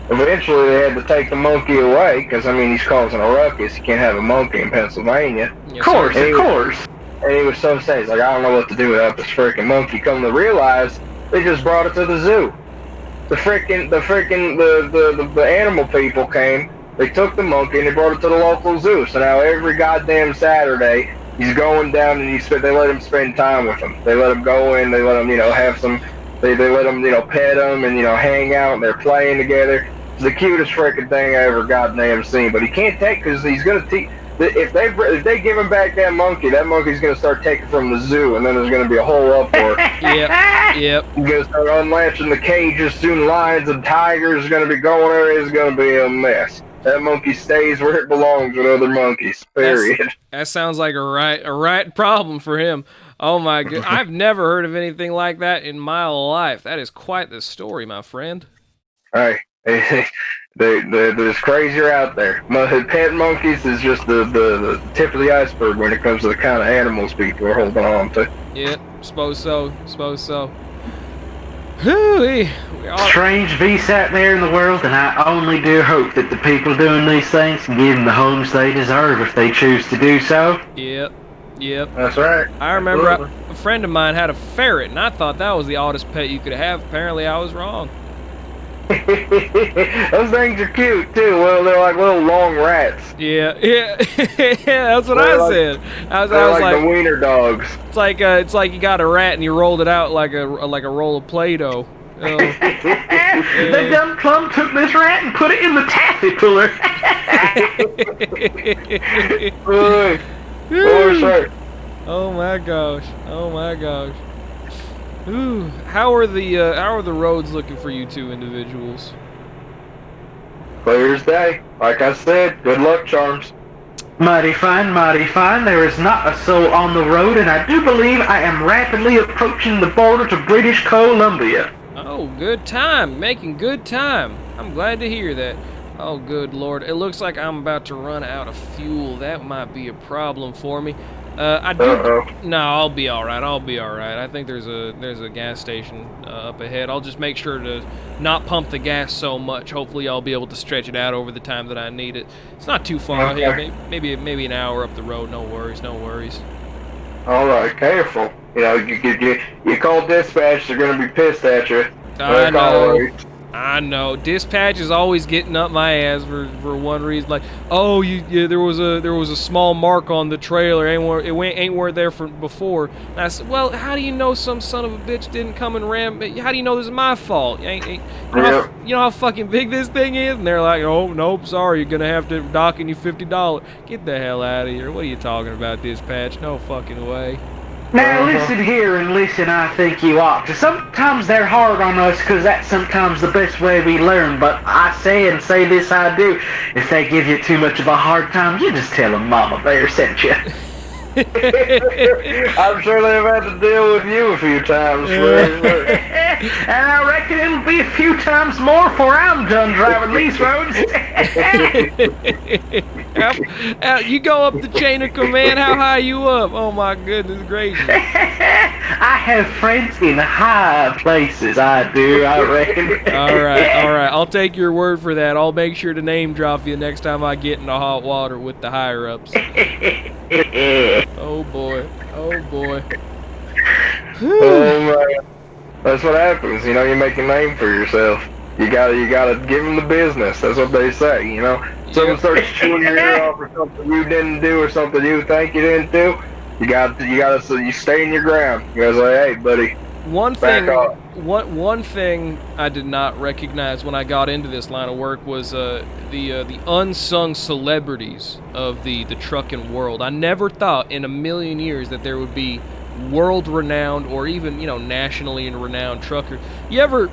Eventually, they had to take the monkey away, because, he's causing a ruckus. You can't have a monkey in Pennsylvania. Yes, Of course, sir. of course. And he was so sad. He's like, I don't know what to do without this freaking monkey. Come to realize, they just brought it to the zoo. The animal people came. They took the monkey and they brought it to the local zoo. So now every goddamn Saturday, he's going down and they let him spend time with him. They let him go in. They let him, have some. They let him, pet him and hang out. And they're playing together. It's the cutest freaking thing I ever goddamn seen. But he can't take because he's gonna teach. If they give him back that monkey's gonna start taking from the zoo, and then there's gonna be a whole uproar. Yep. He's gonna start unlatching the cages. Soon lions and tigers are gonna be going there. It's gonna be a mess. That monkey stays where it belongs with other monkeys. Period. That sounds like a right problem for him. Oh my god, I've never heard of anything like that in my life. That is quite the story, my friend. Hey, there's crazier out there. Pet monkeys is just the tip of the iceberg when it comes to the kind of animals people are holding on to. Yeah, suppose so. Hooey. Strange beasts out there in the world, and I only do hope that the people doing these things can give them the homes they deserve if they choose to do so. Yep. That's right. I remember a friend of mine had a ferret, and I thought that was the oddest pet you could have. Apparently, I was wrong. Those things are cute too. Well, they're like little long rats. Yeah, that's what I said. I was like the wiener dogs. It's like you got a rat and you rolled it out like a roll of Play-Doh. They done plumb took this rat and put it in the taffy puller. Oh my gosh. Ooh, how are the roads looking for you two individuals? Clear as day. Like I said, good luck charms. Mighty fine, mighty fine. There is not a soul on the road, and I do believe I am rapidly approaching the border to British Columbia. Oh, good time. Making good time. I'm glad to hear that. Oh, good Lord. It looks like I'm about to run out of fuel. That might be a problem for me. No, I'll be all right. I think there's a gas station up ahead. I'll just make sure to not pump the gas so much. Hopefully, I'll be able to stretch it out over the time that I need it. It's not too far. Okay. Yeah, maybe an hour up the road. No worries. All right, careful. You call dispatch, they're gonna be pissed at you. I know. Dispatch is always getting up my ass for one reason. Like, oh, there was a small mark on the trailer. Ain't where there from before. And I said, well, how do you know some son of a bitch didn't come and ram? How do you know this is my fault? You know how fucking big this thing is? And they're like, oh nope, sorry, you're gonna have to docking you $50. Get the hell out of here. What are you talking about, dispatch? No fucking way. Now listen here and listen, I think you ought to. Sometimes they're hard on us because that's sometimes the best way we learn, but I say this I do. If they give you too much of a hard time, you just tell them Mama Bear sent you. I'm sure they've had to deal with you a few times. And I reckon it'll be a few times more before I'm done driving these roads. You go up the chain of command. How high you up? Oh my goodness gracious! I have friends in high places. I do. I reckon. All right. I'll take your word for that. I'll make sure to name drop you next time I get into hot water with the higher ups. Oh boy. Oh man, that's what happens. You know, you make a name for yourself. You gotta give them the business. That's what they say. You know, someone starts chewing your ear off or something you didn't do or something you think you didn't do. So you stay in your ground. You gotta say, hey, buddy. One thing I did not recognize when I got into this line of work was the unsung celebrities of the trucking world. I never thought in a million years that there would be world-renowned or even nationally renowned trucker. You ever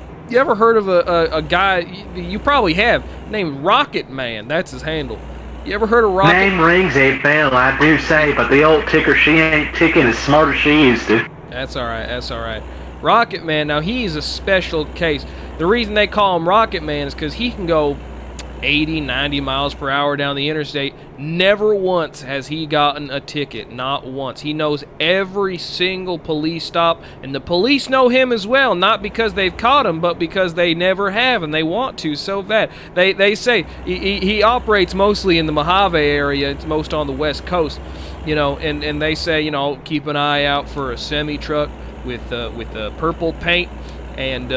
heard of a guy? You probably have, named Rocket Man. That's his handle. You ever heard of Rocket? Name rings a bell, I do say, but the old ticker, she ain't ticking as smart as she used to. That's all right. Rocket Man, now he's a special case. The reason they call him Rocket Man is because he can go 80, 90 miles per hour down the interstate. Never once has he gotten a ticket, not once. He knows every single police stop, and the police know him as well, not because they've caught him, but because they never have, and they want to so bad. They say he operates mostly in the Mojave area. It's most on the West Coast, and they say, keep an eye out for a semi-truck with purple paint and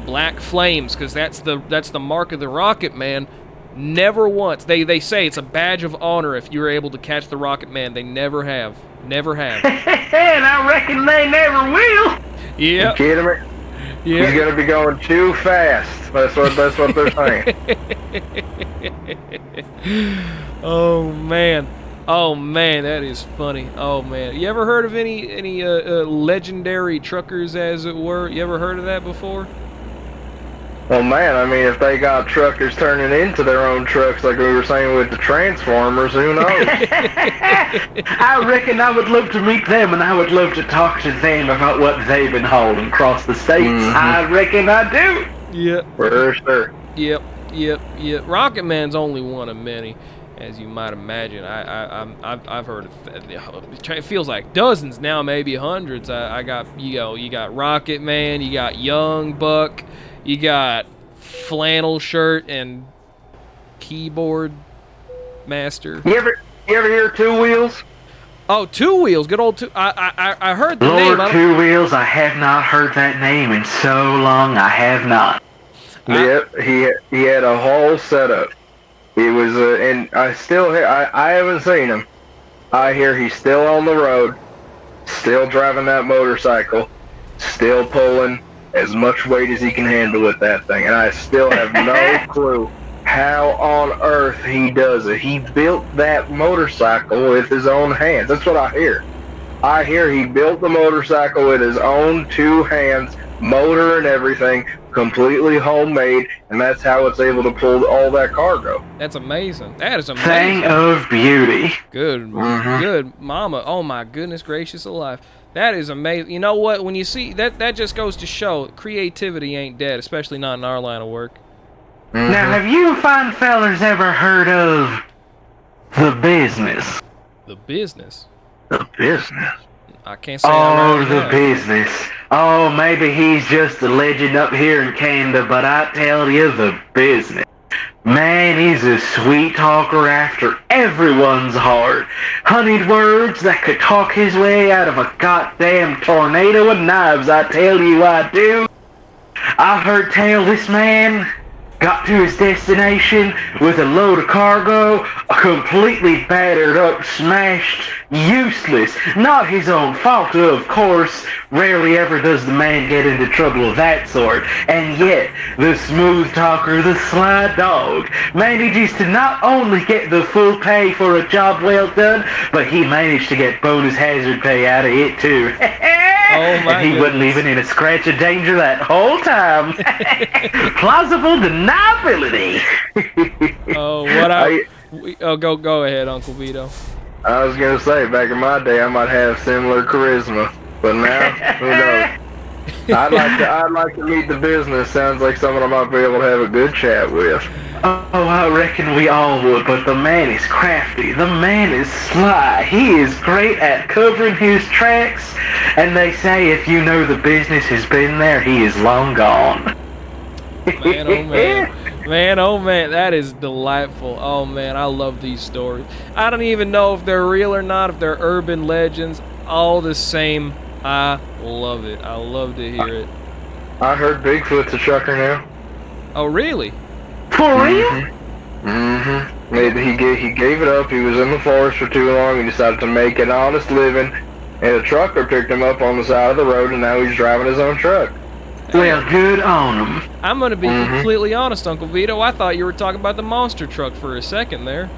black flames, because that's the mark of the Rocket Man. Never once. They say it's a badge of honor if you're able to catch the Rocket Man. They never have. And I reckon they never will. Yeah. You kidding me? Yeah. He's gonna be going too fast. That's what they're saying. Oh man, that is funny. Oh man, you ever heard of any legendary truckers, as it were? You ever heard of that before? Well, man, I mean, if they got truckers turning into their own trucks, like we were saying with the Transformers, who knows? I reckon I would love to meet them, and I would love to talk to them about what they've been hauling across the states. Mm-hmm. I reckon I do. Yep. For sure. Yep. Rocket Man's only one of many, as you might imagine. I've heard of it feels like dozens now, maybe hundreds. You got Rocket Man, you got Young Buck, you got Flannel Shirt and Keyboard Master. You ever hear Two Wheels? Oh, Two Wheels, good old Two. I heard the Lord name. Two Wheels, I have not heard that name in so long. I have not. Yep, he had a whole setup. He was, and I haven't seen him. I hear he's still on the road, still driving that motorcycle, still pulling as much weight as he can handle with that thing, and I still have no clue how on earth he does it. He built that motorcycle with his own hands. That's what I hear. I hear he built the motorcycle with his own two hands, motor and everything, completely homemade, and that's how it's able to pull all that cargo. That's amazing. That is amazing. Thing of beauty. Good mama. Oh my goodness gracious alive. That is amazing. You know what? When you see that just goes to show creativity ain't dead, especially not in our line of work. Mm-hmm. Now, have you fine fellers ever heard of The Business? The Business? The Business? I can't say I really The have. Business. Oh, maybe he's just a legend up here in Canada, but I tell you, The Business. Man, he's a sweet talker after everyone's heart. Honeyed words that could talk his way out of a goddamn tornado of knives, I tell you I do. I heard tell this man got to his destination with a load of cargo, completely battered up, smashed, useless. Not his own fault, of course. Rarely ever does the man get into trouble of that sort. And yet, the smooth talker, the sly dog, manages to not only get the full pay for a job well done, but he managed to get bonus hazard pay out of it too. Oh my And he wasn't even in a scratch of danger that whole time. Plausible deniability. Oh, go ahead, Uncle Vito. I was gonna say, back in my day, I might have similar charisma, but now, who knows? I'd like to meet the business. Sounds like someone I might be able to have a good chat with. Oh, I reckon we all would, but the man is crafty. The man is sly. He is great at covering his tracks, and they say if you know the business has been there, he is long gone. Man, oh man. Man, oh man, that is delightful. Oh man, I love these stories. I don't even know if they're real or not, if they're urban legends. All the same, I love it. I love to hear it. I heard Bigfoot's a trucker now. Oh, really? For real? Mm-hmm. He gave it up. He was in the forest for too long. He decided to make an honest living, and a trucker picked him up on the side of the road, and now he's driving his own truck. Well, good on him. I'm going to be completely honest, Uncle Vito. I thought you were talking about the monster truck for a second there.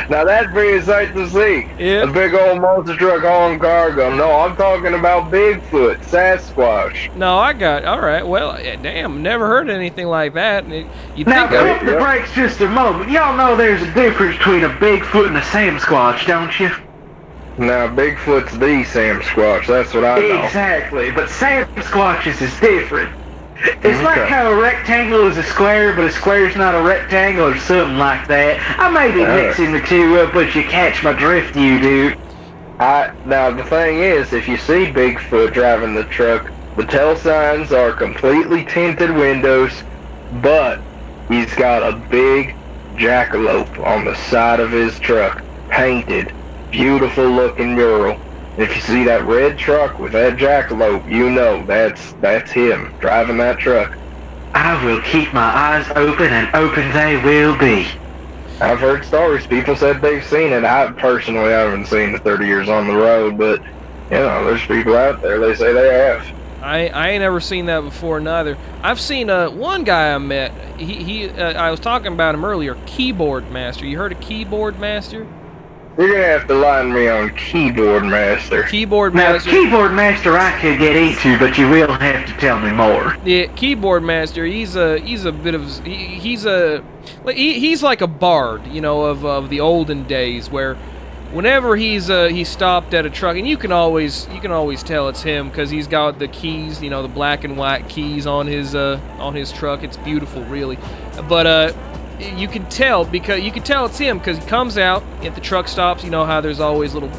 Now that'd be a sight to see. Yeah. A big old monster truck hauling cargo. No, I'm talking about Bigfoot, Sasquatch. No, all right. Well, damn, never heard anything like that. You Now, think pump the brakes just a moment. Y'all know there's a difference between a Bigfoot and a Sasquatch, don't you? Now, Bigfoot's the Sam Squatch, that's what I know. Exactly, but Sasquatches is different. It's like Okay. how a rectangle is a square, but a square's not a rectangle or something like that. I may be mixing the two up, but you catch my drift, you do. Now, the thing is, if you see Bigfoot driving the truck, the tail signs are completely tinted windows, but he's got a big jackalope on the side of his truck, painted. Beautiful looking mural. If you see that red truck with that jackalope, you know that's him driving that truck. I will keep my eyes open, and open they will be. I've heard stories. People said they've seen it. I personally haven't seen the 30 years on the road, but you know, there's people out there. They say they have. I ain't ever seen that before neither. I've seen one guy I met. I was talking about him earlier. Keyboard Master. You heard of Keyboard Master? You're gonna have to line me on Keyboard Master. Keyboard Now, Master. Keyboard Master I could get into, but you will have to tell me more. Yeah, Keyboard Master. He's a bit of he's like a bard, you know, of the olden days, where whenever he stopped at a truck, and you can always tell it's him because he's got the keys, you know, the black and white keys on his truck. It's beautiful, really, but you can tell it's him because he comes out at the truck stops. You know how there's always little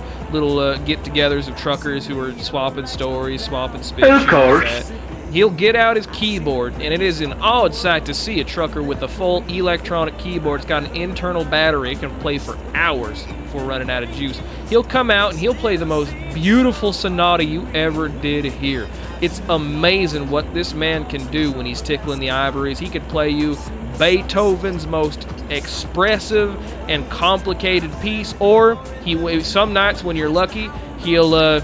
get-togethers of truckers who are swapping stories, swapping spits. Of course. He'll get out his keyboard, and it is an odd sight to see a trucker with a full electronic keyboard. It's got an internal battery. It can play for hours before running out of juice. He'll come out and he'll play the most beautiful sonata you ever did hear. It's amazing what this man can do when he's tickling the ivories. He could play you Beethoven's most expressive and complicated piece, or some nights when you're lucky, he'll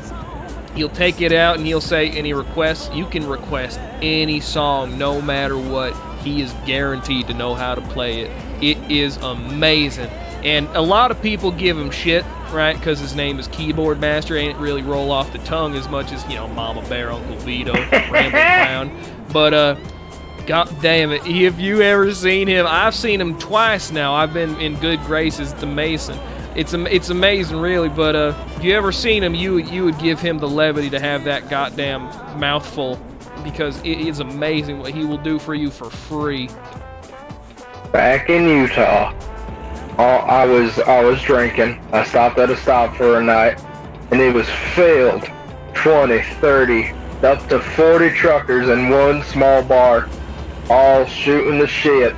take it out and he'll say, and you can request any song, no matter what. He is guaranteed to know how to play it. It is amazing. And a lot of people give him shit, right? Because his name is Keyboard Master. Ain't really roll off the tongue as much as, you know, Mama Bear, Uncle Vito, Rambling Clown. But, God damn it, have you ever seen him? I've seen him twice now. I've been in good graces at the Mason. It's amazing, really, but if you ever seen him, you would give him the levity to have that goddamn mouthful, because it is amazing what he will do for you for free. Back in Utah, I was drinking. I stopped at a stop for a night, and it was filled, 20, 30, up to 40 truckers in one small bar, all shooting the shit.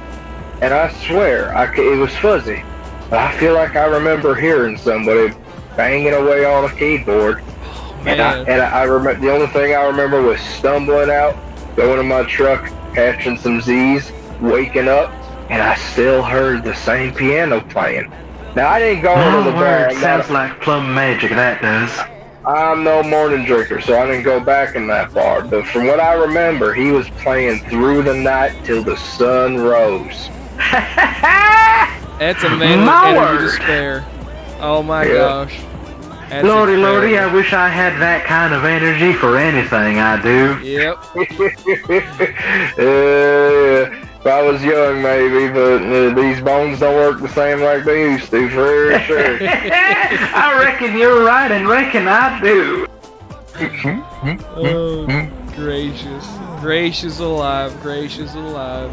And I swear, it was fuzzy, but I feel like I remember hearing somebody banging away on a keyboard. And I remember, the only thing I remember was stumbling out, going to my truck, catching some Z's, waking up, and I still heard the same piano playing. Now, I didn't go into the bar. Sounds like plum magic, that does. I'm no morning drinker, so I didn't go back in that bar. But from what I remember, he was playing through the night till the sun rose. That's a man with energy to spare. Oh my gosh. That's Lordy, incredible. Lordy, I wish I had that kind of energy for anything I do. Yep. If I was young, maybe, but these bones don't work the same like they used to, for sure. I reckon you're right, and reckon I do. Oh, gracious. Gracious alive. Gracious alive.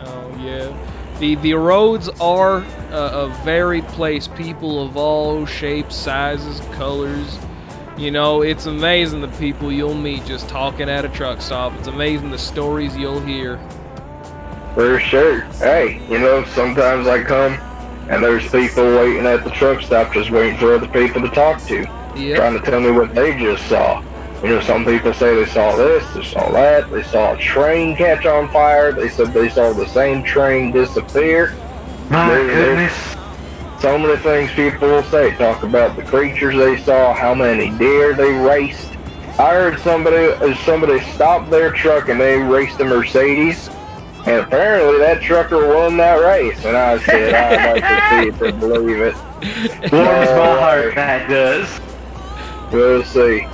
Oh, yeah. The roads are a varied place. People of all shapes, sizes, colors. You know, it's amazing the people you'll meet just talking at a truck stop. It's amazing the stories you'll hear. For sure. Hey, you know, sometimes I come and there's people waiting at the truck stop just waiting for other people to talk to. Yep. Trying to tell me what they just saw. You know, some people say they saw this, they saw that, they saw a train catch on fire, they said they saw the same train disappear. My goodness. So many things people will say. Talk about the creatures they saw, how many deer they raced. I heard somebody stopped their truck and they raced a Mercedes, and apparently that trucker won that race. And I said, I'd like to see it to believe it. Warms my heart, that does. We'll see.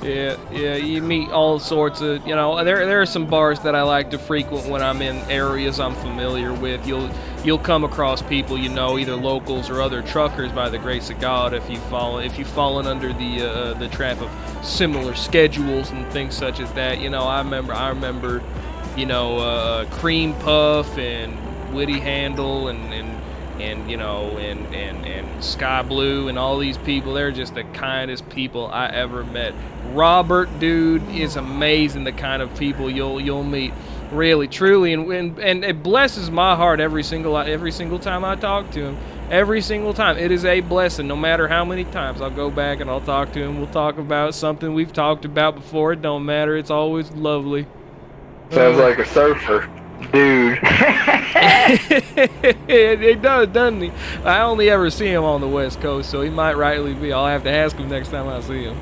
Yeah, you meet all sorts of, you know, there are some bars that I like to frequent when I'm in areas I'm familiar with. You'll come across people, you know, either locals or other truckers by the grace of God if you've fallen under the trap of similar schedules and things such as that. You know, I remember, you know, Cream Puff and Witty Handle and you know, and Sky Blue and all these people. They're just the kindest people I ever met. Robert, dude, is amazing. The kind of people you'll meet, really, truly, and it blesses my heart every single time I talk to him. Every single time, it is a blessing. No matter how many times I'll go back and I'll talk to him, we'll talk about something we've talked about before. It don't matter. It's always lovely. Sounds like a surfer. Dude. It does, doesn't he? I only ever see him on the West Coast, so he might rightly be. I'll have to ask him next time I see him.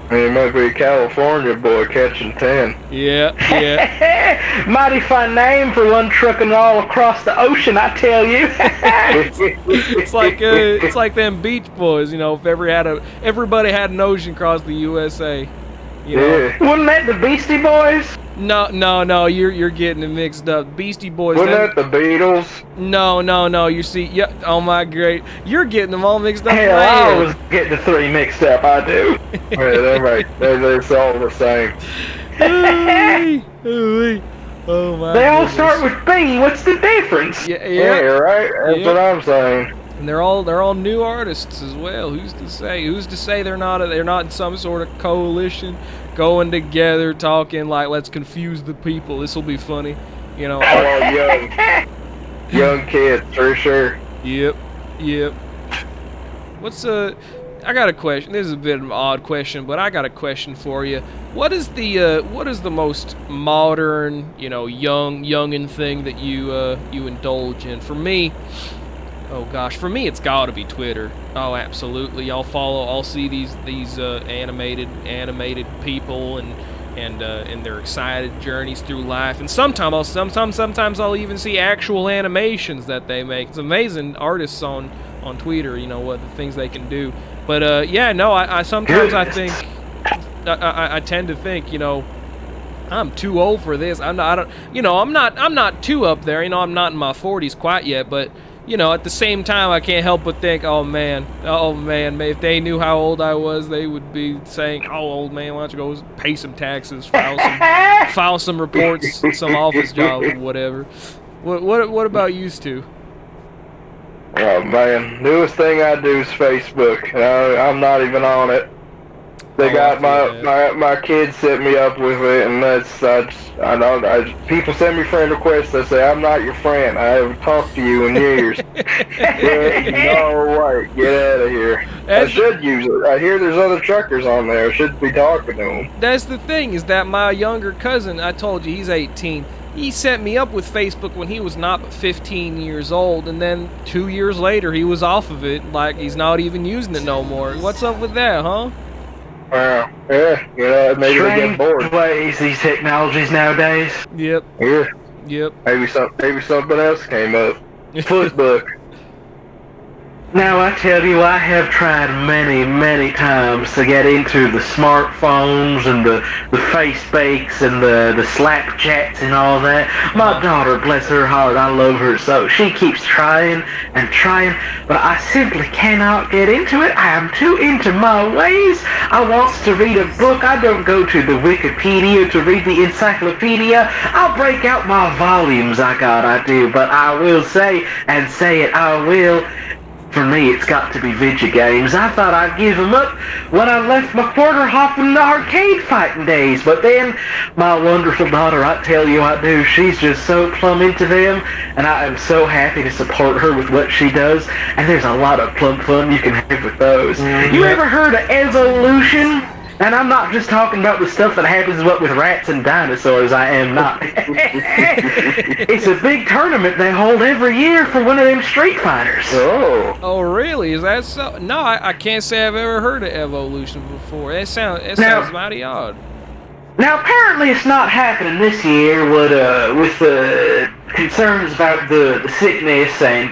He must be a California boy catching 10. Yeah. Mighty fine name for one trucking all across the ocean, I tell you. It's like them Beach Boys, you know. If everybody had an ocean across the USA, you know. Yeah. Wasn't that the Beastie Boys? No, you're getting it mixed up. Beastie Boys. Wasn't that the Beatles? No. You see, yeah. Oh my great, you're getting them all mixed up. Hell, I was getting the three mixed up. I do. Yeah, they're right. They're all the same. Oh my. They all goodness. start with B. What's the difference? Yeah, right. That's what I'm saying. And they're all new artists as well. Who's to say? Who's to say they're not in some sort of coalition, going together, talking like, let's confuse the people. This will be funny, you know. All young kids for sure. Yep. I got a question. This is a bit of an odd question, but I got a question for you. What is the most modern, you know, youngin' thing that you indulge in? For me, oh gosh, for me it's got to be Twitter. Oh, absolutely. I'll see these animated people and their excited journeys through life, and sometimes I'll even see actual animations that they make. It's amazing, artists on Twitter, you know, what the things they can do. But I sometimes I think I tend to think, you know, I'm too old for this. I'm not too up there. You know, I'm not in my 40s quite yet, but you know, at the same time, I can't help but think, oh man, if they knew how old I was, they would be saying, oh, old man, why don't you go pay some taxes, file some reports, some office job or whatever. What about you two? Oh man, newest thing I do is Facebook. I'm not even on it. They got my kids set me up with it, and people send me friend requests. They say I'm not your friend. I haven't talked to you in years. No way, get out of here. I should use it. I hear there's other truckers on there. I should be talking to them. That's the thing, is that my younger cousin, I told you he's 18. He set me up with Facebook when he was not but 15 years old, and then 2 years later he was off of it, like he's not even using it no more. What's up with that, huh? Yeah, maybe they get bored. Ways these technologies nowadays. Yep. Yeah. Yep. Maybe something else came up. Footbook. Now, I tell you, I have tried many, many times to get into the smartphones and the face bakes and the slap chats and all that. My daughter, bless her heart, I love her so. She keeps trying and trying, but I simply cannot get into it. I am too into my ways. I want to read a book. I don't go to the Wikipedia to read the encyclopedia. I'll break out my volumes, I do, but I will say, and say it, I will. For me, it's got to be video games. I thought I'd give them up when I left my quarter hopping arcade fighting days, but then my wonderful daughter, I tell you I do, she's just so plumb into them, and I am so happy to support her with what she does, and there's a lot of plumb fun you can have with those. You ever heard of Evolution? And I'm not just talking about the stuff that happens with rats and dinosaurs, I am not. It's a big tournament they hold every year for one of them Street Fighters. Oh, really? Is that so? No, I can't say I've ever heard of Evolution before. It sounds mighty odd. Now, apparently it's not happening this year with concerns about the sickness and,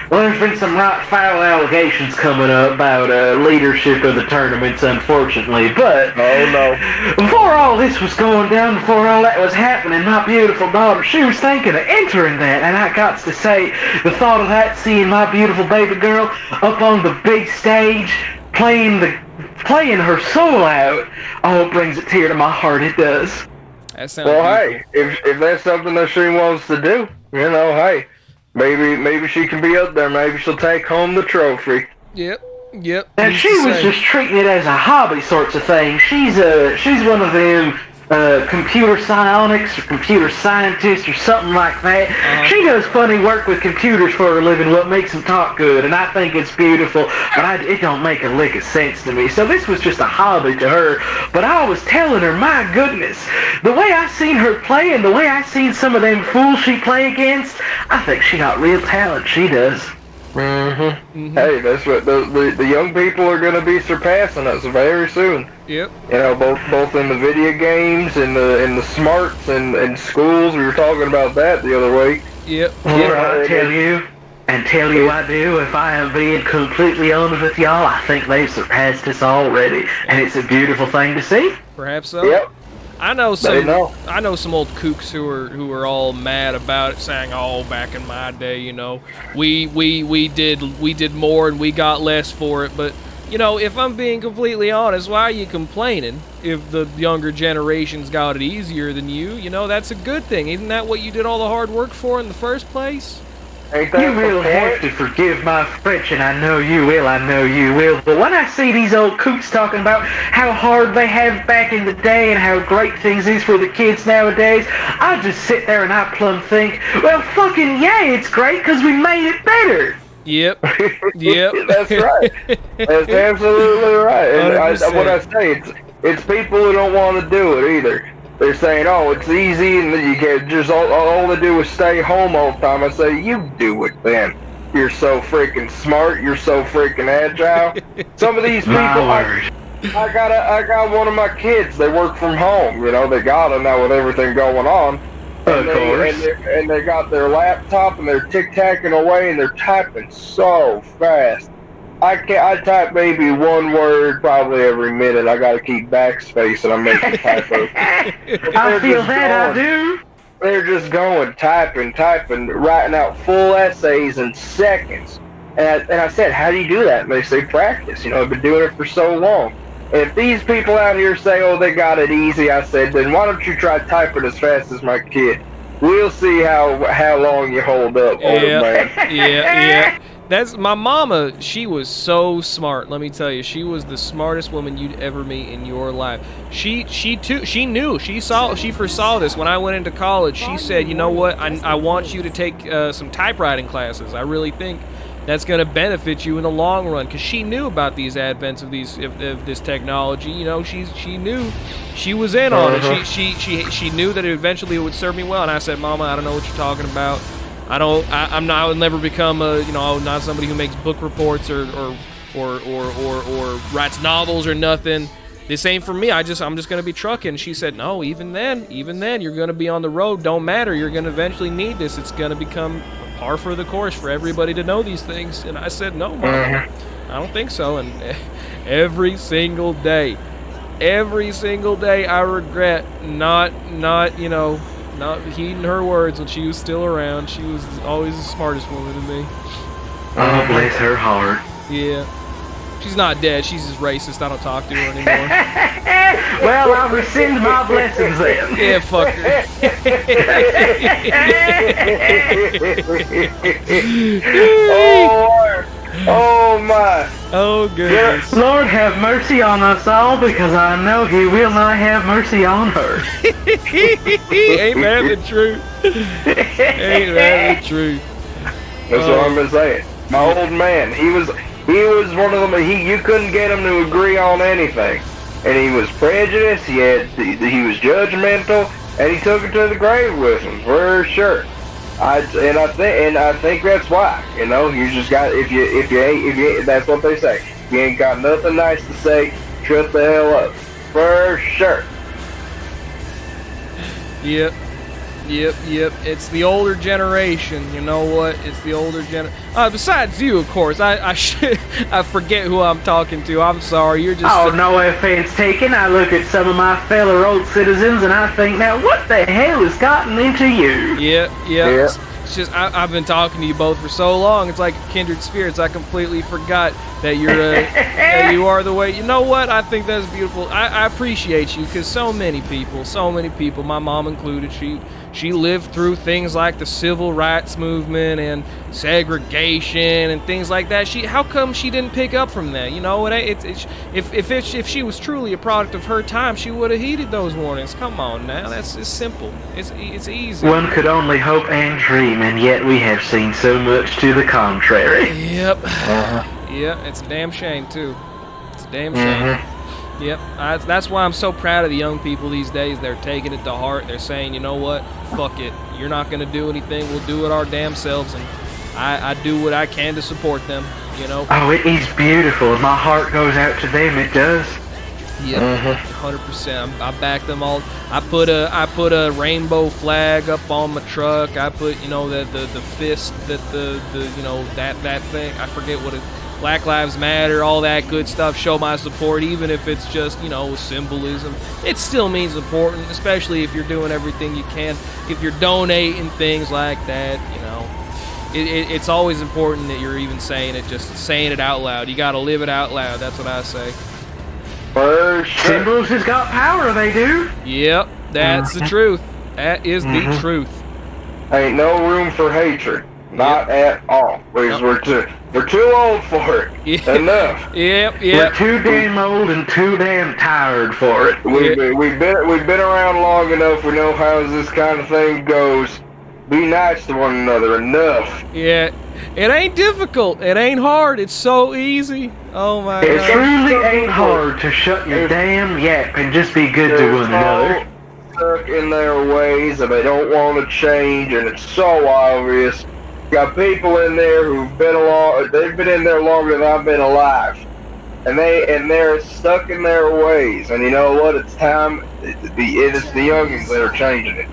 well, there's been some right foul allegations coming up about leadership of the tournaments, unfortunately, but Oh, no. before all this was going down, before all that was happening, my beautiful daughter, she was thinking of entering that, and I got to say, the thought of that, seeing my beautiful baby girl up on the big stage, playing her soul out, oh, it brings a tear to my heart, it does. That sounds Well, beautiful. hey, if that's something that she wants to do, you know, hey, maybe she can be up there. Maybe she'll take home the trophy. Yep. And Who's she to was say? just treating it as a hobby sorts of thing. She's one of them computer psionics or computer scientists or something like that. She does funny work with computers for a living, what makes them talk good, and I think it's beautiful, but it don't make a lick of sense to me. So this was just a hobby to her, but I was telling her, my goodness, the way I seen her play and the way I seen some of them fools she play against, I think she got real talent, she does. Hey, that's what the young people are going to be surpassing us very soon. Yep. You know, both in the video games and in the smarts and schools. We were talking about that the other week. Yep. Well, I tell you I do, if I am being completely honest with y'all, I think they've surpassed us already, and it's a beautiful thing to see. Perhaps so. Yep. I know They some. know. I know some old kooks who are all mad about it, saying, "Oh, back in my day, you know, we did more and we got less for it." But you know, if I'm being completely honest, why are you complaining? If the younger generations got it easier than you, you know, that's a good thing. Isn't that what you did all the hard work for in the first place? Ain't that You the will have point? to forgive my French, and I know you will. But when I see these old coots talking about how hard they have back in the day and how great things is for the kids nowadays, I just sit there and I plumb think, well, fucking yay, it's great because we made it better. Yep. Yep. That's right. That's absolutely right. And what I 100%. say, it's people who don't want to do it either. They're saying, "Oh, it's easy, and you can just all they do is stay home all the time." I say, "You do it then. You're so freaking smart. You're so freaking agile." Some of these people, My word. I got one of my kids. They work from home. You know, they got them now with everything going on. Of course. And they got their laptop and they're tic-tacking away and they're typing so fast. I type maybe one word probably every minute. I gotta keep backspace and I'm making typos. I feel that, I do. They're just going, typing, writing out full essays in seconds. And I said, how do you do that? And they say, practice. You know, I've been doing it for so long. If these people out here say, oh, they got it easy, I said, then why don't you try typing as fast as my kid? We'll see how long you hold up, older man. Yeah. That's my mama. She was so smart. Let me tell you, she was the smartest woman you'd ever meet in your life. She knew. She foresaw this when I went into college. She said, you know what? I want you to take some typewriting classes. I really think that's going to benefit you in the long run, because she knew about these advents of this technology. You know, she knew, she was in on it. She knew that eventually it would serve me well. And I said, Mama, I don't know what you're talking about. I will never become not somebody who makes book reports or writes novels or nothing. This ain't for me. I'm just gonna be trucking. She said, no, even then, you're gonna be on the road. Don't matter. You're gonna eventually need this. It's gonna become par for the course for everybody to know these things. And I said, no, Mom, I don't think so. And every single day I regret not heeding her words when she was still around. She was always the smartest woman to me. Oh, bless her heart. Yeah. She's not dead. She's just racist. I don't talk to her anymore. Well, I'll rescind my blessings then. Yeah, fuck her. Oh my! Oh, goodness. Lord have mercy on us all, because I know He will not have mercy on her. Ain't that the truth? Ain't that the truth? That's what I'm saying. My old man, he was one of them. You couldn't get him to agree on anything, and he was prejudiced. He was judgmental, and he took it to the grave with him for sure. I think that's why. You know, you just got if you that's what they say. If you ain't got nothing nice to say, shut the hell up. For sure. Yep. It's the older generation. You know what? It's the older besides you, of course. I forget who I'm talking to. I'm sorry. You're just. Oh, no offense taken. I look at some of my fellow old citizens and I think, now what the hell has gotten into you? Yeah. It's just I've been talking to you both for so long. It's like kindred spirits. I completely forgot that you're that you are the way. You know what? I think that's beautiful. I appreciate you because so many people, my mom included, she lived through things like the civil rights movement and segregation and things like that. How come she didn't pick up from that? You know, if she was truly a product of her time, she would have heeded those warnings. Come on now, it's simple. It's easy. One could only hope and dream, and yet we have seen so much to the contrary. Yep. Yeah, it's a damn shame too. It's a damn shame. Yep, that's why I'm so proud of the young people these days. They're taking it to heart. They're saying, you know what, fuck it. You're not going to do anything. We'll do it our damn selves. And I do what I can to support them, you know. Oh, it is beautiful. My heart goes out to them. It does. Yep, 100%. I back them all. I put a rainbow flag up on my truck. I put, you know, the fist that the you know, that thing. I forget what it. Black Lives Matter, all that good stuff, show my support, even if it's just, you know, symbolism. It still means important, especially if you're doing everything you can. If you're donating, things like that, you know. It's always important that you're even saying it, just saying it out loud. You gotta live it out loud, that's what I say. For sure. Symbols has got power, they do. Yep, that's the truth. That is the truth. Ain't no room for hatred. Not at all. Because we're too old for it. Enough. Yep. We're too damn old and too damn tired for it. We've been around long enough. We know how this kind of thing goes. Be nice to one another. Enough. Yeah. It ain't difficult. It ain't hard. It's so easy. Oh my God. It truly ain't hard to shut your damn yap and just be good to one another. Stuck in their ways and they don't want to change, and it's so obvious. Got people in there who've been they've been in there longer than I've been alive. And they're stuck in their ways. And you know what? It's time. It's the youngins that are changing it.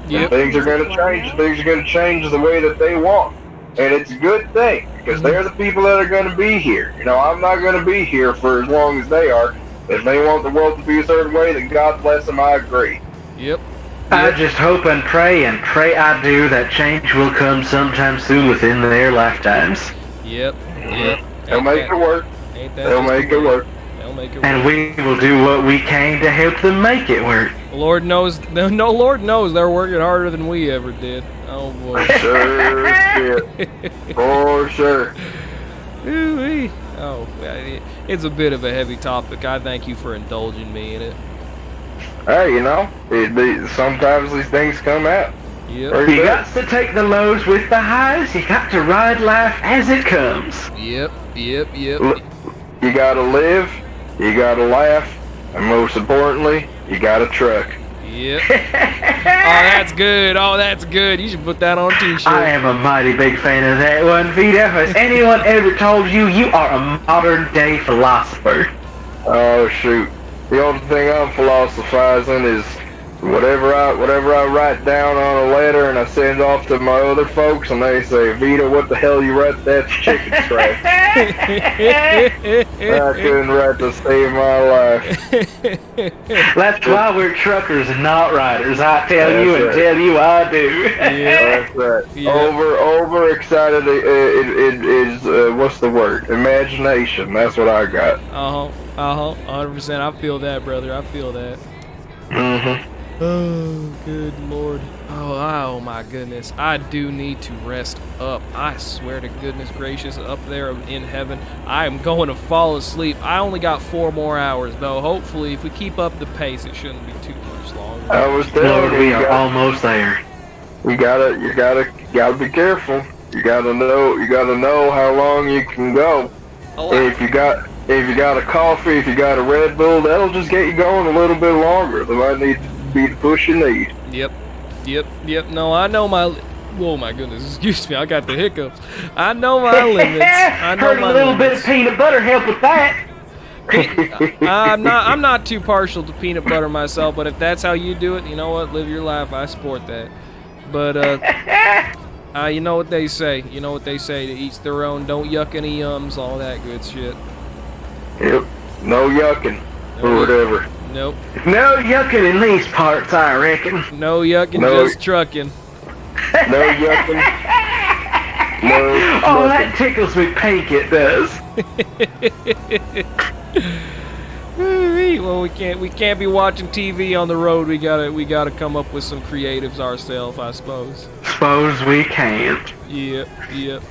Yep. Things are going to change. Things are going to change the way that they want. And it's a good thing, because they're the people that are going to be here. You know, I'm not going to be here for as long as they are. If they want the world to be a certain way, then God bless them, I agree. Yep. I just hope and pray I do, that change will come sometime soon within their lifetimes. Yep. They'll make it work. They'll make it work. And we will do what we can to help them make it work. Lord knows, Lord knows they're working harder than we ever did. Oh boy. Sure did. For sure. Ooh-wee. Oh, it's a bit of a heavy topic. I thank you for indulging me in it. Hey, you know, sometimes these things come out. Yep. You got to take the lows with the highs. You got to ride life as it comes. Yep. You gotta live, you gotta laugh, and most importantly, you got a truck. Yep. Oh, that's good. You should put that on a t-shirt. I am a mighty big fan of that one, Vito. Has anyone ever told you you are a modern-day philosopher? Oh, shoot. The only thing I'm philosophizing is whatever I write down on a letter and I send off to my other folks, and they say, Vito, what the hell you write? That's chicken scratch. I couldn't write to save my life. That's why we're truckers and not riders. I tell you and right. tell you I do. That's right. Yeah. Over excited. It is what's the word? Imagination. That's what I got. 100%. I feel that, brother. I feel that. Mm-hmm. Oh, good lord. Oh my goodness. I do need to rest up. I swear to goodness gracious, up there in heaven, I am going to fall asleep. I only got 4 more hours, though. Hopefully, if we keep up the pace, it shouldn't be too much longer. I was telling Lord, you, we are almost there. you gotta be careful. You gotta know how long you can go. If you got a coffee, if you got a Red Bull, that'll just get you going a little bit longer. There might need to be the push you need. Yep. No, I know my... Oh my goodness, excuse me, I got the hiccups. I know my limits. I know Heard my a little bit limits. of peanut butter help with that. I'm not too partial to peanut butter myself, but if that's how you do it, you know what? Live your life. I support that. But you know what they say. You know what they say. To each their own. Don't yuck any yums. All that good shit. Yep. No yucking or whatever. Nope. No yucking in these parts, I reckon. No yucking. No. Just trucking. No yucking. No. Oh, yucking. that tickles me pink, it does. Well, we can't be watching TV on the road. We gotta come up with some creatives ourselves, I suppose. Suppose we can't. Yep.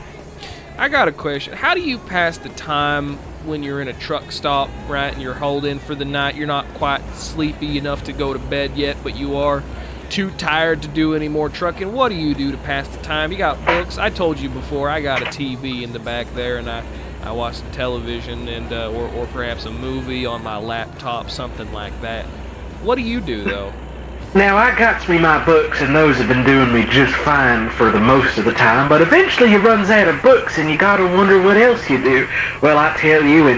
I got a question. How do you pass the time when you're in a truck stop, right, and you're holed in for the night? You're not quite sleepy enough to go to bed yet, but you are too tired to do any more trucking. What do you do to pass the time? You got books. I told you before, I got a TV in the back there, and I watch the television and or perhaps a movie on my laptop, something like that. What do you do, though? Now, I got me my books, and those have been doing me just fine for the most of the time, but eventually you runs out of books, and you gotta wonder what else you do. Well, I tell you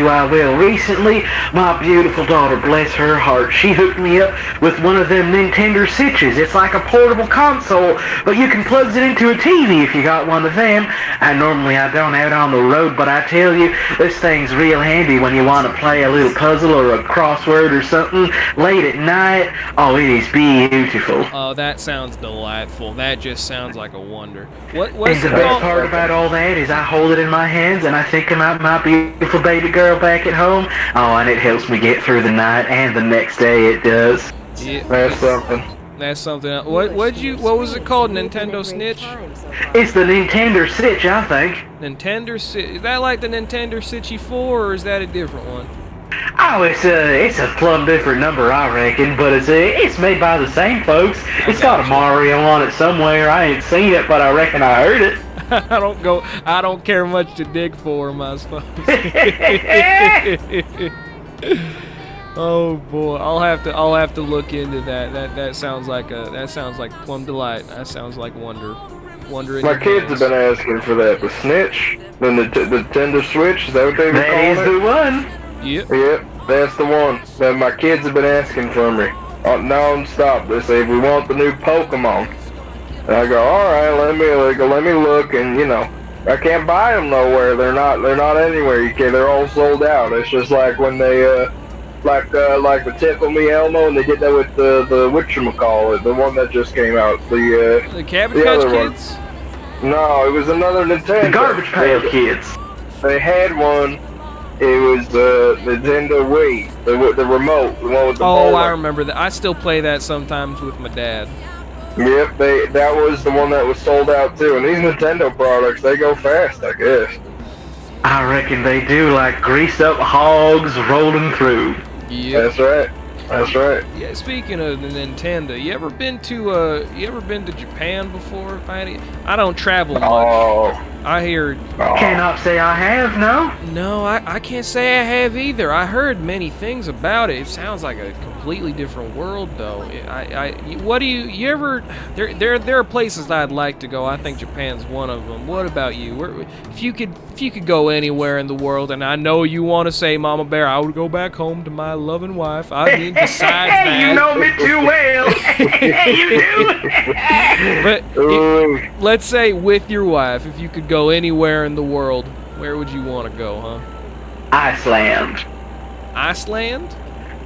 I will. Recently, my beautiful daughter, bless her heart, she hooked me up with one of them Nintendo Switches. It's like a portable console, but you can plug it into a TV if you got one of them. And normally I don't out on the road, but I tell you, this thing's real handy when you want to play a little puzzle or a crossword or something late at night. Oh, it is beautiful. Oh, that sounds delightful. That just sounds like a wonder. What's And the it best called? part about all that is I hold it in my hands and I think about my beautiful baby girl back at home. Oh, and it helps me get through the night and the next day it does. Yeah, That's something. that's something else. What was it called? Nintendo Snitch? It's the Nintendo Switch, I think. Nintendo Is that like the Nintendo 64, or is that a different one? Oh, it's a plumb different number, I reckon, but it's made by the same folks. It's got a Mario on it somewhere. I ain't seen it, but I reckon I heard it. I don't care much to dig for 'em, I suppose. Oh boy, I'll have to look into that. That sounds like plum delight. That sounds like wonder. My kids have been asking for that. The Snitch, the Nintendo Switch. Is that what they've been That is calling the one. Yep. Yep, that's the one that my kids have been asking for me non-stop. They say we want the new Pokemon. And I go, all right, let me look, and you know, I can't buy them nowhere. They're not anywhere. You can't. They're all sold out. It's just like when they like the Tickle Me Elmo, and they did that with the whatchamacallit, the one that just came out. The Cabbage the Patch other one. Kids. No, it was another Nintendo. The Garbage Pail Kids. They had one. It was the Nintendo Wii, the remote, the one with the Oh, ball. I remember that. I still play that sometimes with my dad. Yep, that was the one that was sold out too. And these Nintendo products, they go fast, I guess. I reckon they do, like greased up hogs rolling through. Yep. That's right. Yeah. Speaking of the Nintendo, you ever been to Japan before, Patty? I don't travel much. Oh, I hear. Cannot say I have, no. No, I can't say I have either. I heard many things about it. It sounds like a completely different world, though. What do you ever? There are places I'd like to go. I think Japan's one of them. What about you? If you could go anywhere in the world, and I know you want to say, Mama Bear, I would go back home to my loving wife. I mean, besides that, You know me too well. You do. But let's say with your wife, if you could go anywhere in the world, where would you want to go, huh? Iceland. Iceland?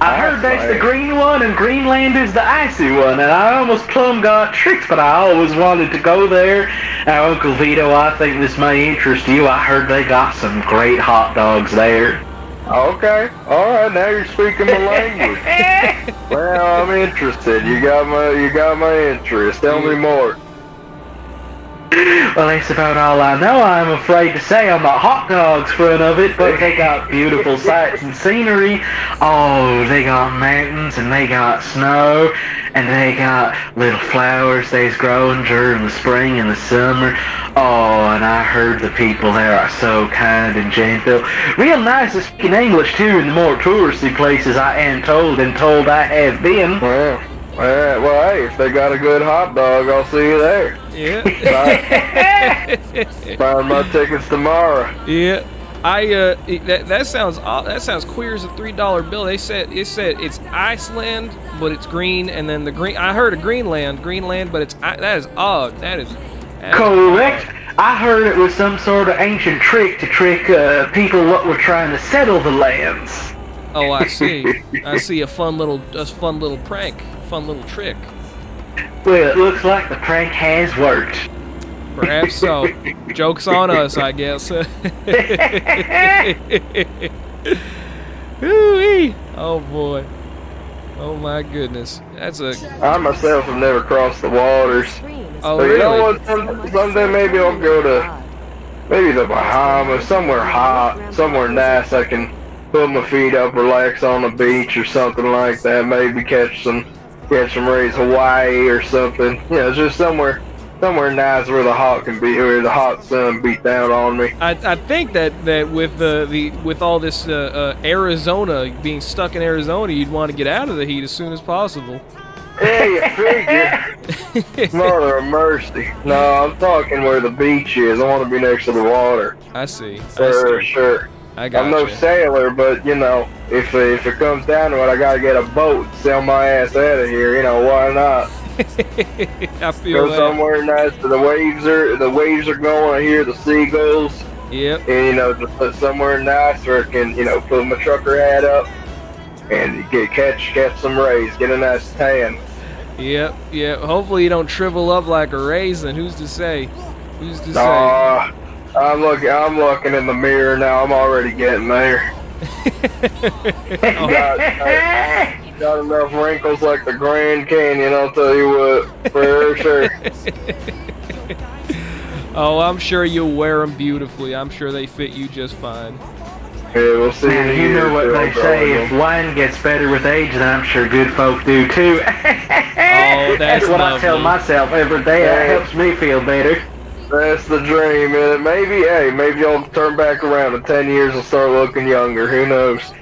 I heard that's the green one and Greenland is the icy one, and I almost plumb got tricked, but I always wanted to go there. Now, Uncle Vito, I think this may interest you. I heard they got some great hot dogs there. Okay, alright, now you're speaking my language. Well, I'm interested. You got my interest. Tell me more. Well, that's about all I know. I'm afraid to say on the hot dogs front of it, but they got beautiful sights and scenery. Oh, they got mountains and they got snow and they got little flowers they's growing during the spring and the summer. Oh, and I heard the people there are so kind and gentle. Real nice at speaking English too in the more touristy places I am told I have been. Well, hey, if they got a good hot dog, I'll see you there. Yeah. Buying my tickets tomorrow. Yeah. That sounds queer as a $3 bill. They said it's Iceland, but it's green, and then the green. I heard of Greenland, but that is odd. That is correct. Odd. I heard it was some sort of ancient trick to trick people what were trying to settle the lands. Oh, I see. I see a fun little prank, fun little trick. Well, it looks like the prank has worked. Perhaps so. Joke's on us, I guess. Ooh-wee. Oh boy. Oh my goodness. I myself have never crossed the waters. Oh, but really? You know what? Someday maybe I'll go to maybe the Bahamas, somewhere hot, somewhere nice. I can put my feet up, relax on the beach or something like that. Maybe catch some rays, Hawaii or something. You know, just somewhere nice where the hot sun beat down on me. I think that with all this Arizona being stuck in Arizona, you'd want to get out of the heat as soon as possible. Yeah, you figure. Mother of mercy. No, I'm talking where the beach is. I want to be next to the water. I see. For sure. I got I'm no sailor, but you know, if it comes down to it, I gotta get a boat and sail my ass out of here. You know, why not? I feel Go somewhere nice. The waves are going. I hear the seagulls. Yep. And you know, just put somewhere nice where I can, you know, put my trucker hat up and catch some rays, get a nice tan. Yep. Hopefully you don't shrivel up like a raisin. Who's to say? I'm looking in the mirror now. I'm already getting there. Got enough wrinkles like the Grand Canyon, I'll tell you what, for sure. Oh, I'm sure you'll wear them beautifully. I'm sure they fit you just fine. Yeah, we'll see. Now, you know what they say, if wine gets better with age, then I'm sure good folk do too. Oh, that's what lovely. I tell myself every day. That helps me feel better. That's the dream, and maybe I'll turn back around in 10 years and start looking younger. Who knows?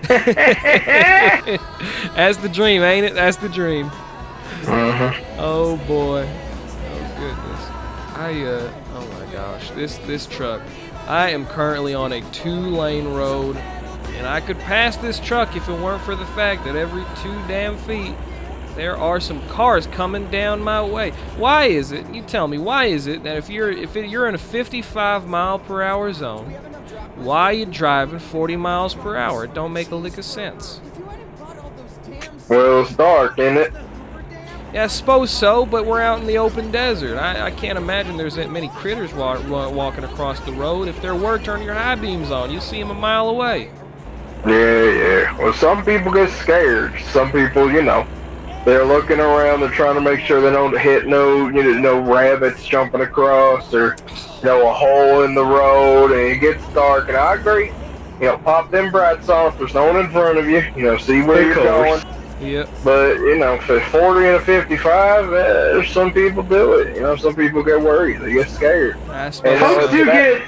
That's the dream, ain't it? That's the dream. Mm-hmm. Oh boy. Oh goodness. Oh my gosh. This truck. I am currently on a 2-lane road, and I could pass this truck if it weren't for the fact that every 2 damn feet there are some cars coming down my way. Why is it? You tell me. Why is it that if you're in a 55 mile per hour zone, why are you driving 40 miles per hour? It don't make a lick of sense. Well, it's dark, isn't it? Yeah, I suppose so, but we're out in the open desert. I can't imagine there's that many critters walking across the road. If there were, turn your high beams on. You'll see them a mile away. Yeah. Well, some people get scared. Some people, you know, they're looking around. They're trying to make sure they don't hit no rabbits jumping across or, a hole in the road. And it gets dark. And I agree. Pop them brights on if there's no one in front of you. See where you're going. Yep. But, you know, for 40 and a 55, some people do it. You know, some people get worried. They get scared. I suppose And,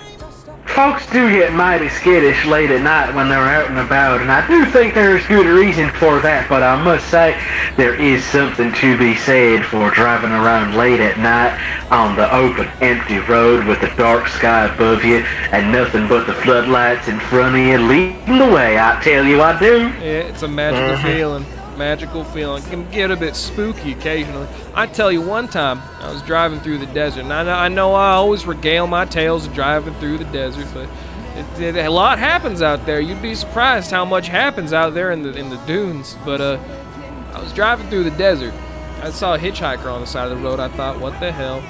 Folks do get mighty skittish late at night when they're out and about, and I do think there's good reason for that, but I must say there is something to be said for driving around late at night on the open, empty road with the dark sky above you and nothing but the floodlights in front of you leading the way. I tell you, I do. yeah, it's a magical feeling. Magical feeling. It can get a bit spooky occasionally. I tell you, one time I was driving through the desert, and I know I always regale my tales of driving through the desert, but a lot happens out there. You'd be surprised how much happens out there in the dunes. But I was driving through the desert. I saw a hitchhiker on the side of the road. I thought, what the hell?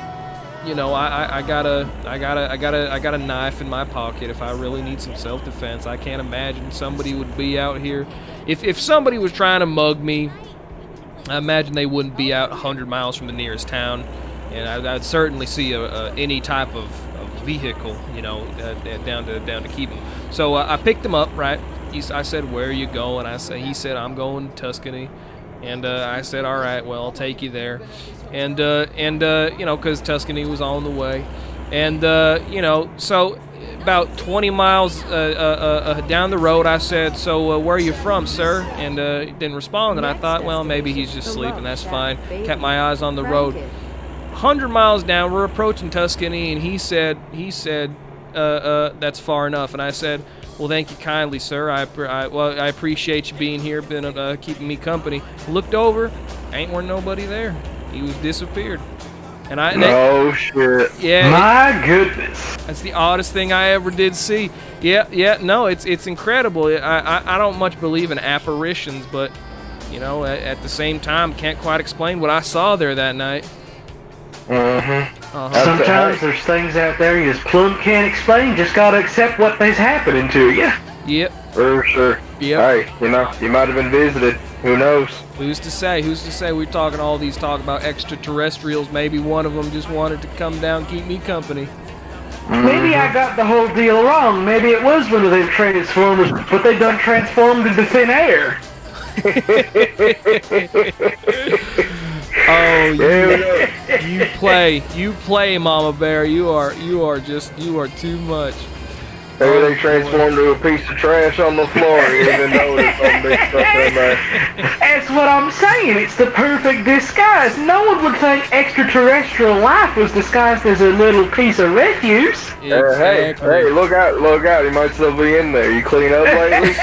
You know, I got a knife in my pocket if I really need some self-defense. I can't imagine somebody would be out here. If somebody was trying to mug me, I imagine they wouldn't be out 100 miles from the nearest town, and I'd certainly see any type of vehicle, you know, down to keep him. So I picked him up, right? I said, "Where are you going?" He said, "I'm going to Tuscany," and I said, "All right, well, I'll take you there." And you know, because Tuscany was on the way, and you know, so about 20 miles down the road, I said, "So where are you from, sir?" And he didn't respond, and I thought, well, maybe he's just sleeping. That's fine. Kept my eyes on the road. 100 miles down, we're approaching Tuscany, and he said, "That's far enough." And I said, "Well, thank you kindly, sir. I appreciate you being here, been keeping me company." Looked over, ain't were nobody there. He was disappeared. And oh shit! Yeah, My goodness. that's the oddest thing I ever did see. Yeah, no, it's incredible. I don't much believe in apparitions, but you know, at the same time, can't quite explain what I saw there that night. Sometimes there's things out there you just plumb can't explain. Just gotta accept what is happening to you. Yep. For sure. Yep. Hey, you know, you might have been visited. Who knows? Who's to say? We're talking talk about extraterrestrials. Maybe one of them just wanted to come down, keep me company. Maybe I got the whole deal wrong. Maybe it was one of them Transformers, but they done transformed into thin air. Oh, you play, Mama Bear. You are too much. Maybe they transformed to a piece of trash on the floor. You didn't notice some big stuff in there. That's what I'm saying. It's the perfect disguise. No one would think extraterrestrial life was disguised as a little piece of refuse. Exactly. Hey, look out. He might still be in there. You clean up lately?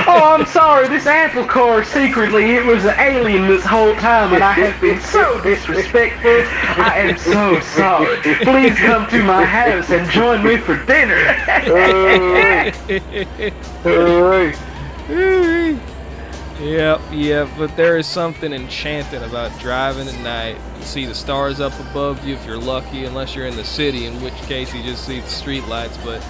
Oh, I'm sorry. This apple car, secretly, it was an alien this whole time, and I have been so disrespectful. I am so sorry. Please come to my house and join me for dinner. Yep, but there is something enchanting about driving at night. You see the stars up above you if you're lucky, unless you're in the city, in which case you just see the street lights. But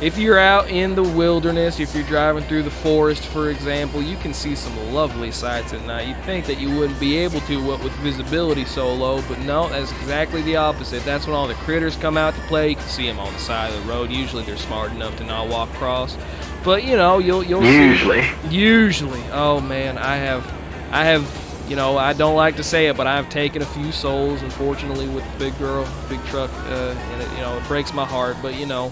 if you're out in the wilderness, if you're driving through the forest, for example, you can see some lovely sights at night. You'd think that you wouldn't be able to, what with visibility so low, but no, that's exactly the opposite. That's when all the critters come out to play. You can see them on the side of the road. Usually they're smart enough to not walk across. But, you know, you'll Usually. see. Usually. Oh, man, I have, you know, I don't like to say it, but I've taken a few souls, unfortunately, with the big truck, and it, you know, it breaks my heart, but, you know,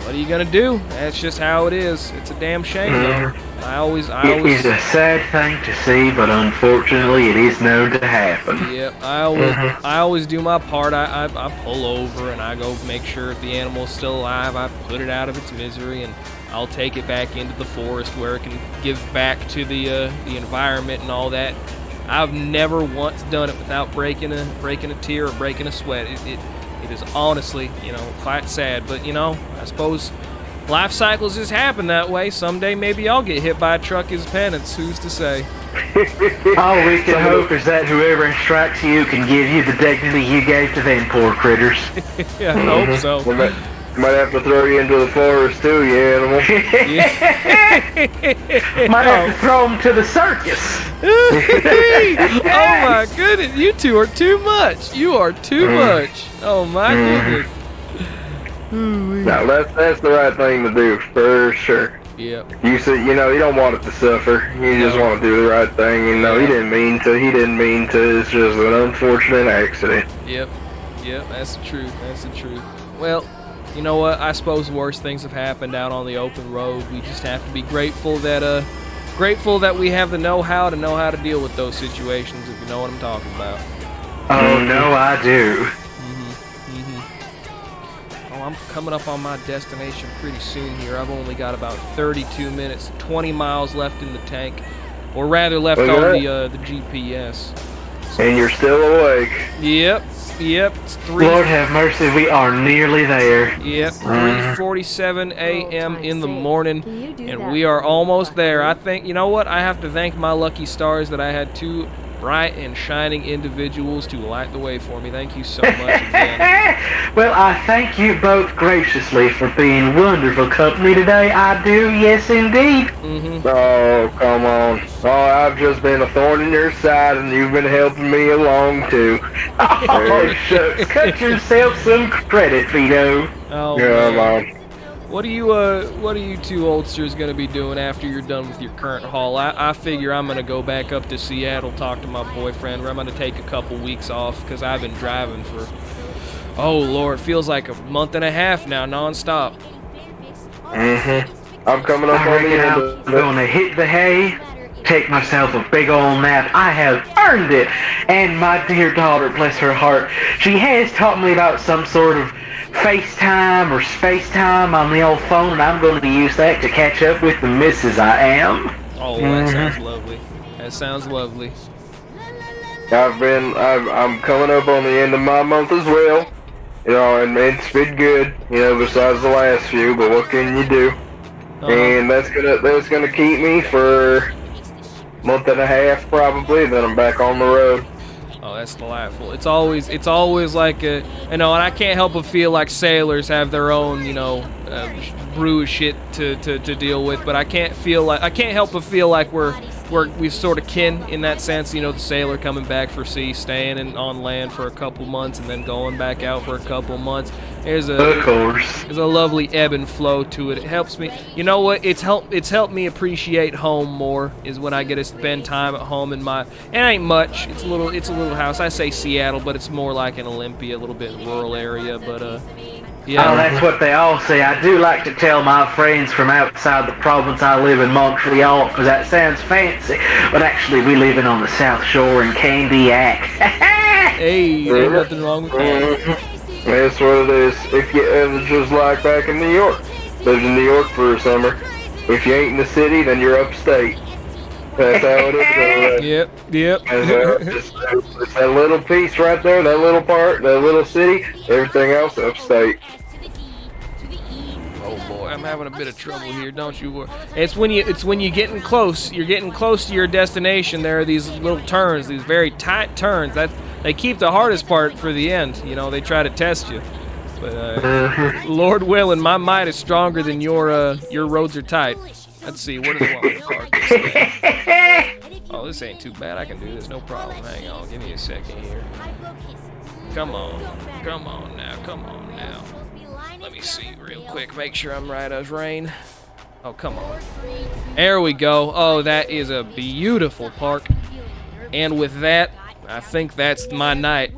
what are you gonna do? That's just how it is. It's a damn shame, though. I always. It is a sad thing to see, but unfortunately, it is known to happen. Yeah, I always do my part. I pull over and I go make sure if the animal's still alive. I put it out of its misery, and I'll take it back into the forest where it can give back to the environment and all that. I've never once done it without breaking a tear or breaking a sweat. It is honestly, you know, quite sad, but you know, I suppose life cycles just happen that way. Someday maybe I'll get hit by a truck as penance. Who's to say? All we can hope is that whoever strikes you can give you the dignity you gave to them poor critters. Yeah, I hope so. Might have to throw you into the forest too, you animal. Might have to throw them to the circus. Oh my goodness, you two are too much. You are too much. Oh my goodness. No, that's the right thing to do for sure. Yep. You said, you don't want it to suffer. You just No. want to do the right thing. He didn't mean to. He didn't mean to. It's just an unfortunate accident. Yep. That's the truth. Well, you know what? I suppose worse things have happened out on the open road. We just have to be grateful that we have the know-how to deal with those situations. If you know what I'm talking about. Oh, no, I do. Oh, I'm coming up on my destination pretty soon here. I've only got about 32 minutes, 20 miles left in the tank, or rather left Look on at the GPS. And you're still awake. Yep. It's Lord have mercy, we are nearly there. Yep, 3:47 a.m. in the morning, and we are almost there. I think, you know what? I have to thank my lucky stars that I had two bright and shining individuals to light the way for me. Thank you so much again. Well, I thank you both graciously for being wonderful company today. I do, yes indeed. Oh, come on. Oh, I've just been a thorn in your side, and you've been helping me along, too. Oh, shucks. Cut yourself some credit, Vito. Oh, Come man. on. What are you two oldsters gonna be doing after you're done with your current haul? I figure I'm gonna go back up to Seattle, talk to my boyfriend, where I'm gonna take a couple weeks off, because I've been driving for, oh Lord, feels like a month and a half now, non-stop. I'm coming up I on the reckon end I'm of it. gonna hit the hay, take myself a big old nap. I have earned it. And my dear daughter, bless her heart, she has taught me about some sort of FaceTime or SpaceTime on the old phone, and I'm going to use that to catch up with the missus I am. Oh, that sounds lovely. That sounds lovely. I'm coming up on the end of my month as well. And it's been good, besides the last few, but what can you do? And that's gonna keep me for a month and a half probably, then I'm back on the road. Oh, that's delightful. It's always like and I can't help but feel like sailors have their own, brew of shit to deal with, but I can't help but feel like we sort of kin in that sense, the sailor coming back for sea, staying on land for a couple months, and then going back out for a couple months. There's Of course. a lovely ebb and flow to it. It helps me. You know what? It's helped me appreciate home more. Is when I get to spend time at home in my. It ain't much. It's a little house. I say Seattle, but it's more like an Olympia, a little bit rural area. But yeah. Oh, that's what they all say. I do like to tell my friends from outside the province I live in Montreal, because that sounds fancy. But actually, we live in on the South Shore in Candiac. Hey, ain't nothing wrong with that. That's what it is. If you it's just like back in New York. Lived in New York for a summer. If you ain't in the city, then you're upstate. That's how it is. Yep. It's that little piece right there, that little part, that little city. Everything else upstate. Oh boy, I'm having a bit of trouble here. Don't you worry. It's when you're getting close. You're getting close to your destination. There are these little turns, these very tight turns. That they keep the hardest part for the end. They try to test you. But Lord willing, my might is stronger than your roads are tight. Let's see. Where do they want me to park this thing? Oh, this ain't too bad. I can do this, no problem. Hang on, give me a second here. Come on now. Let me see real quick. Make sure I'm right as rain. Oh, come on. There we go. Oh, that is a beautiful park. And with that, I think that's my night.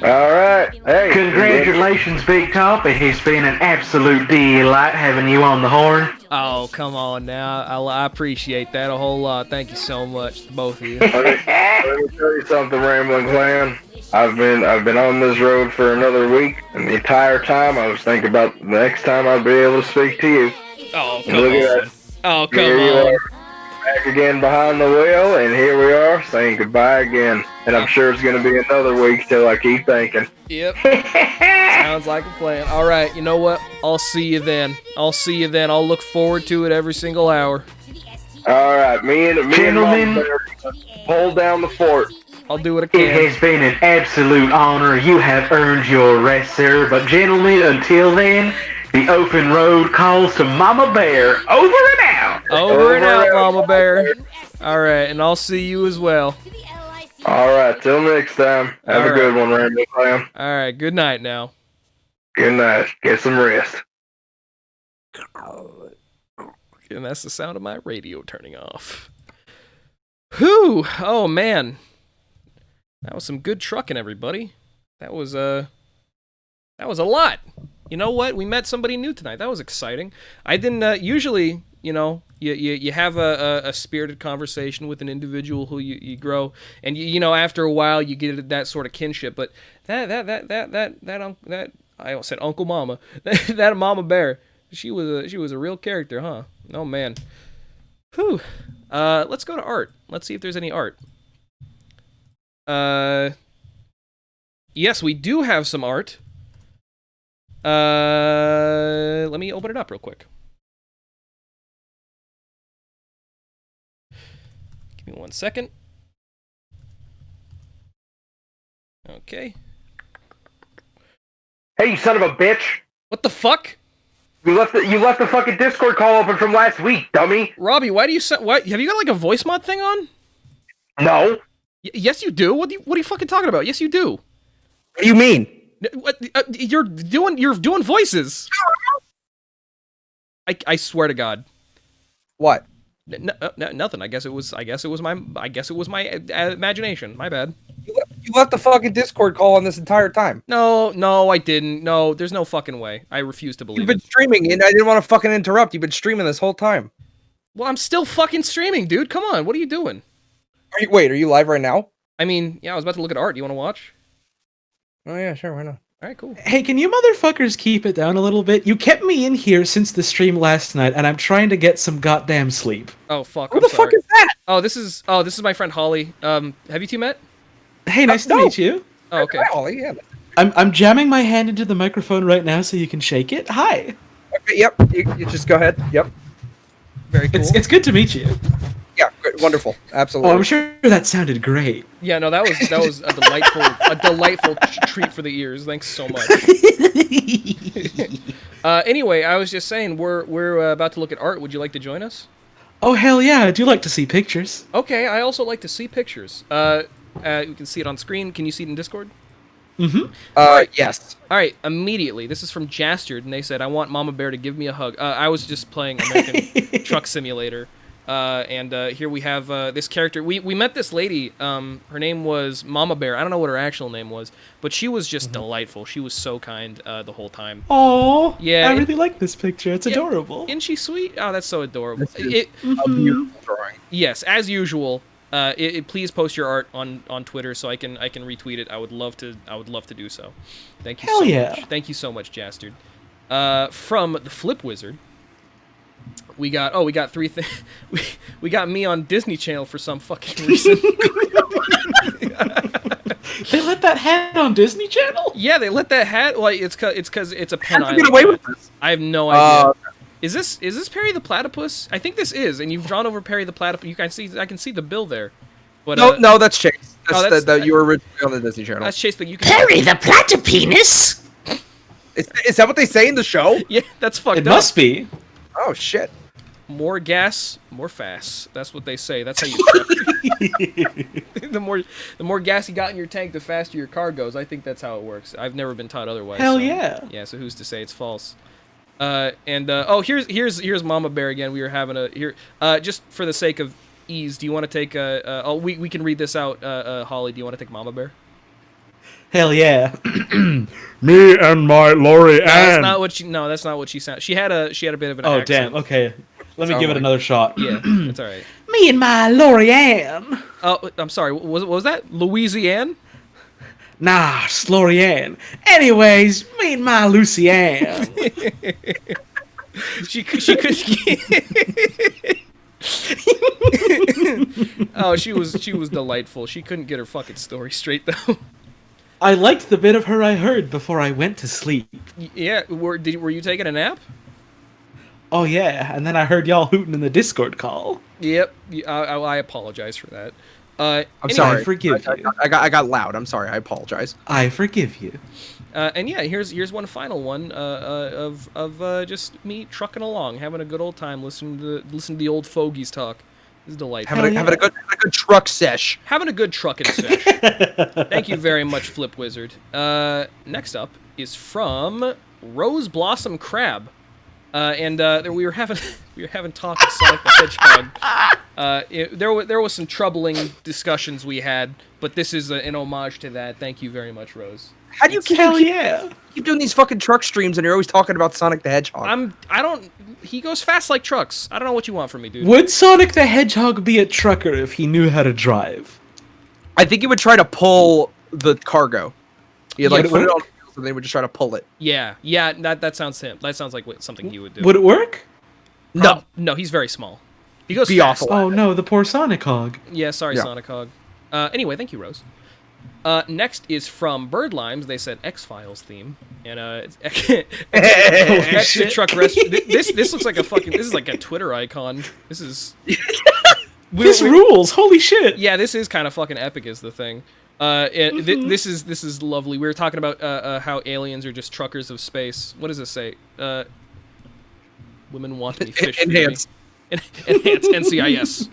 All right. Hey. Congratulations, Big Top. It's been an absolute delight having you on the horn. Oh, come on now. I appreciate that a whole lot. Thank you so much, both of you. Let me tell you something, Rambling Clan. I've been on this road for another week, and the entire time I was thinking about the next time I'd be able to speak to you. Oh, come Look at on. that. Oh, come Here you on. are, back again behind the wheel, and here we are saying goodbye again. And I'm sure it's going to be another week till I keep thinking. Yep. Sounds like a plan. All right, you know what? I'll see you then. I'll look forward to it every single hour. All right, me and Gentlemen. Mom Bear hold down the fort. I'll do what I It can. has been an absolute honor. You have earned your rest, sir. But gentlemen, until then, the open road calls to Mama Bear. Over and out. Over and out, Mama Bear. All right, and I'll see you as well. All right, till next time. Have All a good one, Rambling Clan. All right, good night now. Good night. Get some rest. And that's the sound of my radio turning off. Whew! Oh man, that was some good trucking, everybody. That was a lot. You know what? We met somebody new tonight. That was exciting. I didn't usually, you have a spirited conversation with an individual who you grow, and after a while you get that sort of kinship. But that I almost said Uncle Mama, that Mama Bear. She was a real character, huh? Oh man. Whew. Let's go to art. Let's see if there's any art. Yes, we do have some art. Let me open it up real quick. Give me 1 second. Okay. Hey, you son of a bitch! What the fuck? You left the fucking Discord call open from last week, dummy. Robbie, why do you what? Have you got like a voice mod thing on? No. Yes, you do. What are you fucking talking about? Yes, you do. What do you mean? What? You're doing voices. I swear to God. What? Nothing. I guess it was my imagination. My bad. You left the fucking Discord call on this entire time. No, I didn't. No, there's no fucking way. I refuse to believe You've been it. streaming, and I didn't want to fucking interrupt. You've been streaming this whole time. Well, I'm still fucking streaming, dude. Come on. What are you doing? Wait, are you live right now? I mean, yeah, I was about to look at art. Do you want to watch? Oh yeah, sure, why not? All right, cool. Hey, can you motherfuckers keep it down a little bit? You kept me in here since the stream last night, and I'm trying to get some goddamn sleep. Oh fuck. Who the fuck is that? Oh, this is my friend Holly. Have you two met? Hey, nice to no. meet you. Oh, okay. Hi, Ollie, yeah. I'm jamming my hand into the microphone right now so you can shake it. Hi. Okay, yep. You just go ahead. Yep. Very cool. It's good to meet you. Yeah, good, wonderful. Absolutely. Oh, I'm sure that sounded great. Yeah, no, that was a delightful treat for the ears. Thanks so much. Anyway, I was just saying we're about to look at art. Would you like to join us? Oh, hell yeah, I do like to see pictures. Okay, I also like to see pictures. You can see it on screen. Can you see it in Discord? Mm-hmm. Yes. All right, immediately. This is from Jastard, and they said, I want Mama Bear to give me a hug. I was just playing American Truck Simulator. And here we have this character. We met this lady. Her name was Mama Bear. I don't know what her actual name was, but she was just delightful. She was so kind the whole time. Oh, Yeah, I really like this picture. It's adorable. Isn't she sweet? Oh, that's so adorable. A beautiful drawing. Yes, as usual. Please post your art on Twitter so I can retweet it. I would love to do so. Thank you Hell so yeah. much. Thank you so much, Jastard. From the Flip Wizard, we got three things. We got me on Disney Channel for some fucking reason. They let that hat on Disney Channel? Yeah, they let that hat. Well, it's because it's a Penn How'd Island. you get away with this? I have no idea. Okay. Is this Perry the Platypus? I think this is, and you've drawn over Perry the Platypus. I can see the bill there. But, No, that's Chase. that's- That you were originally on the Disney Channel. That's Chase, but you can. Perry the platypenis? Is that what they say in the show? Yeah, that's fucked It up. must be. Oh shit. More gas, more fast. That's what they say. That's how you. the more gas you got in your tank, the faster your car goes. I think that's how it works. I've never been taught otherwise. Hell so, yeah. Yeah. So who's to say it's false? Here's Mama Bear again. We were having just for the sake of ease. Do you want to take we can read this out. Holly, do you want to take Mama Bear? Hell yeah. Me and my Lori That's Ann. not what she. No, that's not what she sounded. She had a bit of an Oh, accent. damn. Okay. Let me Sound give it like- another shot. Yeah, that's all right. Me and my Lorianne. Oh, I'm sorry. What was that? Louisiane? Nah, Slorianne. Anyways, me and my Lucianne. She could. Oh, she was delightful. She couldn't get her fucking story straight though. I liked the bit of her I heard before I went to sleep. Yeah, were you taking a nap? Oh yeah, and then I heard y'all hooting in the Discord call. Yep. I apologize for that. I'm anyway, sorry. I forgive you. I got loud. I'm sorry. I apologize. I forgive you. And yeah, here's one final one of just me trucking along, having a good old time, listening to the old fogies talk. This is delightful. Having a good truck sesh. Having a good trucking sesh. Thank you very much, Flip Wizard. Next up is from Rose Blossom Crab. we were having talk with Sonic the Hedgehog. There was some troubling discussions we had, but this is an homage to that. Thank you very much, Rose. How do you keep doing these fucking truck streams and you're always talking about Sonic the Hedgehog? He goes fast like trucks. I don't know what you want from me, dude. Would Sonic the Hedgehog be a trucker if he knew how to drive? I think he would try to pull the cargo. He'd like Would it put it work? on wheels and they would just try to pull it. Yeah, that sounds him. That sounds like something he would do. Would it work? No. No, he's very small. He goes Be fast. awful. Oh no, the poor Sonic Hog. Yeah, sorry, Yeah. Sonic Hog. Anyway, thank you, Rose. Next is from Bird Limes. They said X-Files theme, and it's extra shit. truck rescue. This looks like this is like a Twitter icon. This is This rules! Holy shit! yeah, this is kind of fucking epic, is the thing. This is lovely. We were talking about how aliens are just truckers of space. What does this say? Women want to be fish. Enhance. Enhance NCIS.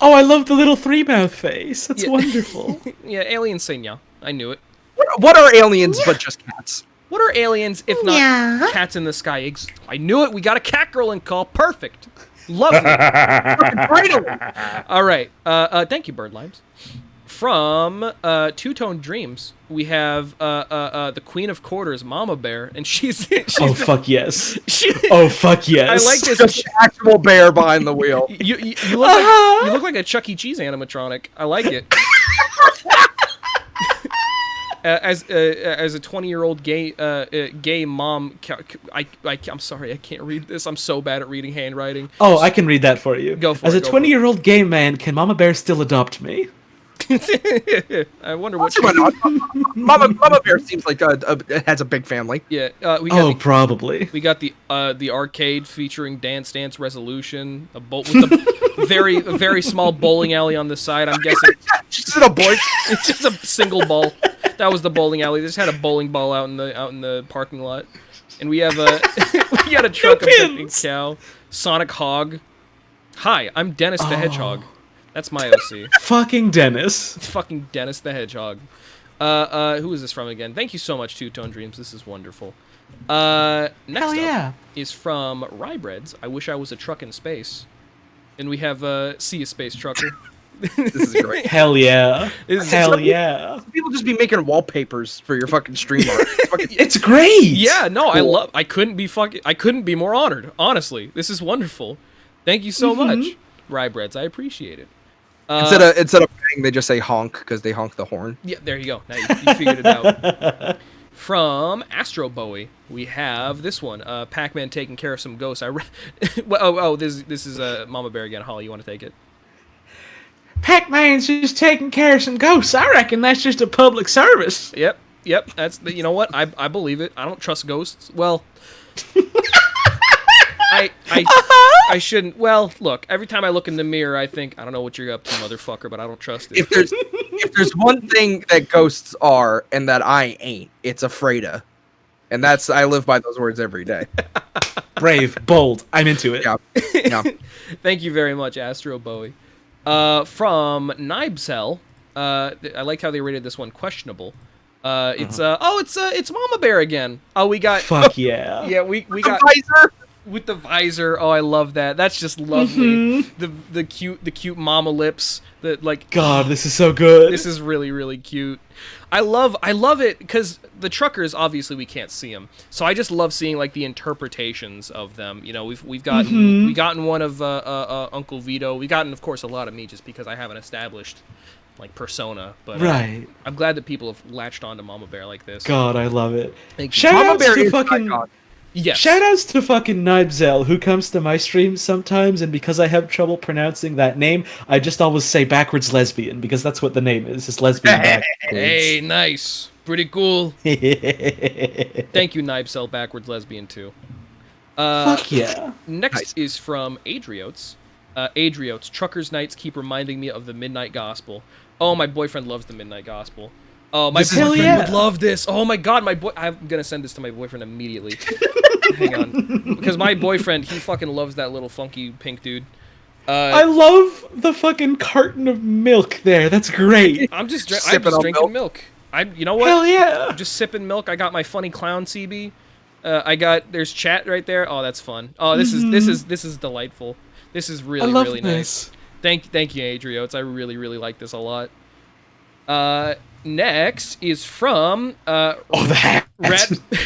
Oh, I love the little three-mouth face. That's Yeah. wonderful. Yeah, aliens say yeah. I knew it. What are aliens but just cats? What are aliens if not Yeah. cats in the sky? I knew it. We got a cat girl in call. Perfect. Lovely. Finally! All right. Thank you, Bird Limes. From Two Tone Dreams, we have the Queen of Quarters, Mama Bear, and she's Oh fuck yes. she, Oh fuck yes. I like this. Just an actual bear behind the wheel. You look like a Chuck E. Cheese animatronic. I like it. As a 20-year-old gay mom, I'm sorry, I can't read this. I'm so bad at reading handwriting. Oh, I can read that for you. Go for As it, a go for it. 20-year-old gay man, can Mama Bear still adopt me? I wonder what. Why not? Mama Bear seems like has a big family. Yeah, we got Oh, probably. we got the arcade featuring Dance Dance Resolution, with a very small bowling alley on the side. I'm guessing Just in a boy. it's just a single ball. That was the bowling alley. They just had a bowling ball out in the parking lot, and we have we got a truck of pins. Big Cow, Sonic Hog. Hi, I'm Dennis the Hedgehog. That's my OC. Fucking Dennis. It's fucking Dennis the Hedgehog. Who is this from again? Thank you so much, Two Tone Dreams. This is wonderful. Next Hell yeah. up is from Rybreads. I wish I was a truck in space. And we have See a Space Trucker. This is great. Hell yeah. This is- Hell yeah. People just be making wallpapers for your fucking stream art. It's fucking- It's great. Yeah, no, Cool. I couldn't be more honored. Honestly, this is wonderful. Thank you so much, Rybreads. I appreciate it. instead of bang, they just say honk because they honk the horn. Yeah, there you go. Now you figured it out. From Astro Bowie, we have this one. Pac-Man taking care of some ghosts. This is Mama Bear again. Holly, you want to take it? Pac-Man's just taking care of some ghosts. I reckon that's just a public service. Yep. That's you know what? I believe it. I don't trust ghosts. Well, I shouldn't. Well, look. Every time I look in the mirror, I think I don't know what you're up to, motherfucker, but I don't trust it. If there's one thing that ghosts are and that I ain't, it's afraid of. And I live by those words every day. Brave, bold. I'm into it. Yeah. Yeah. Thank you very much, Astro Bowie. From Nibesel, I liked how they rated this one questionable. It's Mama Bear again. Oh, we got Fuck yeah. yeah, we got Visor. with the visor. Oh, I love that. That's just lovely. The cute mama lips. That like God, this is so good. this is really really cute. I love it because the truckers obviously we can't see them, so I just love seeing like the interpretations of them. You know, we've gotten one of Uncle Vito. We've gotten of course a lot of me just because I haven't established like persona. But Right. I'm glad that people have latched onto Mama Bear like this. God, I love it. Thank you. Shout Mama outs Bear to is my fucking god. Yes. Shoutouts to fucking Nibesel, who comes to my streams sometimes, and because I have trouble pronouncing that name, I just always say backwards lesbian, because that's what the name is. It's lesbian backwards. Hey, nice. Pretty cool. Thank you, Nibesel, backwards lesbian too. Fuck yeah. Next Nice. is from Adriotes. Adriotes, Truckers' Nights keep reminding me of the Midnight Gospel. Oh, my boyfriend loves the Midnight Gospel. Oh, my Hell boyfriend yeah. would love this. Oh my god, I'm gonna send this to my boyfriend immediately. Hang on. Because my boyfriend, he fucking loves that little funky pink dude. I love the fucking carton of milk there. That's great. I'm just Sipping on drinking milk. You know what? Hell yeah. I'm just sipping milk. I got my funny clown CB. There's chat right there. Oh, that's fun. Oh, this is delightful. This is really I love really this. nice. Thank you, Adriotes. I really really like this a lot. Next is from Oh, the hat.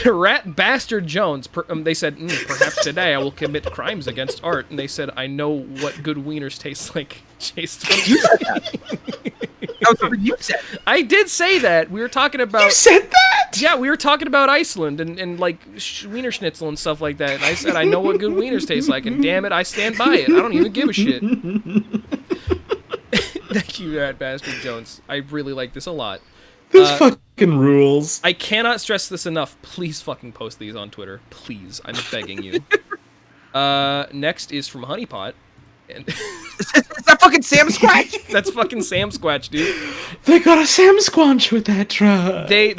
Rat Bastard Jones. They said, perhaps today I will commit crimes against art. And they said, I know what good wieners taste like. Chase. That was what you said. I did say that. We were talking about. You said that? Yeah, we were talking about Iceland and like Wiener Schnitzel and stuff like that. And I said, I know what good wieners taste like. And damn it, I stand by it. I don't even give a shit. Thank you, Rat Bastard Jones. I really like this a lot. This fucking rules. I cannot stress this enough. Please fucking post these on Twitter. Please. I'm begging you. Next is from Honeypot. And Is that fucking Sam Squatch? that's fucking Sam Squatch, dude. They got a Sam Squanch with that truck. They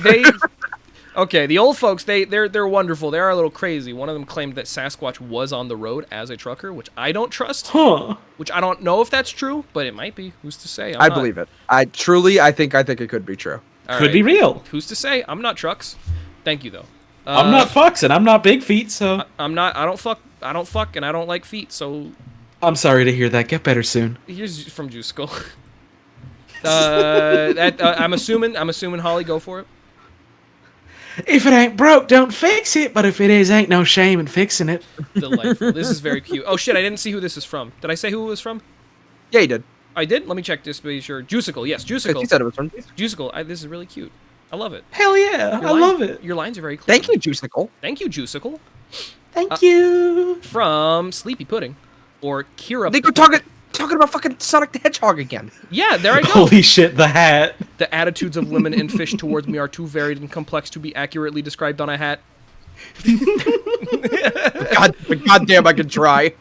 Okay, the old folks, they're wonderful. They are a little crazy. One of them claimed that Sasquatch was on the road as a trucker, which I don't trust. Huh. Which I don't know if that's true, but it might be. Who's to say? I believe it. I think it could be true. All Could right. be real. Who's to say? I'm not trucks. Thank you though. I'm not fucks and I'm not big feet, so I'm not. I don't fuck, and I don't like feet. So I'm sorry to hear that. Get better soon. here's from Juice Skull. I'm assuming Holly, go for it. If it ain't broke, don't fix it. But if it is, ain't no shame in fixing it. Delightful. This is very cute. Oh shit, I didn't see who this is from. Did I say who it was from? Yeah, you did. I did. Let me check this to be sure. Juicicle, yes, Juicicle. You said it was from. Juicicle. This is really cute. I love it. Hell yeah, I love it. Your lines are very clear. Thank you, Juicicle. Thank you, Juicicle. Thank you. From Sleepy Pudding, or Kira. They go talking about fucking Sonic the Hedgehog again. Yeah, there I go. Holy shit, the hat. The attitudes of women and fish towards me are too varied and complex to be accurately described on a hat. Goddamn, I can try.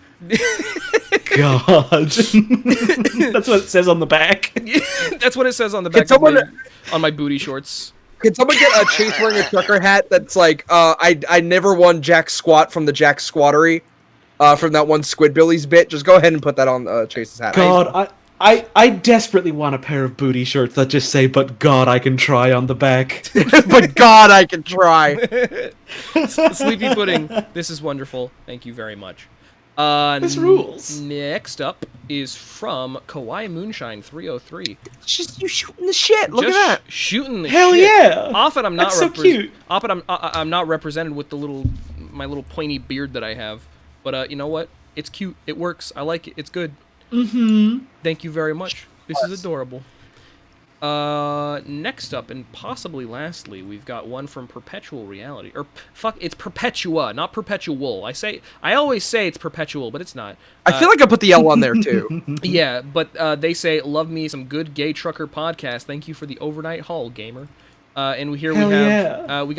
God. That's what it says on the back. That's what it says on the back of on my booty shorts. Can someone get a Chase wearing a trucker hat that's like, I never won Jack Squat from the Jack Squattery, from that one Squidbillies bit? Just go ahead and put that on Chase's hat. God, I desperately want a pair of booty shorts that just say, but God, I can try on the back. But God, I can try. Sleepy Pudding, this is wonderful. Thank you very much. This rules. Next up is from Kawaii Moonshine 303. It's just you shooting the shit. Look at that. Shooting the Hell shit. yeah. Often I'm not That's so cute. Often I'm not represented with my little pointy beard that I have. But you know what? It's cute. It works. I like it. It's good. Mm-hmm. Thank you very much. This is adorable. Next up, and possibly lastly, we've got one from Perpetual Reality. It's Perpetua, not Perpetual. I always say it's Perpetual, but it's not. I feel like I put the L on there too. Yeah, but they say, love me some good gay trucker podcast. Thank you for the overnight haul, gamer. And here Hell we have, yeah. we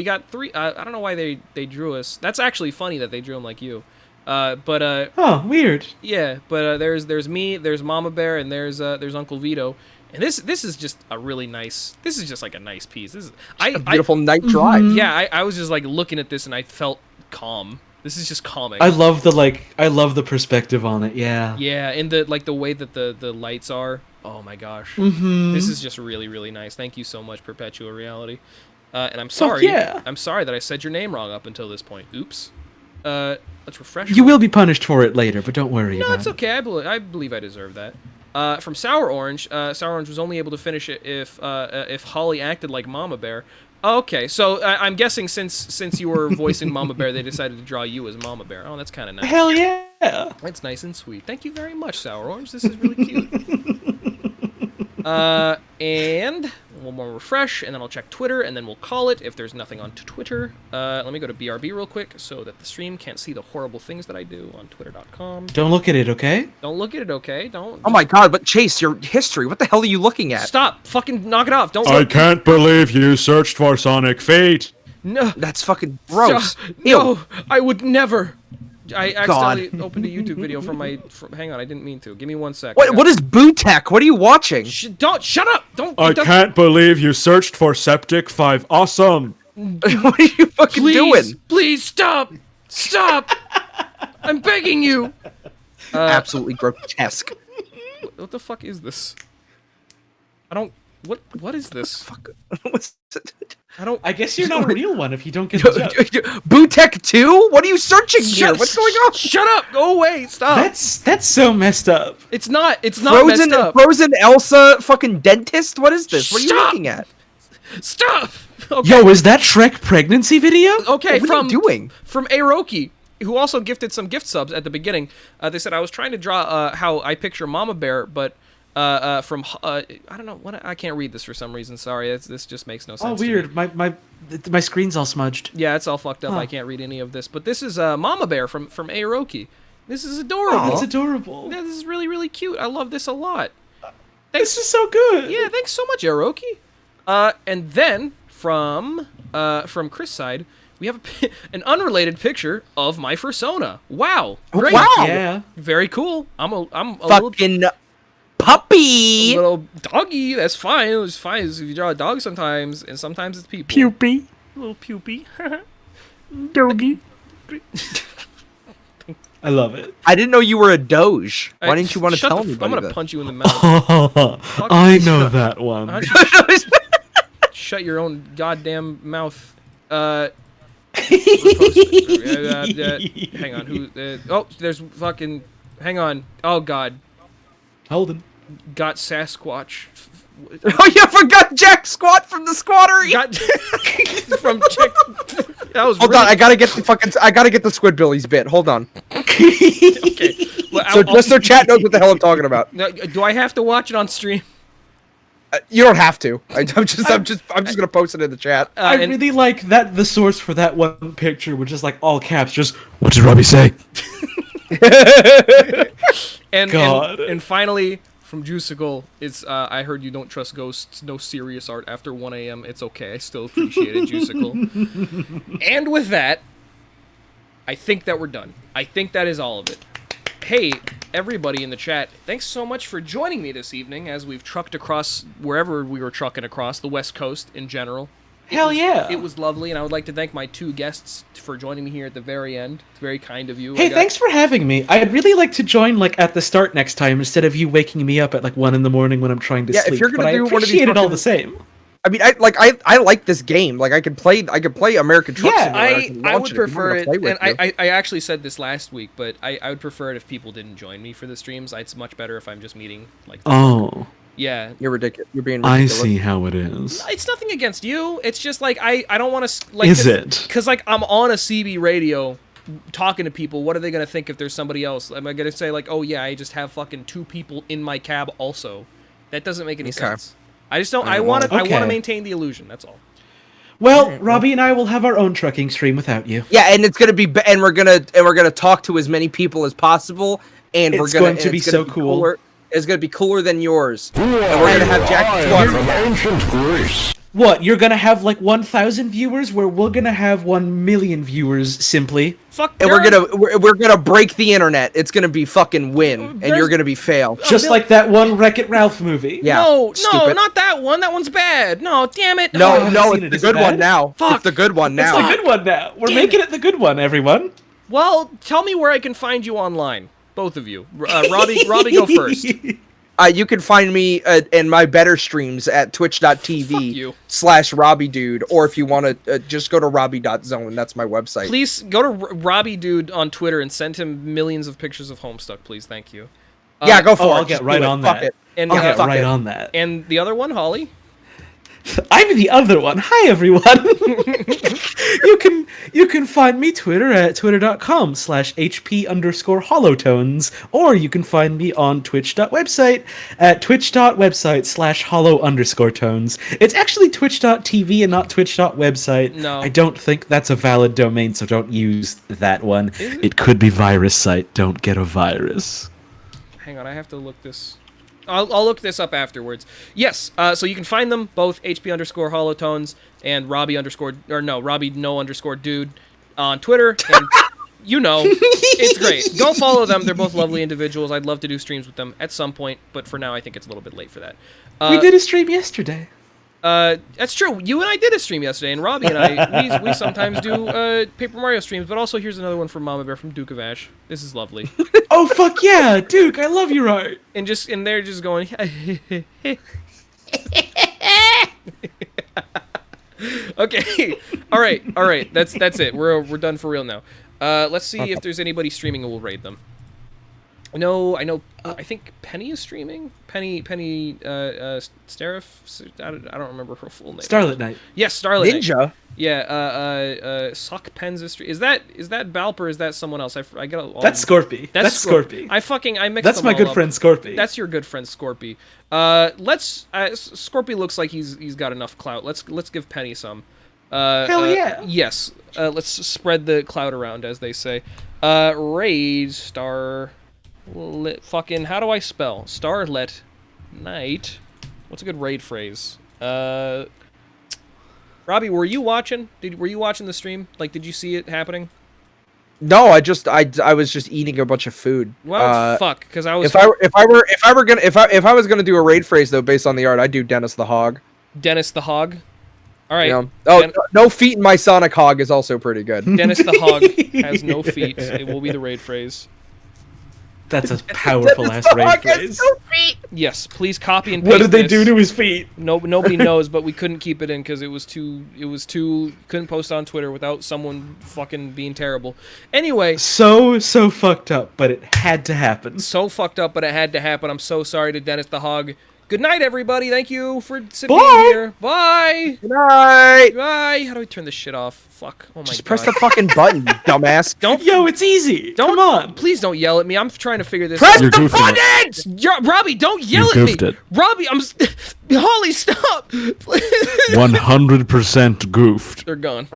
got three. I don't know why they drew us. That's actually funny that they drew them like you. Oh, weird. Yeah, but there's me, there's Mama Bear, and there's Uncle Vito. And this is just a really nice. This is just like a nice piece. This is A beautiful night drive. Yeah, I was just like looking at this and I felt calm. This is just calming. I love the perspective on it. Yeah. Yeah, and the way that the lights are. Oh my gosh. Mm-hmm. This is just really really nice. Thank you so much, Perpetual Reality. And I'm sorry. yeah. I'm sorry that I said your name wrong up until this point. Oops. Let's refresh. You will be punished for it later, but don't worry No, about it's it. okay. I believe I deserve that. From Sour Orange, Sour Orange was only able to finish it if Holly acted like Mama Bear. Oh, okay, so I'm guessing since you were voicing Mama Bear, they decided to draw you as Mama Bear. Oh, that's kind of nice. Hell yeah. That's nice and sweet. Thank you very much, Sour Orange. This is really cute. And one more refresh, and then I'll check Twitter, and then we'll call it if there's nothing on Twitter. Let me go to BRB real quick so that the stream can't see the horrible things that I do on Twitter.com. Don't look at it, okay? Don't look at it, okay? Don't. Oh my god, but Chase, your history, what the hell are you looking at? Stop! Fucking knock it off! Don't. I can't believe you searched for Sonic Fate. No. That's fucking gross. No, I would never. I God. accidentally opened a YouTube video from my. Hang on, I didn't mean to. Give me 1 sec. What is Bootek? What are you watching? Shut up! Don't. I can't believe you searched for Septic 5 Awesome. What are you fucking Please, doing? please stop! Stop! I'm begging you. Absolutely grotesque. What the fuck is this? I don't. What is this? Fuck. What's it? I guess you're not a real one if you don't get the joke. Bootek 2? What are you searching here? What's going on? Shut up! Go away! Stop! That's so messed up. It's not messed up. Frozen Elsa fucking dentist? What is this? What are you Stop! looking at? Stop! Okay. Yo, is that Shrek pregnancy video? Okay, What are you doing? From Aroki, who also gifted some gift subs at the beginning. They said I was trying to draw how I picture Mama Bear, but from I don't know what I can't read this for some reason. Sorry, this just makes no sense. Oh, to me. weird. My screen's all smudged. Yeah, it's all fucked up. Huh. I can't read any of this. But this is Mama Bear from Aroki. This is adorable. Oh, that's adorable. Yeah, this is really, really cute. I love this a lot. This is so good. Yeah, thanks so much, Aroki. And then from Chris' side, we have an unrelated picture of my Fursona. Wow, great. Wow. Yeah. Very cool. I'm a Fucking puppy. little doggy. That's fine. It's fine. If you draw a dog sometimes, and sometimes it's people. Pupy. Little pupy. Doggy. I love it. I didn't know you were a Doge. Why didn't you want to Shut tell the me? I'm gonna punch you in the mouth. I know that one. Why don't you shut your own goddamn mouth. Hang on. Oh, there's fucking. Hang on. Oh God. Holden. Got Sasquatch. Oh, you forgot Jack Squat from the Squattery. Got from Check. That was. Hold on, I gotta get the Squidbillies bit. Hold on. Okay. Well, So just so chat knows what the hell I'm talking about. Now, do I have to watch it on stream? You don't have to. I'm just gonna post it in the chat. I and- really like that the source for that one picture, which is like all caps, just what did Robbie say? God. And finally, from Juicicle, it's I heard you don't trust ghosts. No serious art after 1 a.m. It's okay. I still appreciate it, Juicicle. And with that, I think that we're done. I think that is all of it. Hey, everybody in the chat, thanks so much for joining me this evening as we've trucked across wherever we were trucking across, the West Coast in general. Hell yeah. It was lovely, and I would like to thank my 2 guests for joining me here at the very end. It's very kind of you. Hey, thanks for having me. I'd really like to join like at the start next time instead of you waking me up at like 1 a.m. when I'm trying to Yeah, sleep. if you're gonna but do I one of these appreciate it all fucking- the same. I mean, I like this game. Like I could play American Truck Yeah, Simulator. I would prefer it, and I I actually said this last week, but I would prefer it if people didn't join me for the streams. It's much better if I'm just meeting, like, Oh, yeah. You're ridiculous. You're being I ridiculous. see how it is. It's nothing against you. It's just, like, I don't want to, like... Is it? Because, like, I'm on a CB radio talking to people. What are they going to think if there's somebody else? Am I going to say, like, oh, yeah, I just have fucking 2 people in my cab also? That doesn't make any sense. I just don't... I want to Okay. maintain the illusion, that's all. Well, Robbie and I will have our own trucking stream without you. Yeah, and it's gonna be, and we're gonna talk to as many people as possible, and It's going to be so cool. Cooler. It's gonna be cooler than yours. And we're gonna have Jack Squad. What, you're gonna have like 1,000 viewers where we're gonna have 1 million viewers simply? Fuck, And we're gonna break the internet. It's gonna be fucking win, and you're gonna be fail. Just like that one Wreck-It Ralph movie. Yeah. No, stupid. not that one. That one's bad. No, damn it. No, haven't no, seen it. it's Is the it good one bad? now. Fuck. It's the good one It's now. the good one now. We're making it the good one, everyone. Well, tell me where I can find you online. Both of you. Robbie, go first. You can find me in my better streams at Fuck you. twitch.tv/RobbieDude, or if you want to just go to robbie.zone. That's my website. Please go to Robbie Dude on Twitter and send him millions of pictures of Homestuck, please. Thank you. Yeah, go for it. I'll Just get do right it. on Fuck that. it. And I'll get fuck right it. on that. and the other one, Holly. I'm the other one. Hi, everyone. You can find me Twitter at twitter.com/HP_holotones, or you can find me on twitch.website at twitch.website/hollow_tones. It's actually twitch.tv and not twitch.website. No. I don't think that's a valid domain, so don't use that one. Is it? It could be virus site. Don't get a virus. Hang on, I have to look this. I'll look this up afterwards. Yes, so you can find them both HP_holotones and Robbie_dude on Twitter. And you know, it's great. Go follow them. They're both lovely individuals. I'd love to do streams with them at some point, but for now, I think it's a little bit late for that. We did a stream yesterday. That's true. You and I did a stream yesterday, and Robbie and I, we sometimes do Paper Mario streams, but also here's another one from Mama Bear from Duke of Ash. This is lovely. Oh, fuck yeah, Duke, I love your art. And they're just going, Okay. All right. That's it. We're done for real now. Let's see if there's anybody streaming and we'll raid them. No, I know. I think Penny is streaming. Penny, Starif. I don't remember her full name. Starlit Knight. Yes, Starlit Knight. Ninja. Yeah. Sock Pens is. Is that Balp or is that someone else? I get all. That's Scorpy. That's Scorpy. I mixed. That's them my all good up. friend Scorpy. That's your good friend Scorpy. Scorpy looks like he's got enough clout. Let's give Penny some. Hell yeah. Yes. Let's spread the clout around, as they say. Raid Star. Fucking, how do I spell? Starlit Night. What's a good raid phrase? Robbie, were you watching? Were you watching the stream? Like, did you see it happening? No, I was just eating a bunch of food. Well, fuck, because I was. If I was gonna do a raid phrase though, based on the art, I'd do Dennis the Hog. Dennis the Hog. All right. Yeah. Oh, no feet in my Sonic Hog is also pretty good. Dennis the Hog has no feet. It will be the raid phrase. That's a powerful ass raid phrase. Yes, please copy and paste. What did they this. do to his feet? Nobody knows, but we couldn't keep it in because it was too. Couldn't post on Twitter without someone fucking being terrible. Anyway, So fucked up, but it had to happen. so fucked up, but it had to happen. I'm so sorry to Dennis the Hog. Good night, everybody. Thank you for being here. Bye. Good night. Bye. How do I turn this shit off? Fuck. Oh my god. Just press the fucking button, you dumbass. Yo, it's easy. Come on. Please don't yell at me. I'm trying to figure this Press out. You're the goofing button! Robbie, don't yell at me. goofed it. Robbie, Holly, stop. 100% goofed. They're gone.